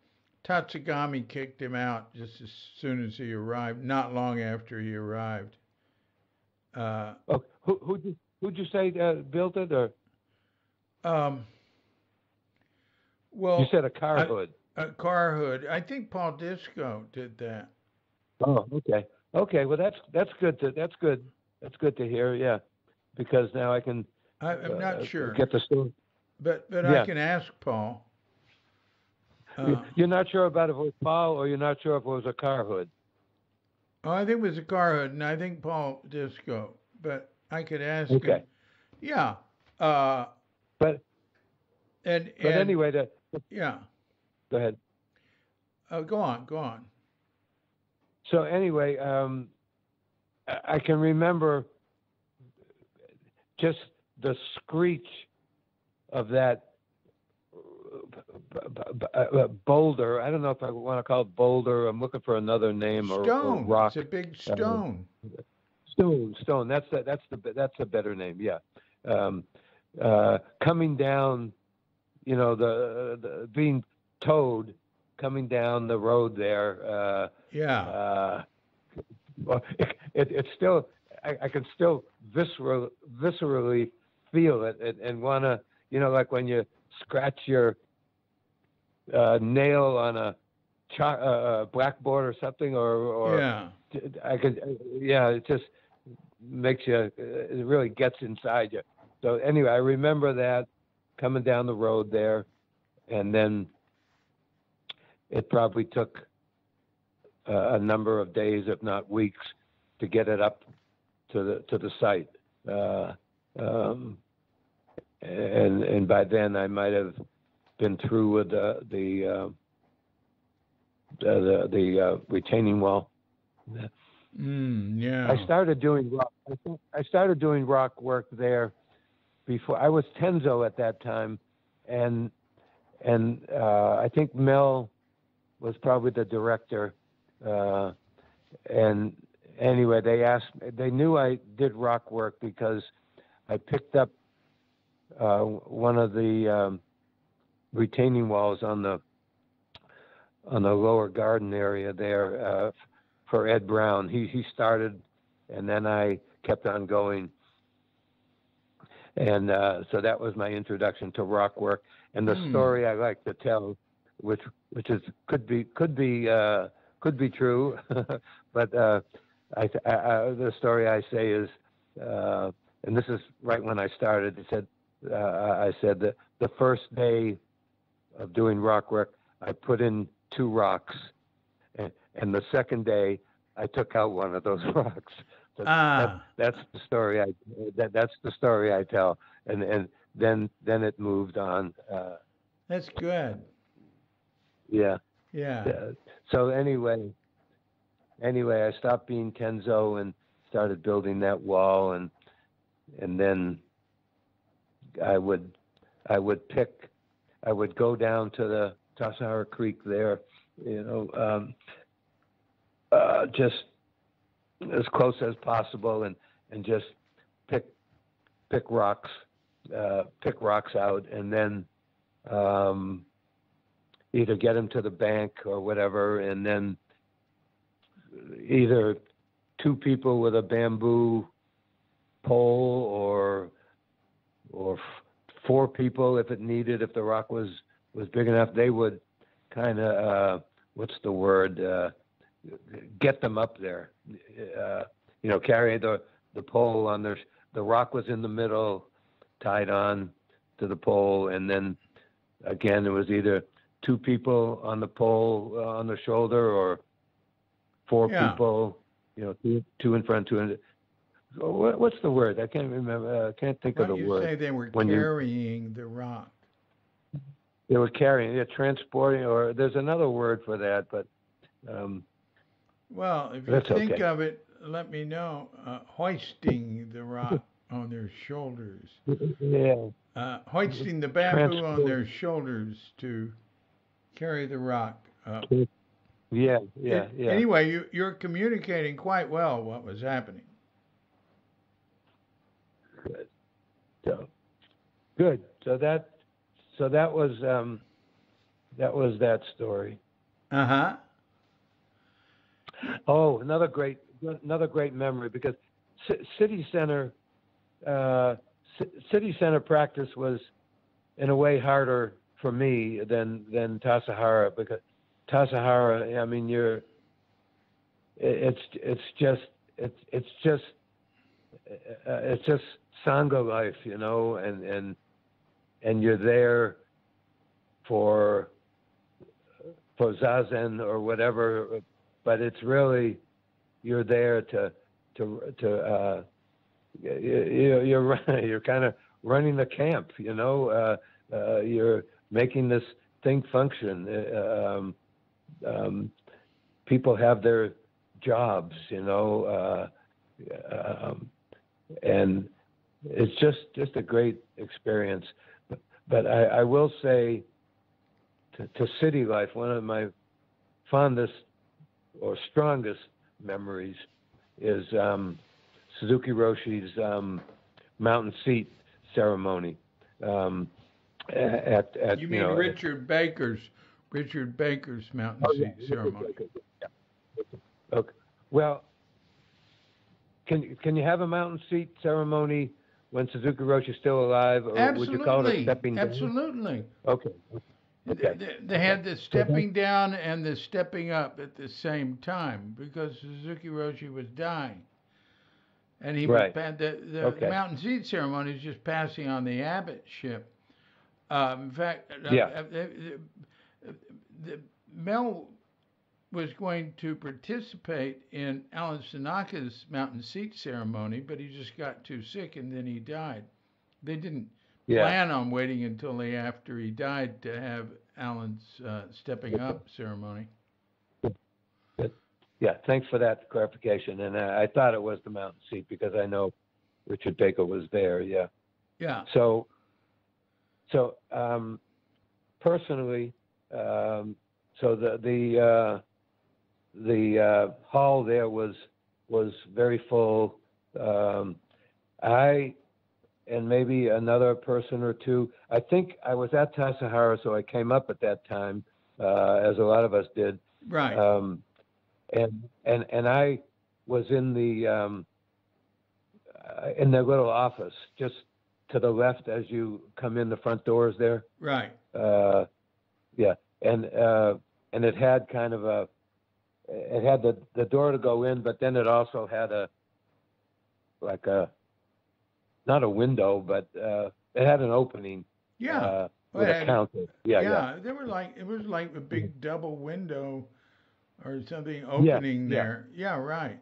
Tatsugami kicked him out just as soon as he arrived, not long after he arrived.
Who'd you say built it, or?
Well,
you said a car hood.
A car hood. I think Paul Disco did that.
Oh, okay. Okay, well that's good to hear. Yeah, because now I can.
I'm not sure.
Get the story.
But yeah. I can ask Paul.
You're not sure about if it was Paul, or you're not sure if it was a car hood?
Oh, I think it was a car hood, and I think Paul Disco. But I could ask him. Yeah.
But anyway,
yeah.
Go ahead.
Go on.
So anyway, I can remember just the screech of that boulder. I don't know if I want to call it boulder. I'm looking for another name. Or rock.
It's a big stone.
Stone. That's a better name. Yeah. Coming down, the being towed, coming down the road there. It's still. I can still viscerally feel it and want to, like when you scratch your nail on a blackboard or something, or I could, it just makes you, it really gets inside you. So anyway, I remember that coming down the road there, and then it probably took a number of days, if not weeks, to get it up to the site. And by then I might have been through with the retaining wall.
Yeah.
I started doing rock work there before. I was Tenzo at that time, and I think Mel was probably the director. And anyway, they knew I did rock work because I picked up one of the retaining walls on the lower garden area there for Ed Brown. He started, and then I kept on going. And so that was my introduction to rock work. And the story I like to tell, which is could be true, but the story I say is, and this is right when I started. I said that the first day of doing rock work, I put in 2 rocks, and the second day I took out one of those rocks. So that's the story that's the story I tell, and then it moved on.
That's good.
Yeah.
Yeah.
So anyway, I stopped being Kenzo and started building that wall, and then I would go down to the Tassajara Creek there, just as close as possible, and just pick rocks out, and then either get them to the bank or whatever, and then either 2 people with a bamboo pole or 4 people if the rock was big enough. They would kind of what's the word, get them up there, carry the pole on the rock was in the middle, tied on to the pole, and then again it was either 2 people on the pole on the shoulder, or 4 people, 2 in front, 2 in. What's the word? I can't remember. I can't think of the word.
You say they were carrying the rock.
They were carrying, transporting, or there's another word for that, but.
Well, if you think of it, let me know. Hoisting the rock on their shoulders.
Yeah.
Hoisting the bamboo on their shoulders to carry the rock up.
Yeah.
Anyway, you're communicating quite well what was happening.
Good. Good. So that was that story.
Uh-huh.
Oh, another great memory, because City Center practice was in a way harder for me than Tassajara, because Tassajara, I mean, it's just Sangha life, and you're there for zazen or whatever, but it's really, you're there you're kind of running the camp, you're making this thing function. People have their jobs, and it's just a great experience. But I will say, to city life, one of my fondest or strongest memories is Suzuki Roshi's mountain seat ceremony.
You mean Richard Baker's mountain seat ceremony?
Yeah. Okay. Well, can you have a mountain seat ceremony when Suzuki Roshi's still alive, or
Absolutely.
would you call it a stepping down?
Absolutely.
Okay.
They had the stepping down and the stepping up at the same time, because Suzuki Roshi was dying. And he was the mountain seat ceremony is just passing on the abbotship. In fact, Mel was going to participate in Alan Tanaka's mountain seat ceremony, but he just got too sick and then he died. They didn't plan on waiting until after he died to have Alan's stepping up ceremony.
Yeah, thanks for that clarification. And I thought it was the mountain seat because I know Richard Baker was there. Yeah.
Yeah.
So personally, so the hall there was very full. I and maybe another person or two. I think I was at Tassajara, so I came up at that time, as a lot of us did.
Right.
And I was in the little office, just to the left as you come in the front doors there.
Right.
Yeah, and it had kind of it had the door to go in, but then it also had not a window, but it had an opening.
Yeah.
With a counter. Yeah.
They were it was like a big double window or something opening there. Yeah, right.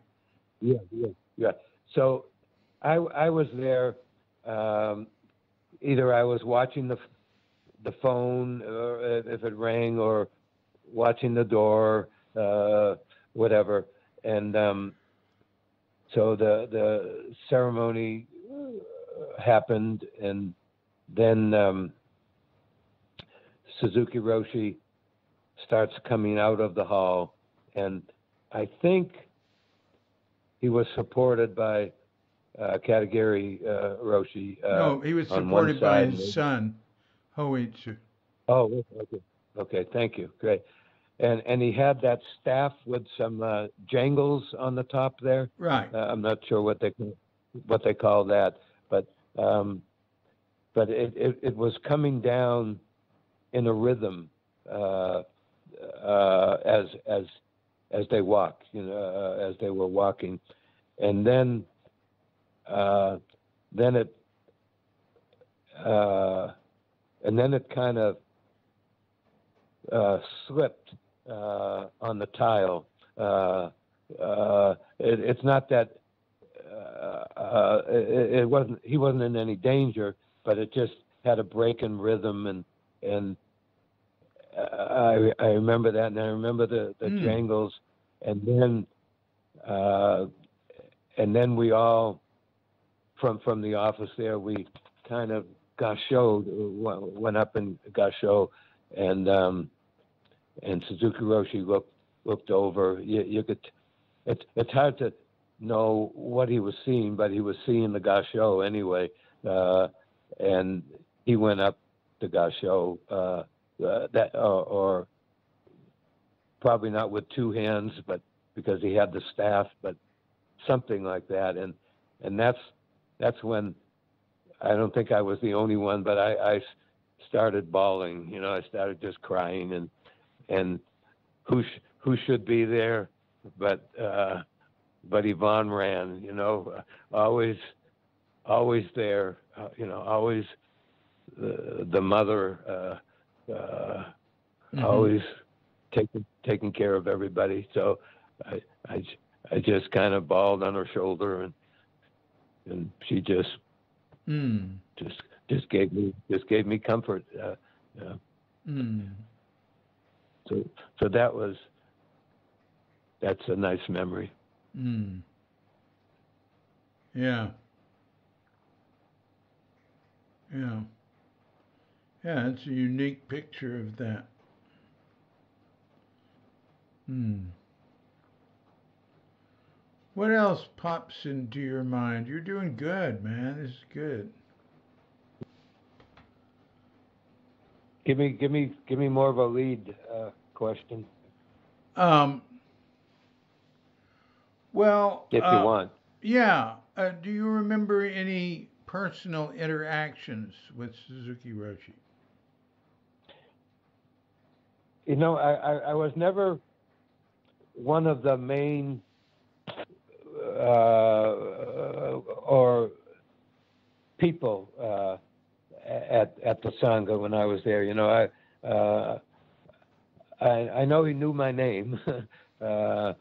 Yeah. So I was there. Either I was watching the phone, if it rang, or watching the door, whatever. And so the ceremony happened, and then Suzuki Roshi starts coming out of the hall, and I think he was supported by Katagiri Roshi.
No, he was supported by his son, Hoitsu.
Oh, okay. Thank you. Great. And he had that staff with some jangles on the top there.
Right.
I'm not sure what they call that, but it was coming down in a rhythm as they walked, as they were walking, and then it kind of slipped on the tile. It's not that it wasn't. He wasn't in any danger, but it just had a break in rhythm, and I remember that, and I remember the jangles, and then we all from the office there, we kind of went up and gasho, and Suzuki Roshi looked over. You could. It's hard to know what he was seeing, but he was seeing the gasho anyway, and he went up the gasho. Or probably not with two hands, but because he had the staff, but something like that. And that's when I don't think I was the only one, but I started bawling. I started just crying, and who should be there, but Yvonne ran. Always there. Always the mother. Always taking care of everybody. So I just kind of bawled on her shoulder, and she just gave me comfort. So that's a nice memory.
Yeah. Yeah, it's a unique picture of that. What else pops into your mind? You're doing good, man. This is good.
Give me more of a lead question.
Well,
if you want.
Yeah. Do you remember any personal interactions with Suzuki Roshi?
I was never one of the main or people at the Sangha when I was there. I know he knew my name, and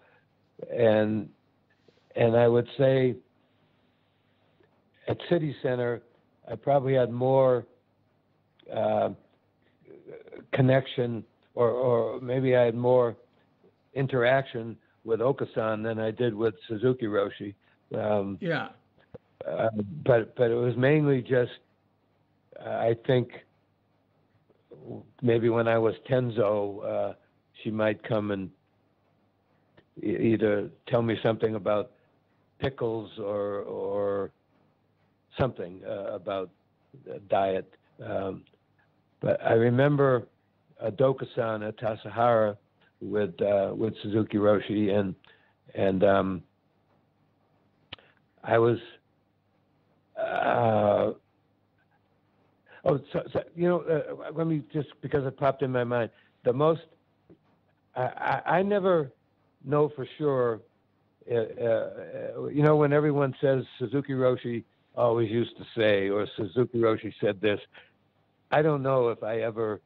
I would say at City Center I probably had more connection, or maybe I had more interaction with Okasan than I did with Suzuki Roshi.
Yeah.
But it was mainly just, I think, maybe when I was Tenzo, she might come and either tell me something about pickles or something about diet. But I remember Doka-san at Tassajara with Suzuki Roshi, and I was let me just, because it popped in my mind, the most, I never know for sure, when everyone says Suzuki Roshi always used to say, or Suzuki Roshi said this, I don't know if I ever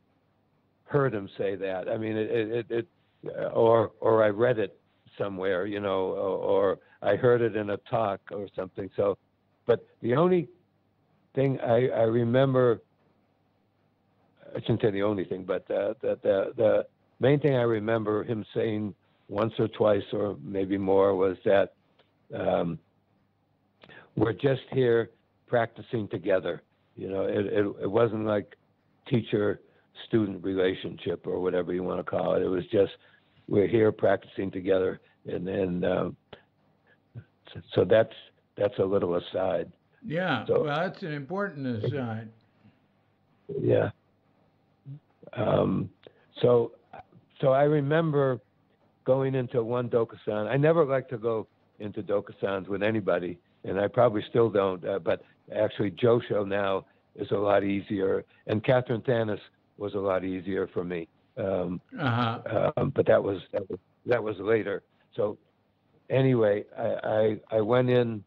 heard him say that. I mean, or I read it somewhere, or I heard it in a talk or something. So, but the only thing I remember, I shouldn't say the only thing, but the main thing I remember him saying once or twice or maybe more was that we're just here practicing together. It wasn't like teacher-student relationship or whatever you want to call it. It was just, we're here practicing together. And then, so that's a little aside.
Yeah,
So,
well, that's an important aside.
Yeah. So I remember going into one dokusan. I never like to go into dokusans with anybody, and I probably still don't. But actually, Josho now is a lot easier, and Katharine Thanas was a lot easier for me. But that was later. So anyway, I went in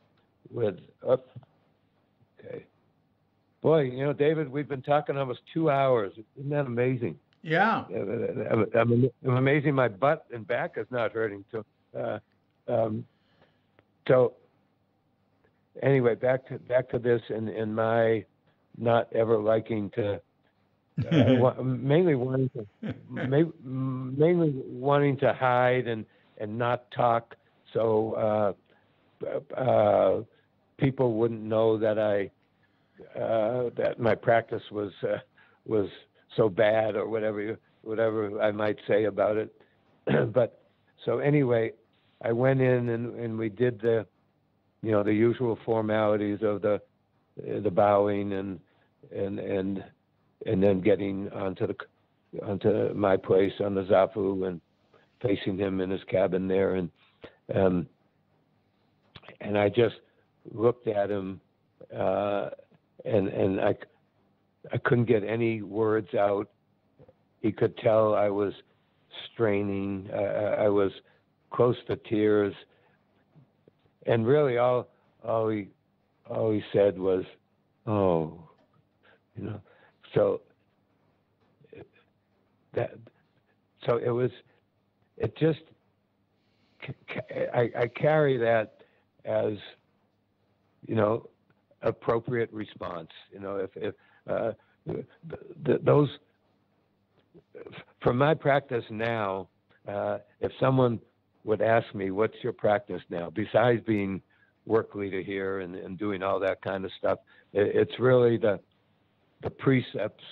with okay. Boy, David, we've been talking almost 2 hours. Isn't that amazing?
Yeah.
I'm amazing. My butt and back is not hurting. So anyway, back to this, and my not ever liking to, mainly wanting to hide and not talk, so people wouldn't know that that my practice was so bad, or whatever I might say about it. But so anyway, I went in and we did the usual formalities of the bowing and then getting onto my place on the zafu and facing him in his cabin there, and I just looked at him, and I couldn't get any words out. He could tell I was straining. I was close to tears, and really all he said was, "Oh," So it was. It just. I carry that as, appropriate response. If those, from my practice now, if someone would ask me, what's your practice now, besides being work leader here and doing all that kind of stuff, it's really the precepts,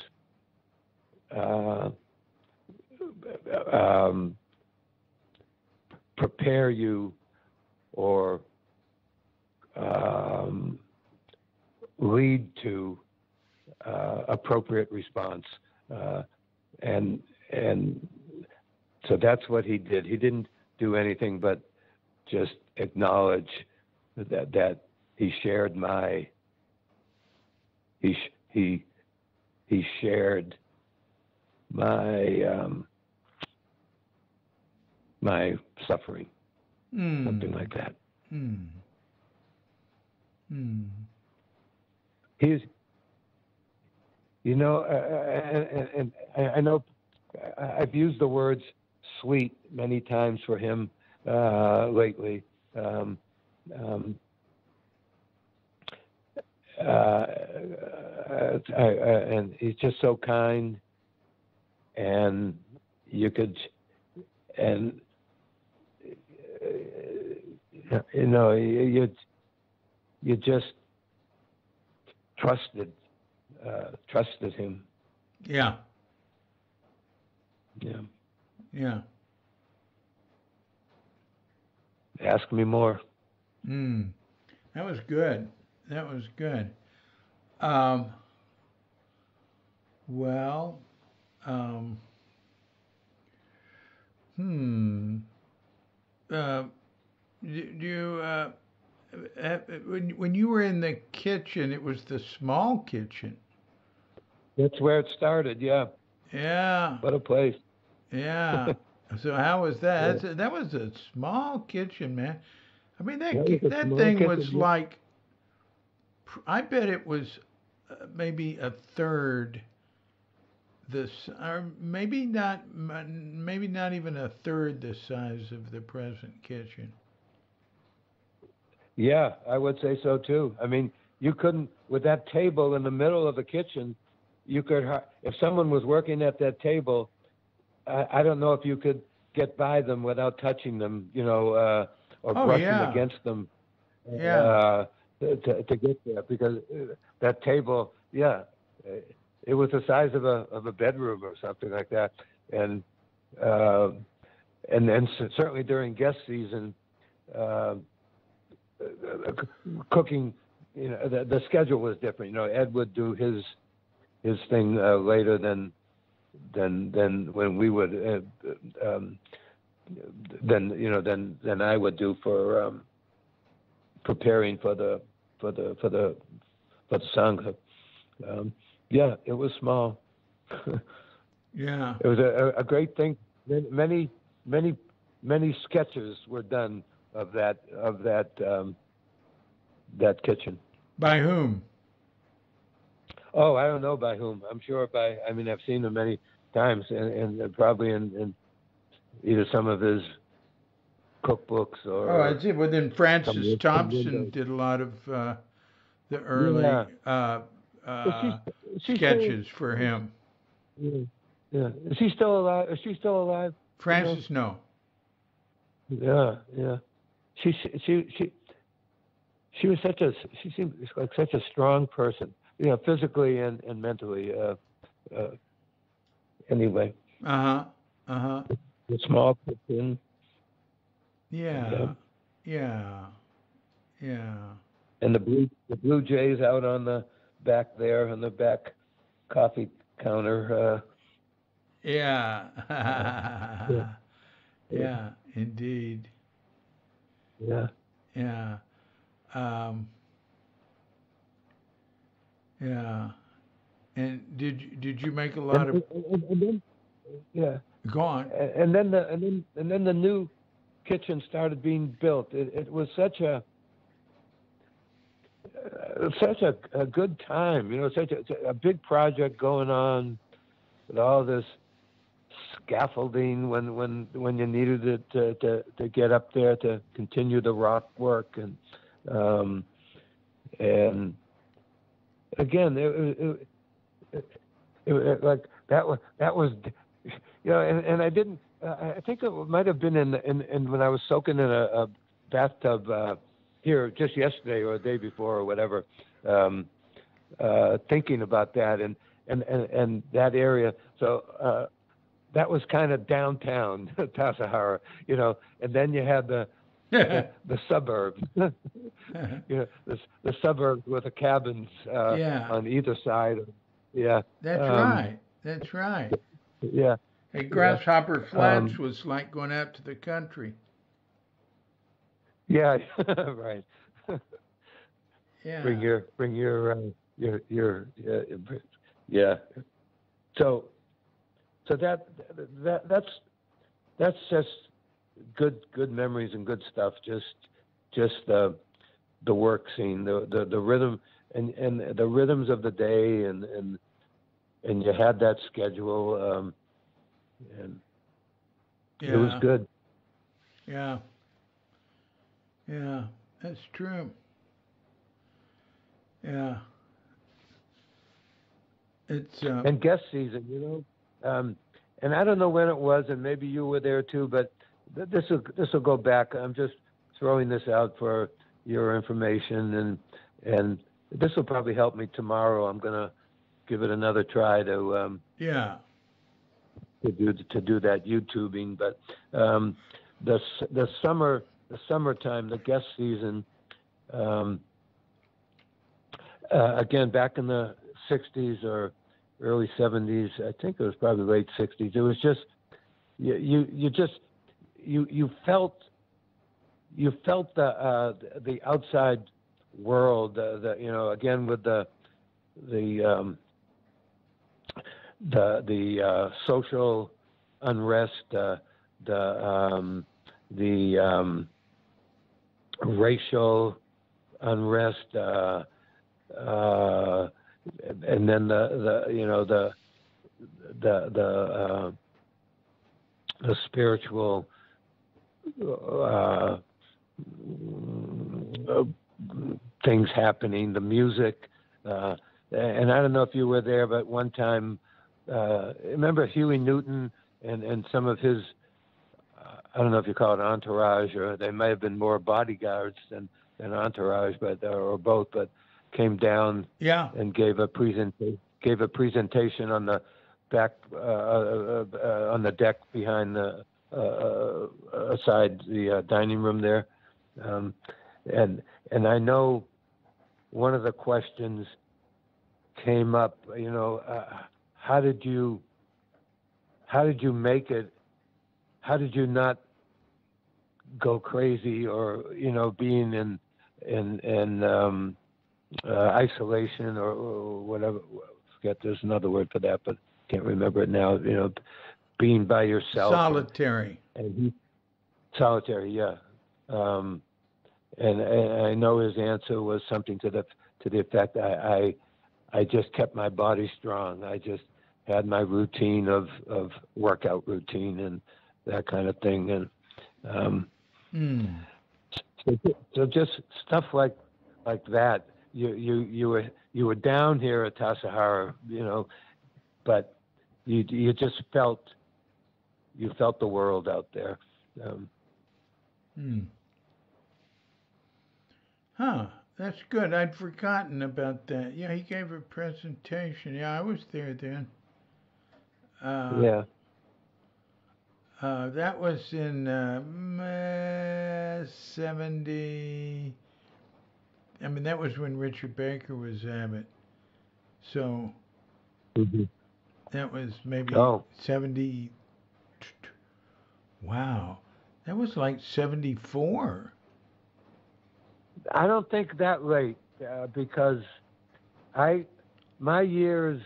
prepare you, or lead to appropriate response, and so that's what he did. He didn't do anything but just acknowledge that he shared my he shared my my suffering, something like that. He's, and I know I've used the words sweet many times for him lately. And he's just so kind, and you could, and you just trusted him.
Yeah.
Yeah. Ask me more.
That was good. Well, do you when you were in the kitchen, it was the small kitchen.
That's where it started. Yeah.
Yeah.
What a place.
Yeah. So how was that?
Yeah.
That was a small kitchen, man. I mean, that
That was a
that
small
thing was
kitchen.
like, I bet it was maybe a third this, or maybe not even a third the size of the present kitchen.
Yeah, I would say so too. I mean, you couldn't, with that table in the middle of the kitchen, you could, if someone was working at that table, I don't know if you could get by them without touching them, or
Oh
brushing
yeah,
against them
yeah,
uh, to get there, because that table, yeah, it was the size of a bedroom or something like that, and uh, and certainly during guest season, uh, cooking, the schedule was different. Ed would do his thing later than when we would than I would do for preparing for the sangha. Yeah, it was small.
yeah.
It was a great thing. Many many sketches were done of that kitchen.
By whom?
Oh, I don't know by whom. I'm sure by. I mean, I've seen them many times, and probably in either some of his cookbooks
Oh, I
or
see. Well, then Francis
some
Thompson
windows.
did a lot of the early
Yeah, but she's still.
sketches for him.
Yeah, yeah. Is she still alive? Is she still alive? You know?
Francis, no.
Yeah, yeah. She she she she was such a she seemed like such a strong person, physically and mentally. Uh, anyway,
Uh huh. Uh huh.
the small kitchen,
Yeah. Yeah. Yeah.
and the Blue Jays out on the back there on the back coffee counter.
Yeah.
Yeah,
Yeah. Indeed.
yeah.
Yeah. Um, yeah. And did you make a lot of?
And then, yeah,
Go on.
and then the new kitchen started being built. It was such a good time, such a big project going on with all this scaffolding when you needed it to get up there to continue the rock work, and again it like that was and I didn't I think it might have been in when I was soaking in a bathtub here just yesterday or the day before or whatever, thinking about that and that area. So that was kind of downtown Tassajara, and then you had the suburbs, the suburbs with the cabins
Yeah.
on either side. Yeah.
That's right. That's right.
Yeah.
Hey,
Yeah.
Grasshopper Flats was like going out to the country.
Yeah. Right.
Yeah.
Bring your yeah. So that's just good memories and good stuff. Just the work scene, the rhythm and the rhythms of the day, and you had that schedule, and
Yeah.
it was good.
Yeah. Yeah. That's true. Yeah. It's
And guest season, and I don't know when it was, and maybe you were there too, but this will go back. I'm just throwing this out for your information, and this will probably help me tomorrow. I'm gonna give it another try to
yeah.
to do that YouTubing. But the summertime, the guest season, again back in the '60s or early '70s, I think it was probably late '60s. It was just you felt the outside world, again with the the social unrest, the racial unrest, and then the spiritual things happening, the music, and I don't know if you were there, but one time, remember Huey Newton and some of his, I don't know if you call it entourage, or they may have been more bodyguards than entourage, but or both, but came down and gave a presentation on the back on the deck behind the aside the dining room there, and I know one of the questions came up, how did you make it? How did you not go crazy, or being in isolation or whatever? Forget, there's another word for that, but can't remember it now. Being by yourself.
Solitary.
Solitary, yeah. And I know his answer was something to the effect, I just kept my body strong. I just had my routine of workout routine and that kind of thing. And so just stuff like that. You were down here at Tassajara, but you just felt the world out there.
Huh. That's good. I'd forgotten about that. Yeah, he gave a presentation. Yeah, I was there then.
Yeah.
That was in 70. I mean, that was when Richard Baker was abbot. So that was maybe 70. Wow. That was like 74.
I don't think that late, because my years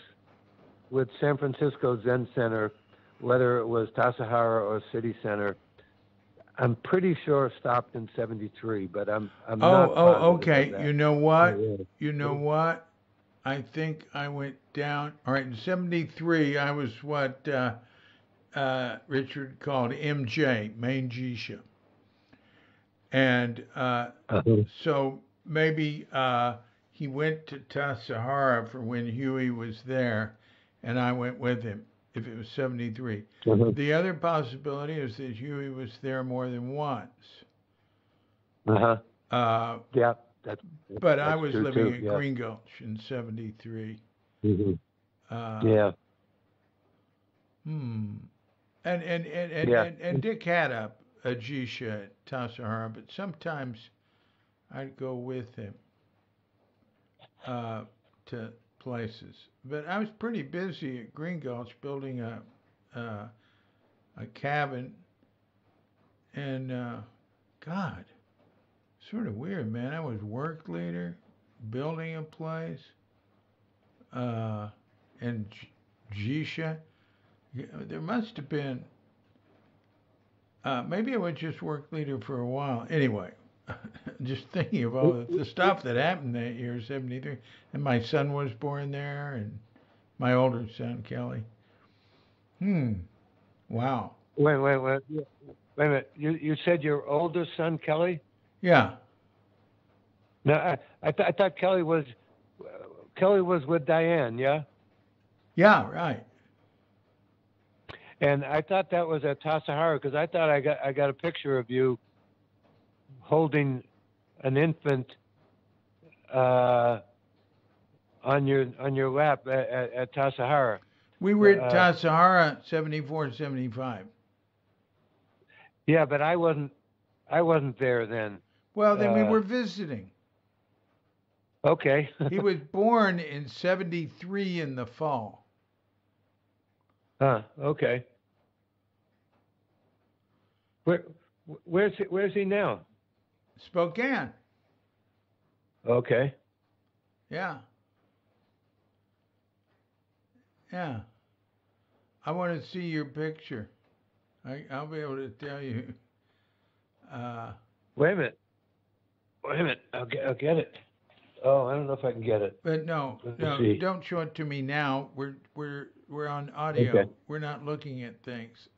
with San Francisco Zen Center, whether it was Tassajara or City Center, I'm pretty sure stopped in 73, but I'm not positive.
Okay. You know what? You know what? I think I went down. All right, in 73, I was what Richard called MJ, main Jisha. And so maybe he went to Tassajara for when Huey was there, and I went with him, if it was 73. The other possibility is that Huey was there more than once.
Yeah.
But I was living at Green Gulch in 73.
Yeah.
And Dick had a Jisha at Tassajara, but sometimes I'd go with him to places. But I was pretty busy at Green Gulch building a cabin, and God, sort of weird, man. I was work leader, building a place, and Jisha. There must have been. Maybe I was just work leader for a while. Anyway, just thinking of all the stuff that happened that year, 73. And my son was born there, and my older son, Kelly. Wow.
Wait a minute. You said your older son, Kelly?
Yeah.
No, I thought Kelly was with Diane, yeah?
Yeah, right.
And I thought that was at Tassajara, because I thought I got a picture of you holding an infant on your lap at Tassajara.
We were at Tassajara 74, 75.
Yeah, but I wasn't there then.
Well, then we were visiting.
Okay.
He was born in 73 in the fall.
Okay. Where's he now?
Spokane.
Okay.
Yeah. I want to see your picture. I'll be able to tell you.
Wait a minute. I'll get it. Oh, I don't know if I can get it.
But no,
Let's see.
don't show it to me now. We're on audio.
Okay.
We're not looking at things.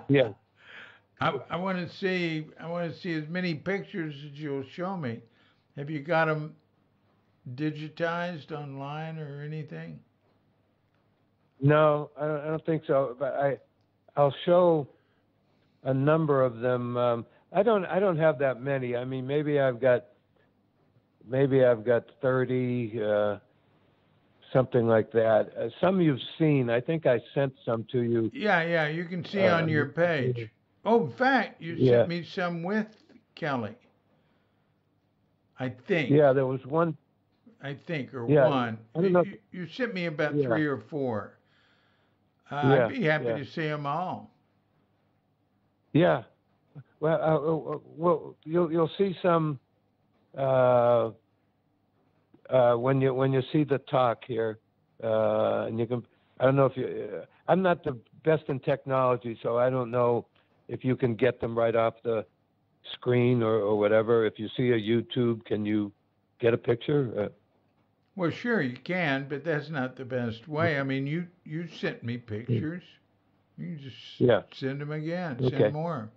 Yeah.
I want to see as many pictures as you'll show me. Have you got them digitized online or anything?
No, I don't think so. But I'll show a number of them. I don't have that many. I mean, maybe I've got 30, something like that. Some you've seen. I think I sent some to you.
Yeah, you can see on your page. Oh, in fact, you sent me some with Kelly. I think.
Yeah, there was one.
I think, or
Yeah,
one.
I don't know.
You sent me about 3 or 4.
Yeah,
I'd be happy to see them all.
Yeah. Well, you'll see some when you see the talk here, and you can. I don't know if you. I'm not the best in technology, so I don't know if you can get them right off the screen or whatever. If you see a YouTube, can you get a picture?
Well, sure you can, but that's not the best way. I mean, you sent me pictures. You just send them again.
Okay.
Send more.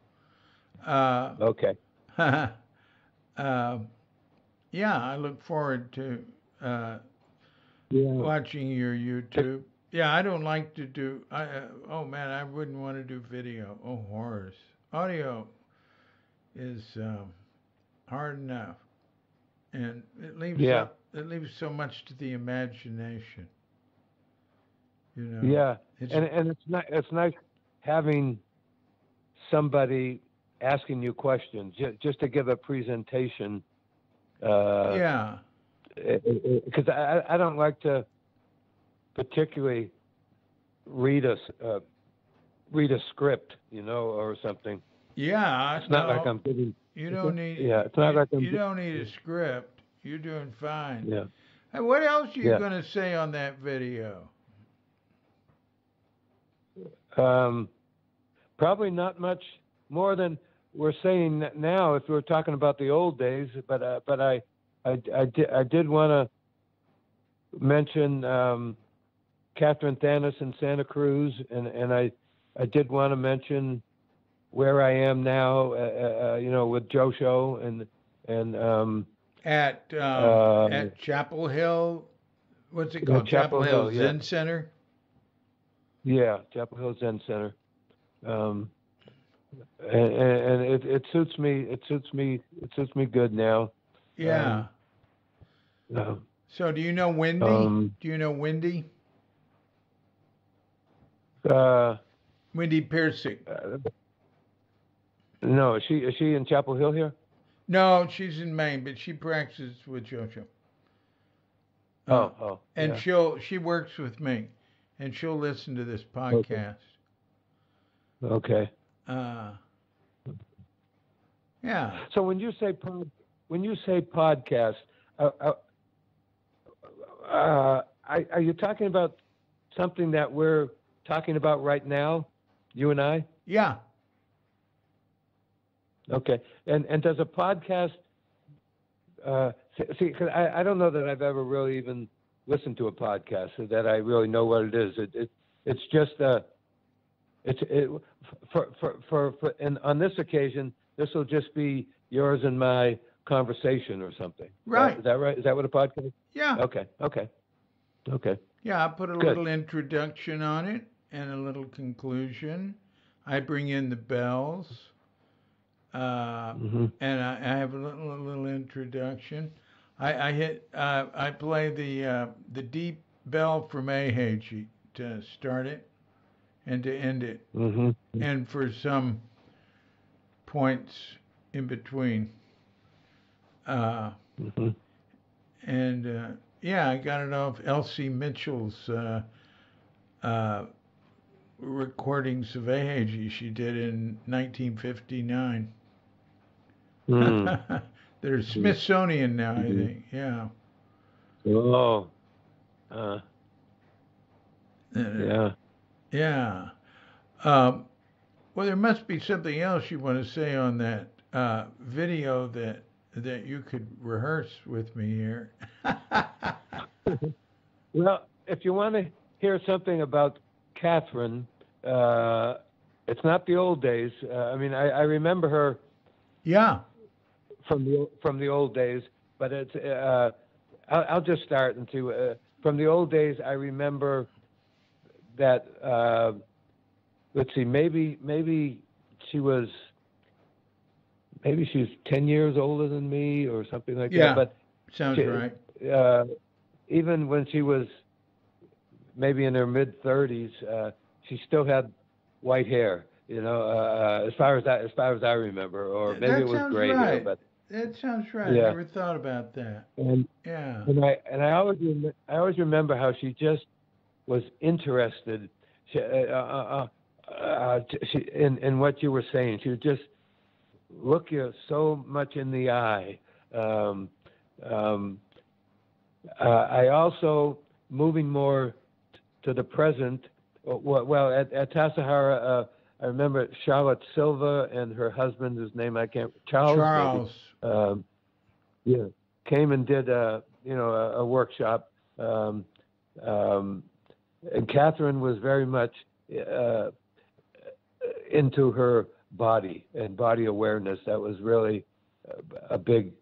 Okay.
Yeah, I look forward to watching your YouTube. Yeah, I don't like to do. Oh man, I wouldn't want to do video. Oh horrors. Audio is hard enough, and it leaves so much to the imagination. You know.
Yeah, and it's nice having somebody asking you questions just to give a presentation.
Yeah.
Because I don't like to particularly read a script, or something.
Yeah.
It's not like I'm giving.
You don't need.
Yeah, it's not like
you don't need a script. You're doing fine.
Yeah.
Hey, what else are you going to say on that video?
Probably not much more than we're saying now. If we were talking about the old days, but I did want to mention Katharine Thanas in Santa Cruz, and I did want to mention where I am now, with Josho and
at Chaple Hill. What's it called?
Chaple Hill
Zen Center.
Yeah, Chaple Hill Zen Center. And it suits me. It suits me good now.
Yeah. So do you know Wendy? Do you know Wendy? Wendy Piersick.
No, is she in Chapel Hill here?
No, she's in Maine, but she practices with Josho. And she works with me, and she'll listen to this podcast.
Okay.
Yeah.
So when you say podcast, are you talking about something that we're talking about right now, you and I?
Yeah.
Okay. And does a podcast? See, cause I don't know that I've ever really even listened to a podcast, so that I really know what it is. It's just and on this occasion, this will just be yours and my conversation or something.
Right.
Is that right? Is that what a podcast is?
Yeah.
Okay.
Yeah, I put a little introduction on it and a little conclusion. I bring in the bells, and I have a little introduction. I play the deep bell from Eiheiji to start it and to end it, and for some points in between. And yeah, I got it off Elsie Mitchell's recordings of Eiheiji she did in 1959. They're Smithsonian now, I think. Yeah.
Oh.
Yeah. Yeah. Well, there must be something else you want to say on that video that you could rehearse with me here.
Well, if you want to hear something about Catherine, it's not the old days. I mean, I remember her
Yeah.
from the old days, but it's I'll just start and see. From the old days, I remember that. Let's see, maybe she was 10 years older than me or something like
Yeah.
that. But
Sounds
she,
right.
even when she was maybe in her mid 30s, she still had white hair. You know, as far as I remember, or maybe
That
it was
sounds
gray hair.
right.
But
That sounds right.
yeah,
Never thought about that.
and
Yeah.
I always remember how she just was interested. She, in what you were saying. She would just look you so much in the eye. I also, moving more to the present, well, at Tassajara, I remember Charlotte Silva and her husband, whose name I can't, Charles, maybe,
Charles.
yeah, came and did a workshop. And Catherine was very much into her body and body awareness. That was really a big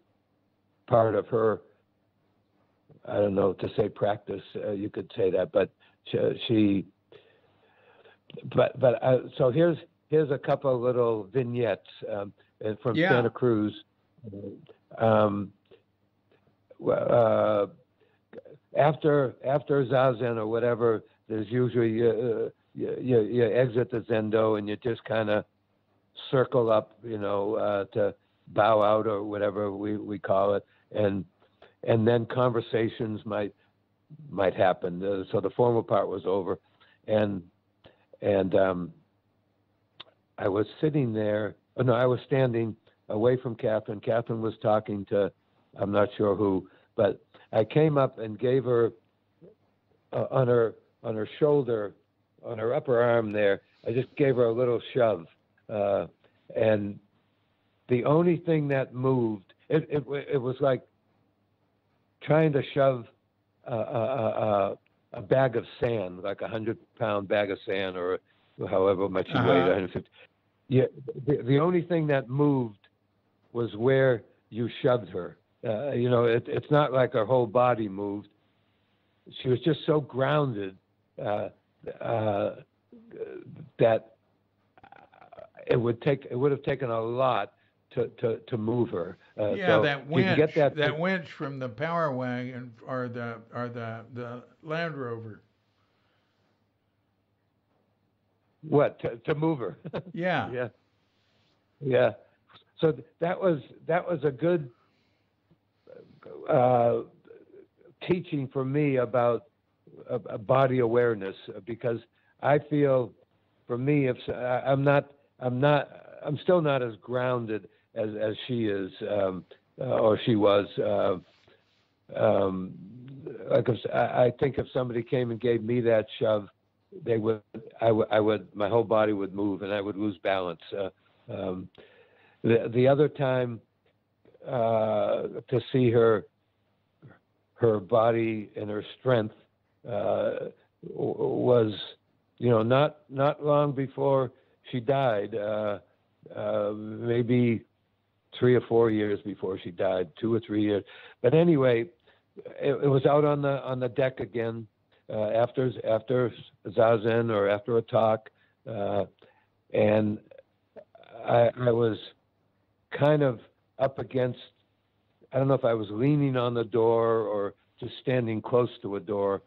part of her. I don't know to say practice. You could say that, but she. So here's a couple of little vignettes from
Yeah.
Santa Cruz. After Zazen or whatever, there's usually you exit the Zendo and you just kind of circle up, to bow out or whatever we call it, and then conversations might happen. So the formal part was over, and I was sitting there. Oh, no, I was standing away from Catherine. Catherine was talking to, I'm not sure who, but I came up and gave her on her shoulder, on her upper arm there. I just gave her a little shove, and the only thing that moved, it was like trying to shove a bag of sand, like 100-pound bag of sand, or however much she weighed, 150. Yeah, the only thing that moved was where you shoved her. It's not like her whole body moved. She was just so grounded that it would have taken a lot to move her.
Yeah,
so
that
you can
winch,
get
that winch from the power wagon or the Land Rover.
What to move her?
Yeah.
Yeah. So that was a good teaching for me about body awareness, because I feel, for me, if I'm still not as grounded as she is, or she was. I think if somebody came and gave me that shove, I would, my whole body would move and I would lose balance. The other time to see her body and her strength was, not long before she died. Maybe 3 or 4 years before she died, 2 or 3 years. But anyway, it was out on the deck again after Zazen or after a talk, and I was kind of up against. I don't know if I was leaning on the door or just standing close to a door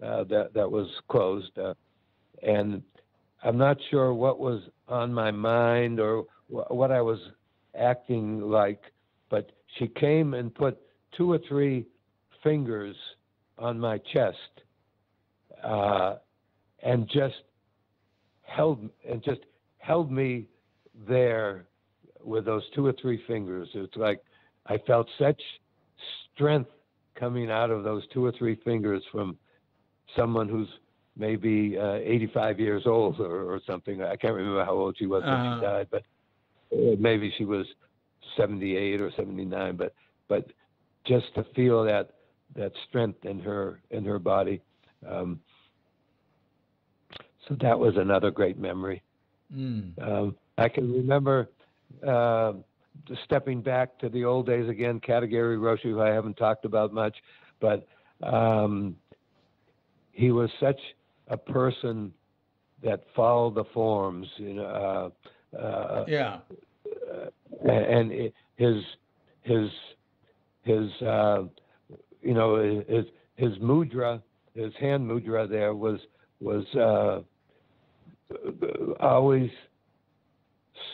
that was closed, and I'm not sure what was on my mind or what I was acting like, but she came and put 2 or 3 fingers on my chest, and just held me there with those 2 or 3 fingers. It's like I felt such strength coming out of those 2 or 3 fingers from someone who's maybe 85 years old or something. I can't remember how old she was when she died, but maybe she was 78 or 79. But just to feel that strength in her body. So that was another great memory. I can remember stepping back to the old days again. Katagiri Roshi, who I haven't talked about much, but he was such a person that followed the forms, and his mudra, his hand mudra there was always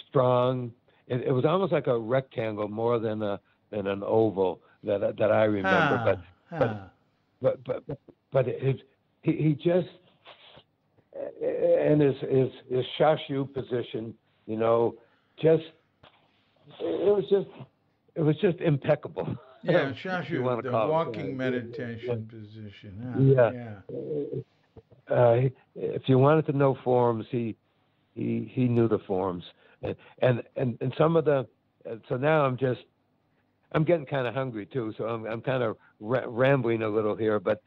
strong. It was almost like a rectangle more than an oval that I remember. But he just, and his shashu position, it was just impeccable.
Yeah, shashu, the walking meditation position.
If you wanted to know forms, he knew the forms, and some of the. So now I'm getting kind of hungry too. So I'm kind of rambling a little here, but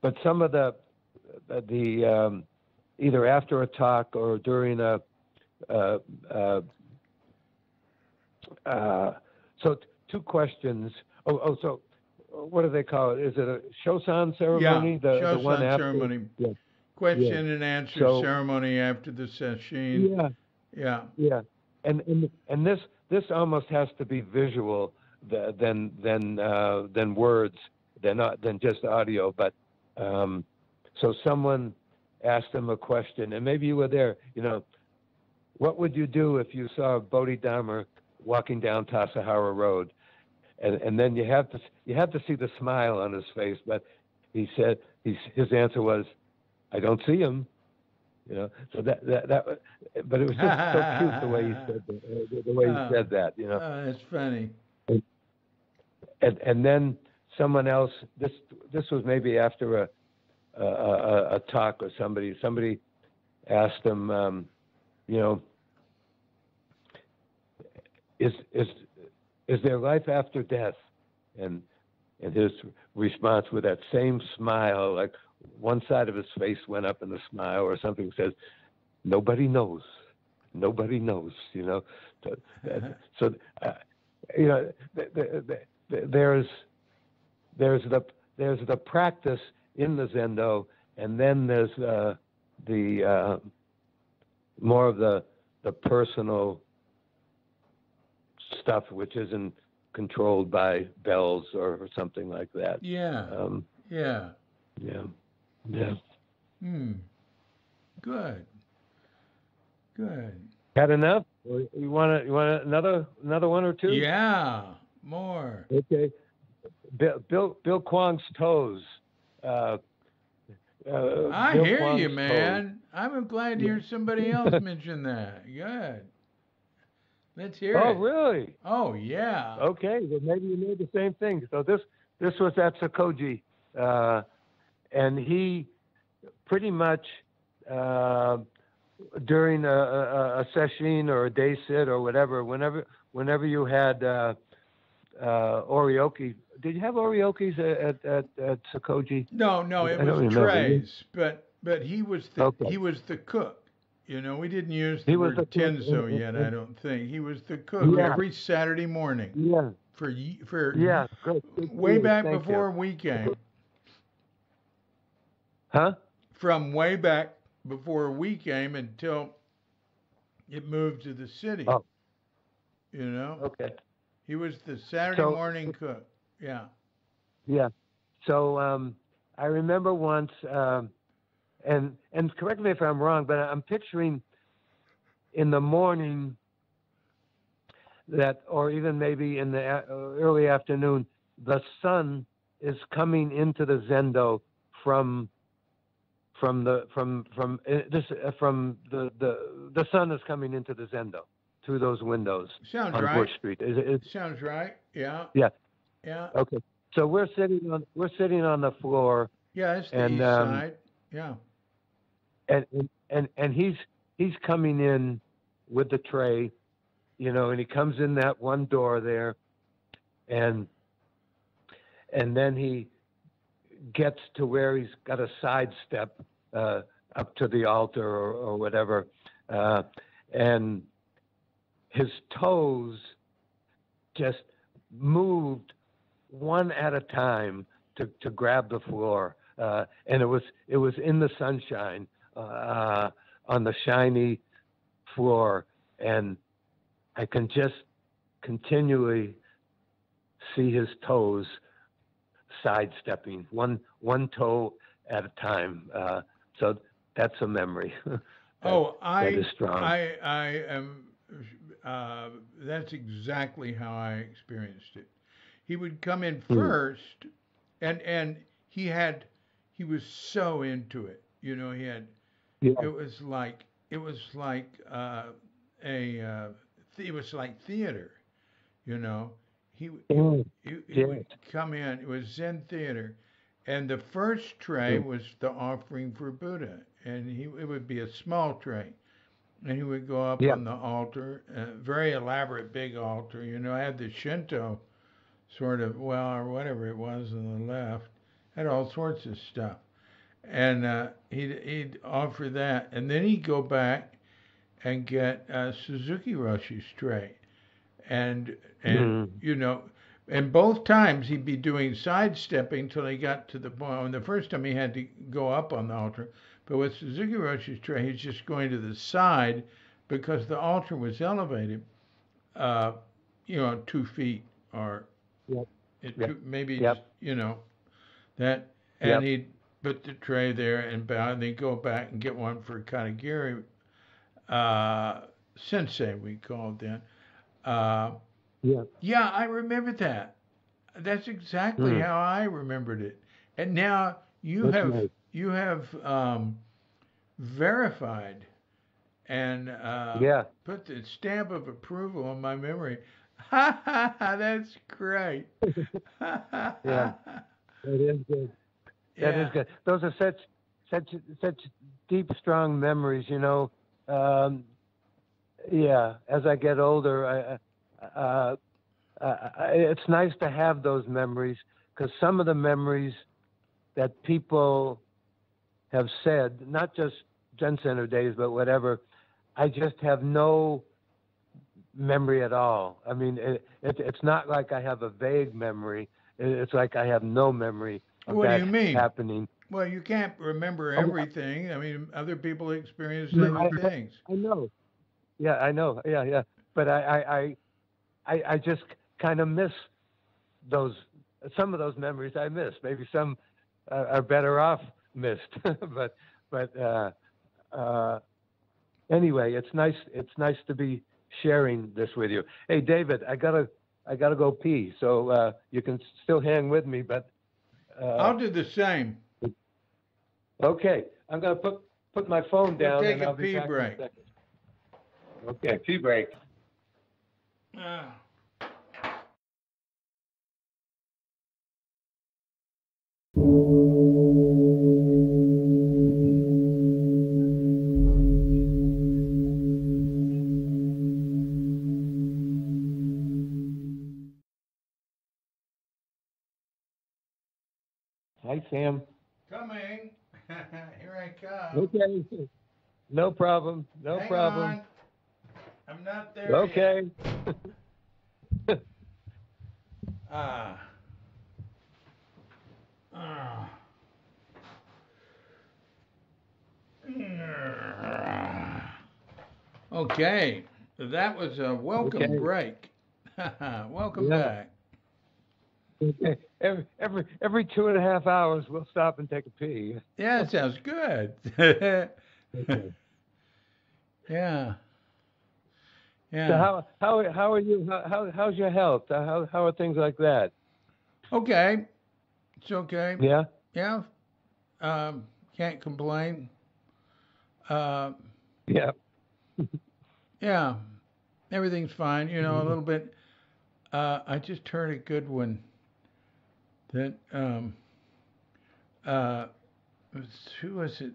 but some of the either after a talk or during so two questions. So what do they call it? Is it a shosan ceremony?
Yeah,
the one after
ceremony.
Yeah.
Question and answer ceremony after the session.
Yeah. And this almost has to be visual than words, than just audio. But so someone asked him a question, and maybe you were there. What would you do if you saw Bodhidharma walking down Tassajara Road? And then you have to see the smile on his face. But he said his answer was, "I don't see him." So that but it was just so cute the way he said that. The way he said that.
It's funny.
And then someone else. This was maybe after a talk or somebody asked him, is there life after death? And his response with that same smile, like one side of his face went up in a smile or something, says, "Nobody knows. Nobody knows." So there's the practice in the Zendo, and then there's the more of the personal stuff, which isn't controlled by bells or something like that.
Yeah. Good.
Had enough? You want another one or two?
Yeah, more.
Okay. Bill Kwong's toes.
I
Bill
hear
Kwong's
you,
toes.
man. I'm glad to hear somebody else mention that. Good. Let's hear it.
Oh, really?
Oh, yeah.
Okay, well, maybe you know the same thing. So this was at Sokoji, and he pretty much during a session or a day sit or whatever, whenever you had orioke. Did you have oriokes at Sokoji?
No, it was trays, but he was the cook. We didn't use the word tenzo yet. I don't think he was the cook every Saturday morning.
Yeah.
For
good
way back before we came.
Huh?
From way back before we came until it moved to the city.
Oh.
Okay. He was the Saturday morning cook. Yeah.
Yeah. So I remember once, and correct me if I'm wrong, but I'm picturing in the morning that, or even maybe in the early afternoon, the sun is coming into the Zendo from the sun is coming into the Zendo through those windows.
Sounds
on
right.
Bush Street.
Sounds right. Yeah.
Yeah.
Yeah.
Okay. So we're sitting on the floor,
Yeah, it's the
and
east side. Yeah.
and he's coming in with the tray, and he comes in that one door there, and then he gets to where he's got a side step up to the altar or whatever, and his toes just moved one at a time to grab the floor, and it was in the sunshine on the shiny floor, and I can just continually see his toes sidestepping one toe at a time. So that's a memory. That is strong.
I am. That's exactly how I experienced it. He would come in first, and he was so into it. He had.
Yeah.
It was like it was like theater. You know, he would come in. It was Zen theater, and the first tray was the offering for Buddha, and it would be a small tray, and he would go up on the altar, very elaborate big altar. Had the Shinto sort of or whatever it was on the left, had all sorts of stuff, and he'd offer that, and then he'd go back and get Suzuki Roshi's tray, and and both times he'd be doing sidestepping till he got to the point. And the first time he had to go up on the altar, but with Suzuki Roshi's tray, he's just going to the side because the altar was elevated, 2 feet or maybe just, that, and he'd put the tray there and bow, and then go back and get one for Katagiri Sensei, we called then. Yeah, I remember that. That's exactly how I remembered it. And now you have verified and put the stamp of approval on my memory. Ha ha ha! That's great.
Yeah, it is good. That is good. Those are such deep, strong memories. As I get older, it's nice to have those memories, because some of the memories that people have said, not just Zen Center days, but whatever, I just have no memory at all. I mean, it's not like I have a vague memory. It's like I have no memory of
what
that
do you mean?
happening.
Well, you can't remember everything. I mean, other people experience other things.
I know. Yeah, I know. Yeah. But I just kind of miss those. Some of those memories I miss. Maybe some are better off missed. but anyway, it's nice. It's nice to be sharing this with you. Hey, David, I gotta go pee. So you can still hang with me, but
I'll do the same.
Okay, I'm gonna put my phone down.
We'll take
and
a
I'll be
pee
back
break.
in a second. Okay, pee break. Hi, Sam.
Coming. Here I come.
Okay. No problem. No
Hang
problem.
on. I'm not there
Okay.
yet. Okay. That was a welcome break. Welcome back.
Okay. Every 2.5 hours, we'll stop and take a pee.
Yeah, it sounds good.
Okay.
Yeah.
So how are you? How's your health? How are things like that?
Okay. It's okay.
Yeah.
Yeah. Can't complain.
Yeah.
Yeah. Everything's fine. A little bit. I just heard a good one that uh, who was it?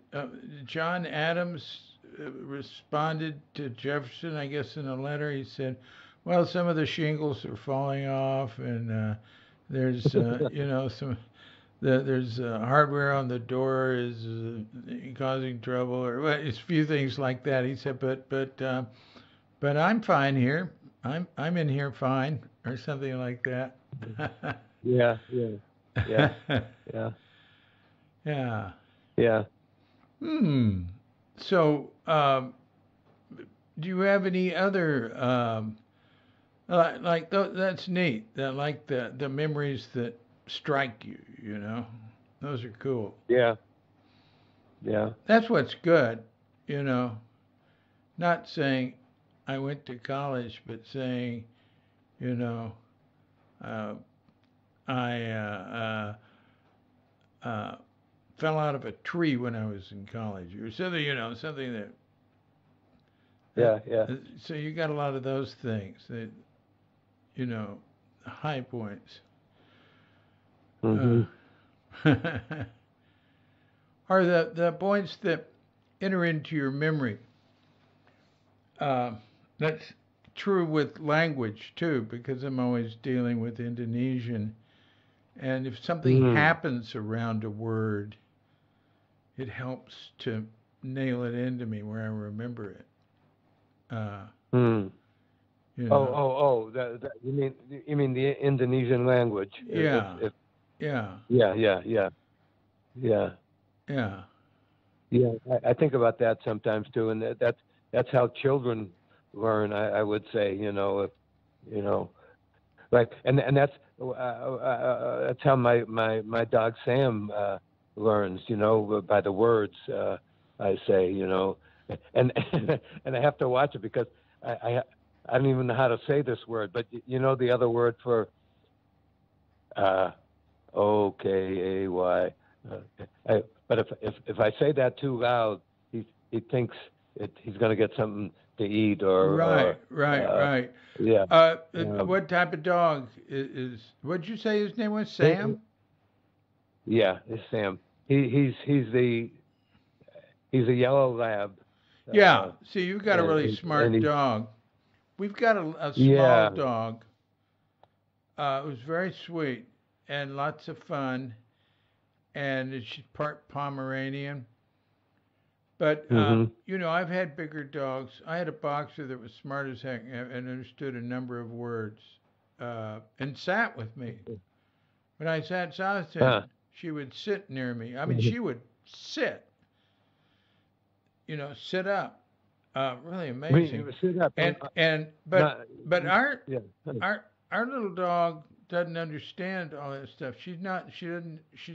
John Adams responded to Jefferson, I guess, in a letter. He said, "Well, some of the shingles are falling off, and there's there's hardware on the door is causing trouble, or well, it's a few things like that." He said, but I'm fine here. I'm in here fine, or something like that.
Yeah, yeah, yeah, yeah,
Yeah.
yeah.
Hmm. So, do you have any other that's neat. That like the memories that strike you. You know, those are cool.
Yeah, yeah.
That's what's good. You know, not saying I went to college, but saying you know uh, I fell out of a tree when I was in college, or something. You know, something that
Yeah, yeah.
so you got a lot of those things that you know high points.
Hmm.
Are the points that enter into your memory. That's true with language too, because I'm always dealing with Indonesian. And if something
Mm.
happens around a word, it helps to nail it into me where I remember it. Uh,
Mm.
you
Oh,
know,
oh, oh. You mean the Indonesian language?
yeah,
If
yeah,
yeah, yeah, yeah, yeah,
yeah,
yeah. I think about that sometimes too, and that's how children learn. I would say, if you know, like, and that's how my dog Sam learns. By the words I say. And and I have to watch it because I I I don't even know how to say this word, but the other word for uh, OKAY. But if I say that too loud, he thinks he's going to get something to eat or
right, right, right.
yeah.
What type of dog is? What'd you say his name was?
He-
Sam?
yeah, it's Sam. He's a yellow lab.
Yeah.
Uh,
See, you've got a really
and
smart
he
dog. We've got a small
yeah.
dog. It was very sweet and lots of fun, and she's part Pomeranian. But
Mhm.
I've had bigger dogs. I had a boxer that was smart as heck and understood a number of words, and sat with me. When I sat south to
Huh.
him, she would sit near me. I mean,
Mhm.
she would sit, sit up. Really amazing.
Sit up.
And
Not,
but our
yeah.
our our little dog doesn't understand all that stuff. She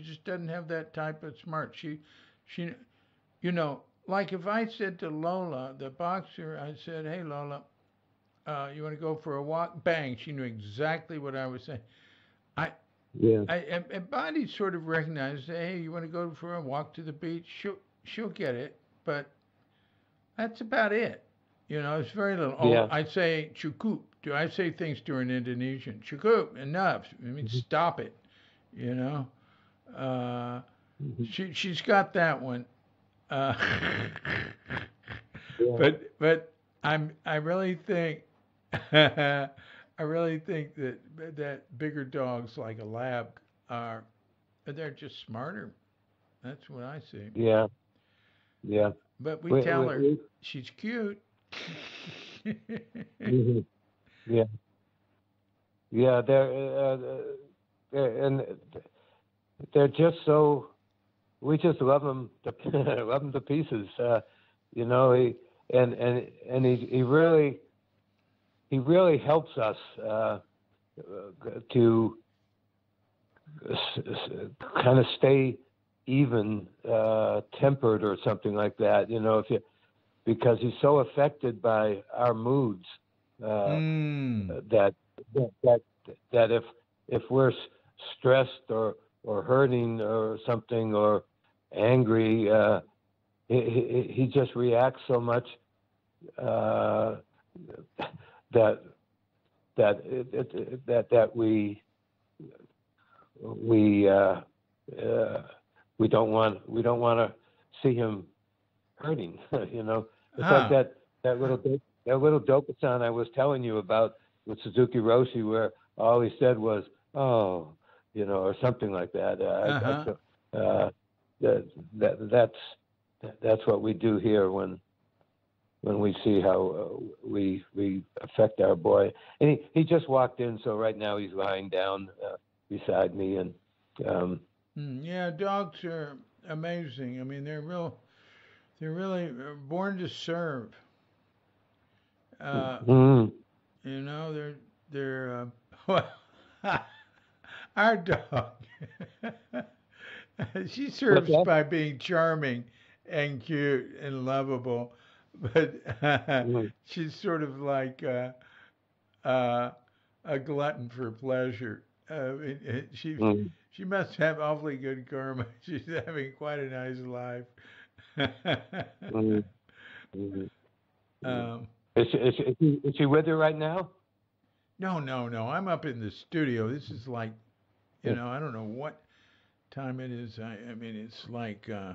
just doesn't have that type of smart. She like if I said to Lola, the boxer, I said, "Hey Lola, you want to go for a walk?" Bang, she knew exactly what I was saying. I
Yeah.
and Bonnie sort of recognized, "Hey, you want to go for a walk to the beach?" She'll get it, but that's about it. It's very little. Oh,
Yeah.
I say cukup. Do I say things to her in Indonesian? Cukup, enough. I mean,
Mhm.
stop it. You know. Uh,
Mhm.
she's got that one. Uh,
Yeah.
but I really think I really think that bigger dogs like a lab are they're just smarter. That's what I see.
Yeah. Yeah.
But we
We,
tell
we,
her
we,
she's cute.
mhm. Yeah. Yeah. And they're just so. We just love them to love them to pieces. He and he really helps us to kind of stay even tempered or something like that. If you because he's so affected by our moods
mm.
that that that if we're stressed or hurting or something or angry, he just reacts so much uh, that that we we we don't want to see him hurting. It's like that little Dokusan I was telling you about with Suzuki Roshi, where all he said was "oh," or something like that. That's what we do here when we see how we affect our boy. And he just walked in, so right now he's lying down beside me. And
yeah, dogs are amazing. I mean, they're really born to serve. They're well, our dog. She serves by being charming and cute and lovable, but she's sort of like a glutton for pleasure. She must have awfully good karma. She's having quite a nice life.
Is she with you right now?
No. I'm up in the studio. This is like, I don't know what time it is. I mean, it's like I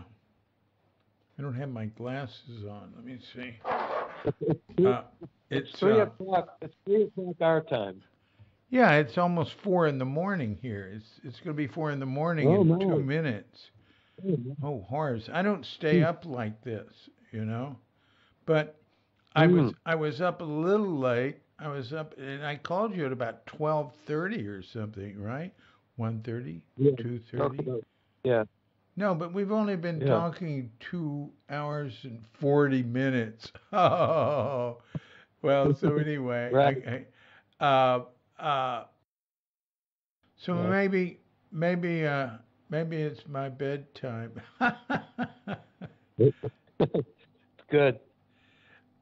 don't have my glasses on. Let me see.
It's 3 o'clock. It's 3 o'clock our time.
Yeah, it's almost 4 in the morning here. It's going to be 4 in the morning in 2 minutes. Oh, horrors! I don't stay up like this, But I was up a little late. I was up, and I called you at about 12:30 or something, right? 1:30, 2:30.
Yeah.
No, but we've only been talking 2 hours and 40 minutes. Oh, well. So anyway,
right.
So maybe it's my bedtime.
Good.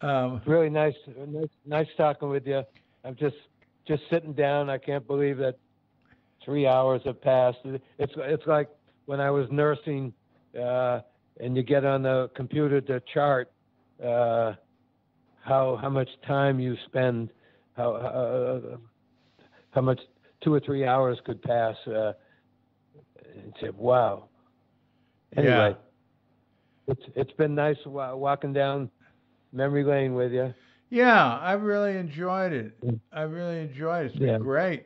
Really nice talking with you. I'm just sitting down. I can't believe that 3 hours have passed. It's like when I was nursing, and you get on the computer to chart how much time you spend, how much 2 or 3 hours could pass, and say, wow. Anyway, it's been nice walking down memory lane with you.
Yeah, I've really enjoyed it. It's been great.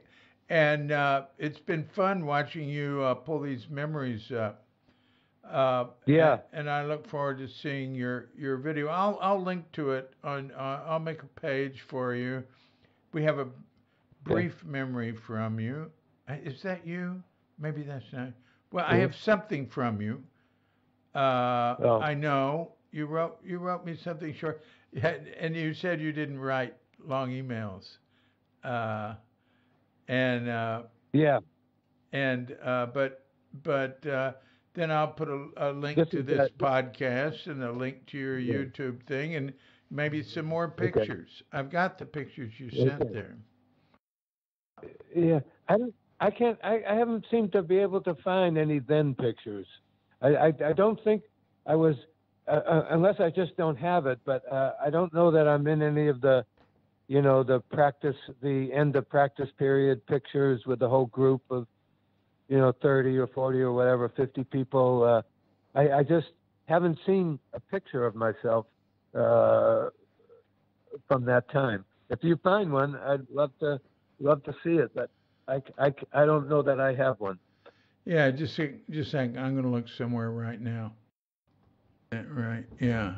And it's been fun watching you pull these memories up. And I look forward to seeing your video. I'll link to it I'll make a page for you. We have a brief memory from you. Is that you? Maybe that's not. Well, I have something from you. I know you wrote me something short, and you said you didn't write long emails. But then I'll put a link to this podcast and a link to your YouTube thing, and maybe some more pictures. I've got the pictures you sent there.
Yeah, I haven't seemed to be able to find any then pictures. I don't think I was, unless I just don't have it, but I don't know that I'm in any of the, the end of practice period pictures with the whole group of, 30 or 40 or whatever, 50 people. I just haven't seen a picture of myself from that time. If you find one, I'd love to see it, but I don't know that I have one.
Yeah, just a second. I'm going to look somewhere right now. Right, yeah.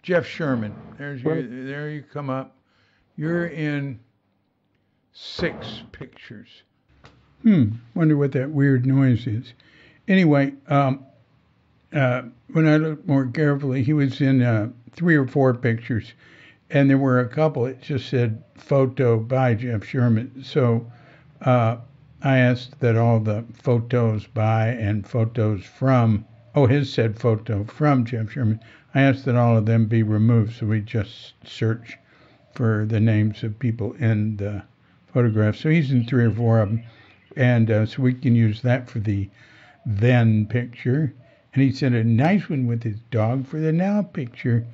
Jeff Sherman. There you come up. You're in 6 pictures. Wonder what that weird noise is. Anyway, when I looked more carefully, he was in 3 or 4 pictures, and there were a couple. It just said photo by Jeff Sherman. So I asked that all the photos by and photos from, his said photo from Jeff Sherman. I asked that all of them be removed, so we just search for the names of people in the photograph. So he's in 3 or 4 of them, and so we can use that for the then picture. And he sent a nice one with his dog for the now picture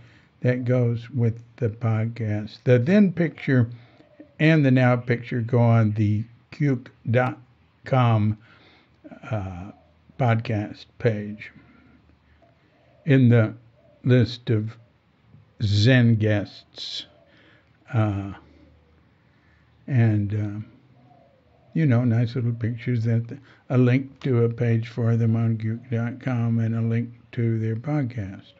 that goes with the podcast. The then picture and the now picture go on the Cuke.com podcast page in the list of Zen guests. Nice little pictures, a link to a page for them on Gook.com and a link to their podcast.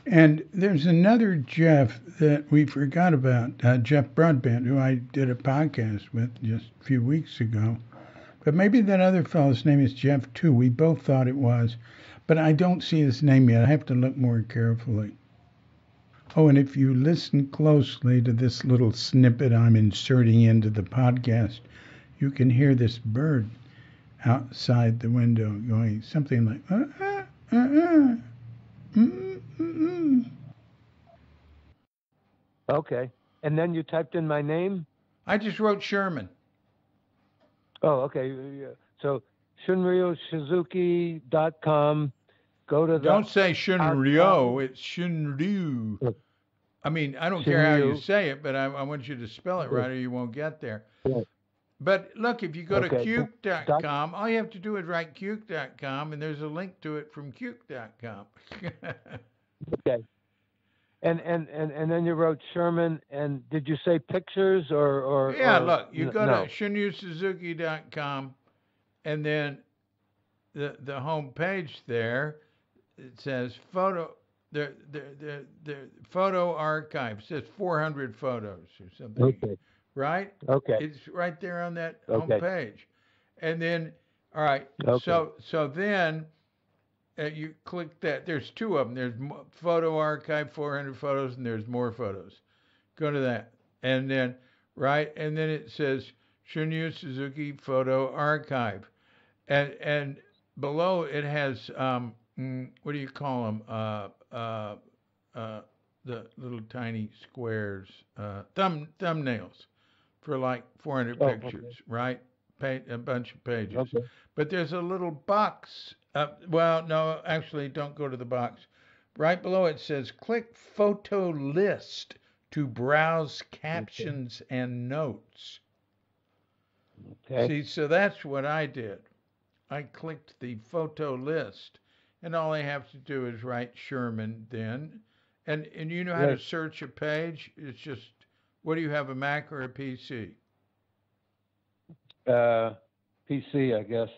And there's another Jeff that we forgot about, Jeff Broadbent, who I did a podcast with just a few weeks ago. But maybe that other fellow's name is Jeff too. We both thought it was, but I don't see his name yet. I have to look more carefully. Oh, and if you listen closely to this little snippet I'm inserting into the podcast, you can hear this bird outside the window going something like,
Okay. And then you typed in my name?
I just wrote Sherman.
Oh, okay. So shunryusuzuki.com. Go to the...
Don't say Shunryu, it's Shunryu. I mean, I don't care how you say it, but I want you to spell it right or you won't get there. But look, if you go to Cuke.com, all you have to do is write Cuke.com, and there's a link to it from Cuke.com.
Okay. And then you wrote Sherman, and did you say pictures or
Yeah,
or,
look, you go
no.
to ShunyuSuzuki.com, and then the home page there, it says photo. The photo archive says 400 photos or something.
Okay.
Right?
Okay.
It's right there on that
Okay.
home page. And then, all right,
Okay.
so then you click that. There's two of them. There's photo archive, 400 photos, and there's more photos. Go to that. And then, right, and then it says Shunryu Suzuki Photo Archive. And below it has, what do you call them? The little tiny squares, thumbnails for like 400 pictures,
okay.
right? A bunch of pages.
Okay.
But there's a little box. Well, no, actually, don't go to the box. Right below it says, click photo list to browse captions and notes.
Okay.
See, so that's what I did. I clicked the photo list, and all I have to do is write Sherman then. And you know how to search a page? It's just, what do you have, a Mac or a PC?
PC, I guess.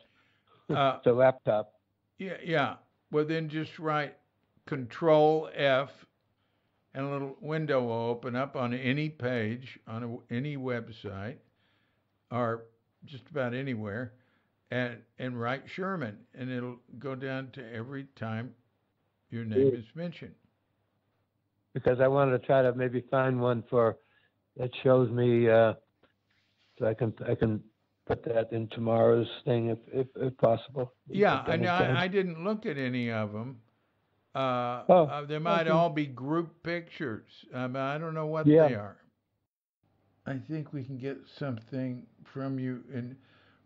It's a laptop.
Yeah. Well, then just write Control F, and a little window will open up on any page, on any website, or just about anywhere, and write Sherman, and it'll go down to every time your name is mentioned.
Because I wanted to try to maybe find one that shows me, so I can put that in tomorrow's thing if possible.
Yeah, I didn't look at any of them. They might all be group pictures. I don't know what they are. I think we can get something from you, and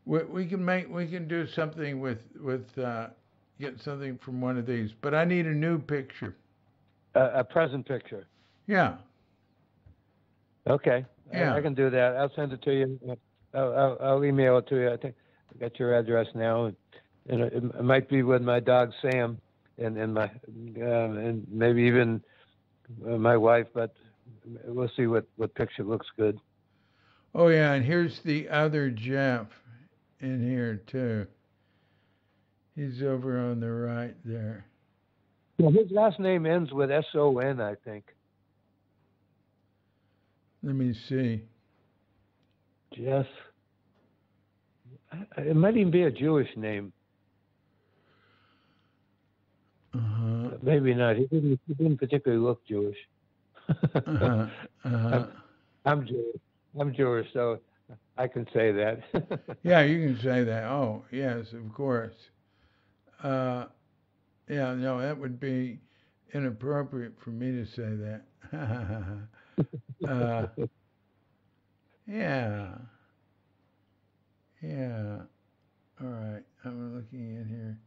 we can do something with get something from one of these. But I need a new picture.
A present picture.
Yeah.
Okay.
Yeah.
I can do that. I'll send it to you. I'll email it to you. I think I got your address now, and it might be with my dog Sam, and my and maybe even my wife. But we'll see what picture looks good.
Oh yeah, and here's the other Jeff in here too. He's over on the right there.
Yeah, his last name ends with S-O-N, I think.
Let me see.
Jeff. It might even be a Jewish name. Maybe not. He didn't particularly look Jewish. I'm Jewish. I'm Jewish, so I can say that.
Yeah, you can say that. Oh, yes, of course. Yeah, no, that would be inappropriate for me to say that. Yeah. All right, I'm looking in here.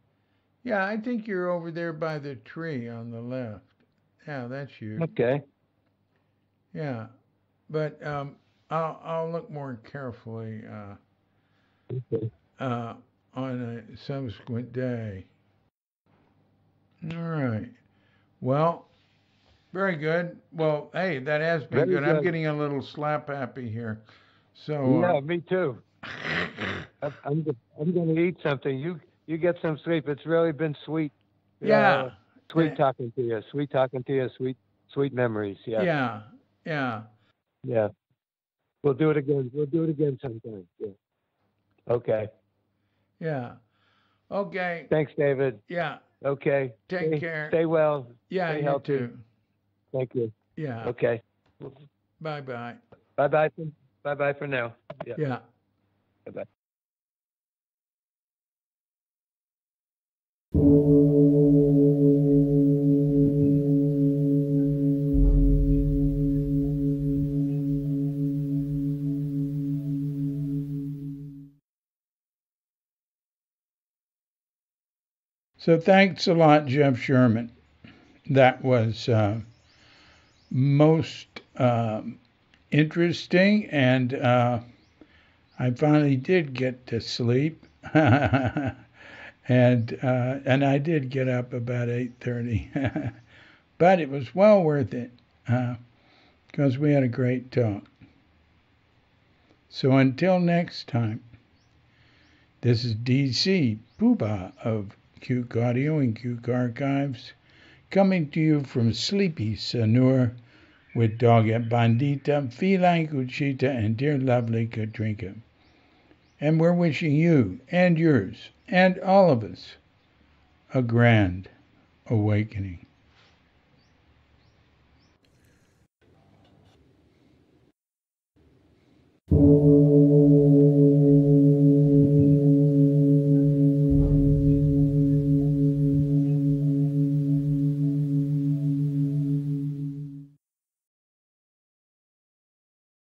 Yeah, I think you're over there by the tree on the left. Yeah, that's you.
Okay.
Yeah, but I'll look more carefully.
Okay.
on a subsequent day. All right. Well, very good. Well, hey, that has been
Very
good. I'm
good.
getting a little slap happy here. So,
Yeah, me too. I'm going to eat something. You get some sleep. It's really been sweet.
yeah,
Sweet talking to you. Sweet talking to you. Sweet memories. Yeah.
yeah, yeah,
Yeah. We'll do it again. We'll do it again sometime. Yeah. Okay.
yeah. Okay.
Thanks, David.
Yeah.
Okay.
Take care.
Stay well.
Yeah,
Stay
you
healthy.
too.
Thank you.
Yeah.
Okay.
Bye-bye.
Bye-bye. Bye-bye for now. Yeah.
Yeah.
Bye-bye.
So thanks a lot, Jeff Sherman. That was most interesting, and I finally did get to sleep, and I did get up about 8:30, but it was well worth it because we had a great talk. So until next time, this is DC Poobah of Cuke Audio and Cuke Archives, coming to you from sleepy Sanur with Dogget Bandita, Feline Cuchita, and dear lovely Katrinka. And we're wishing you and yours and all of us a grand awakening.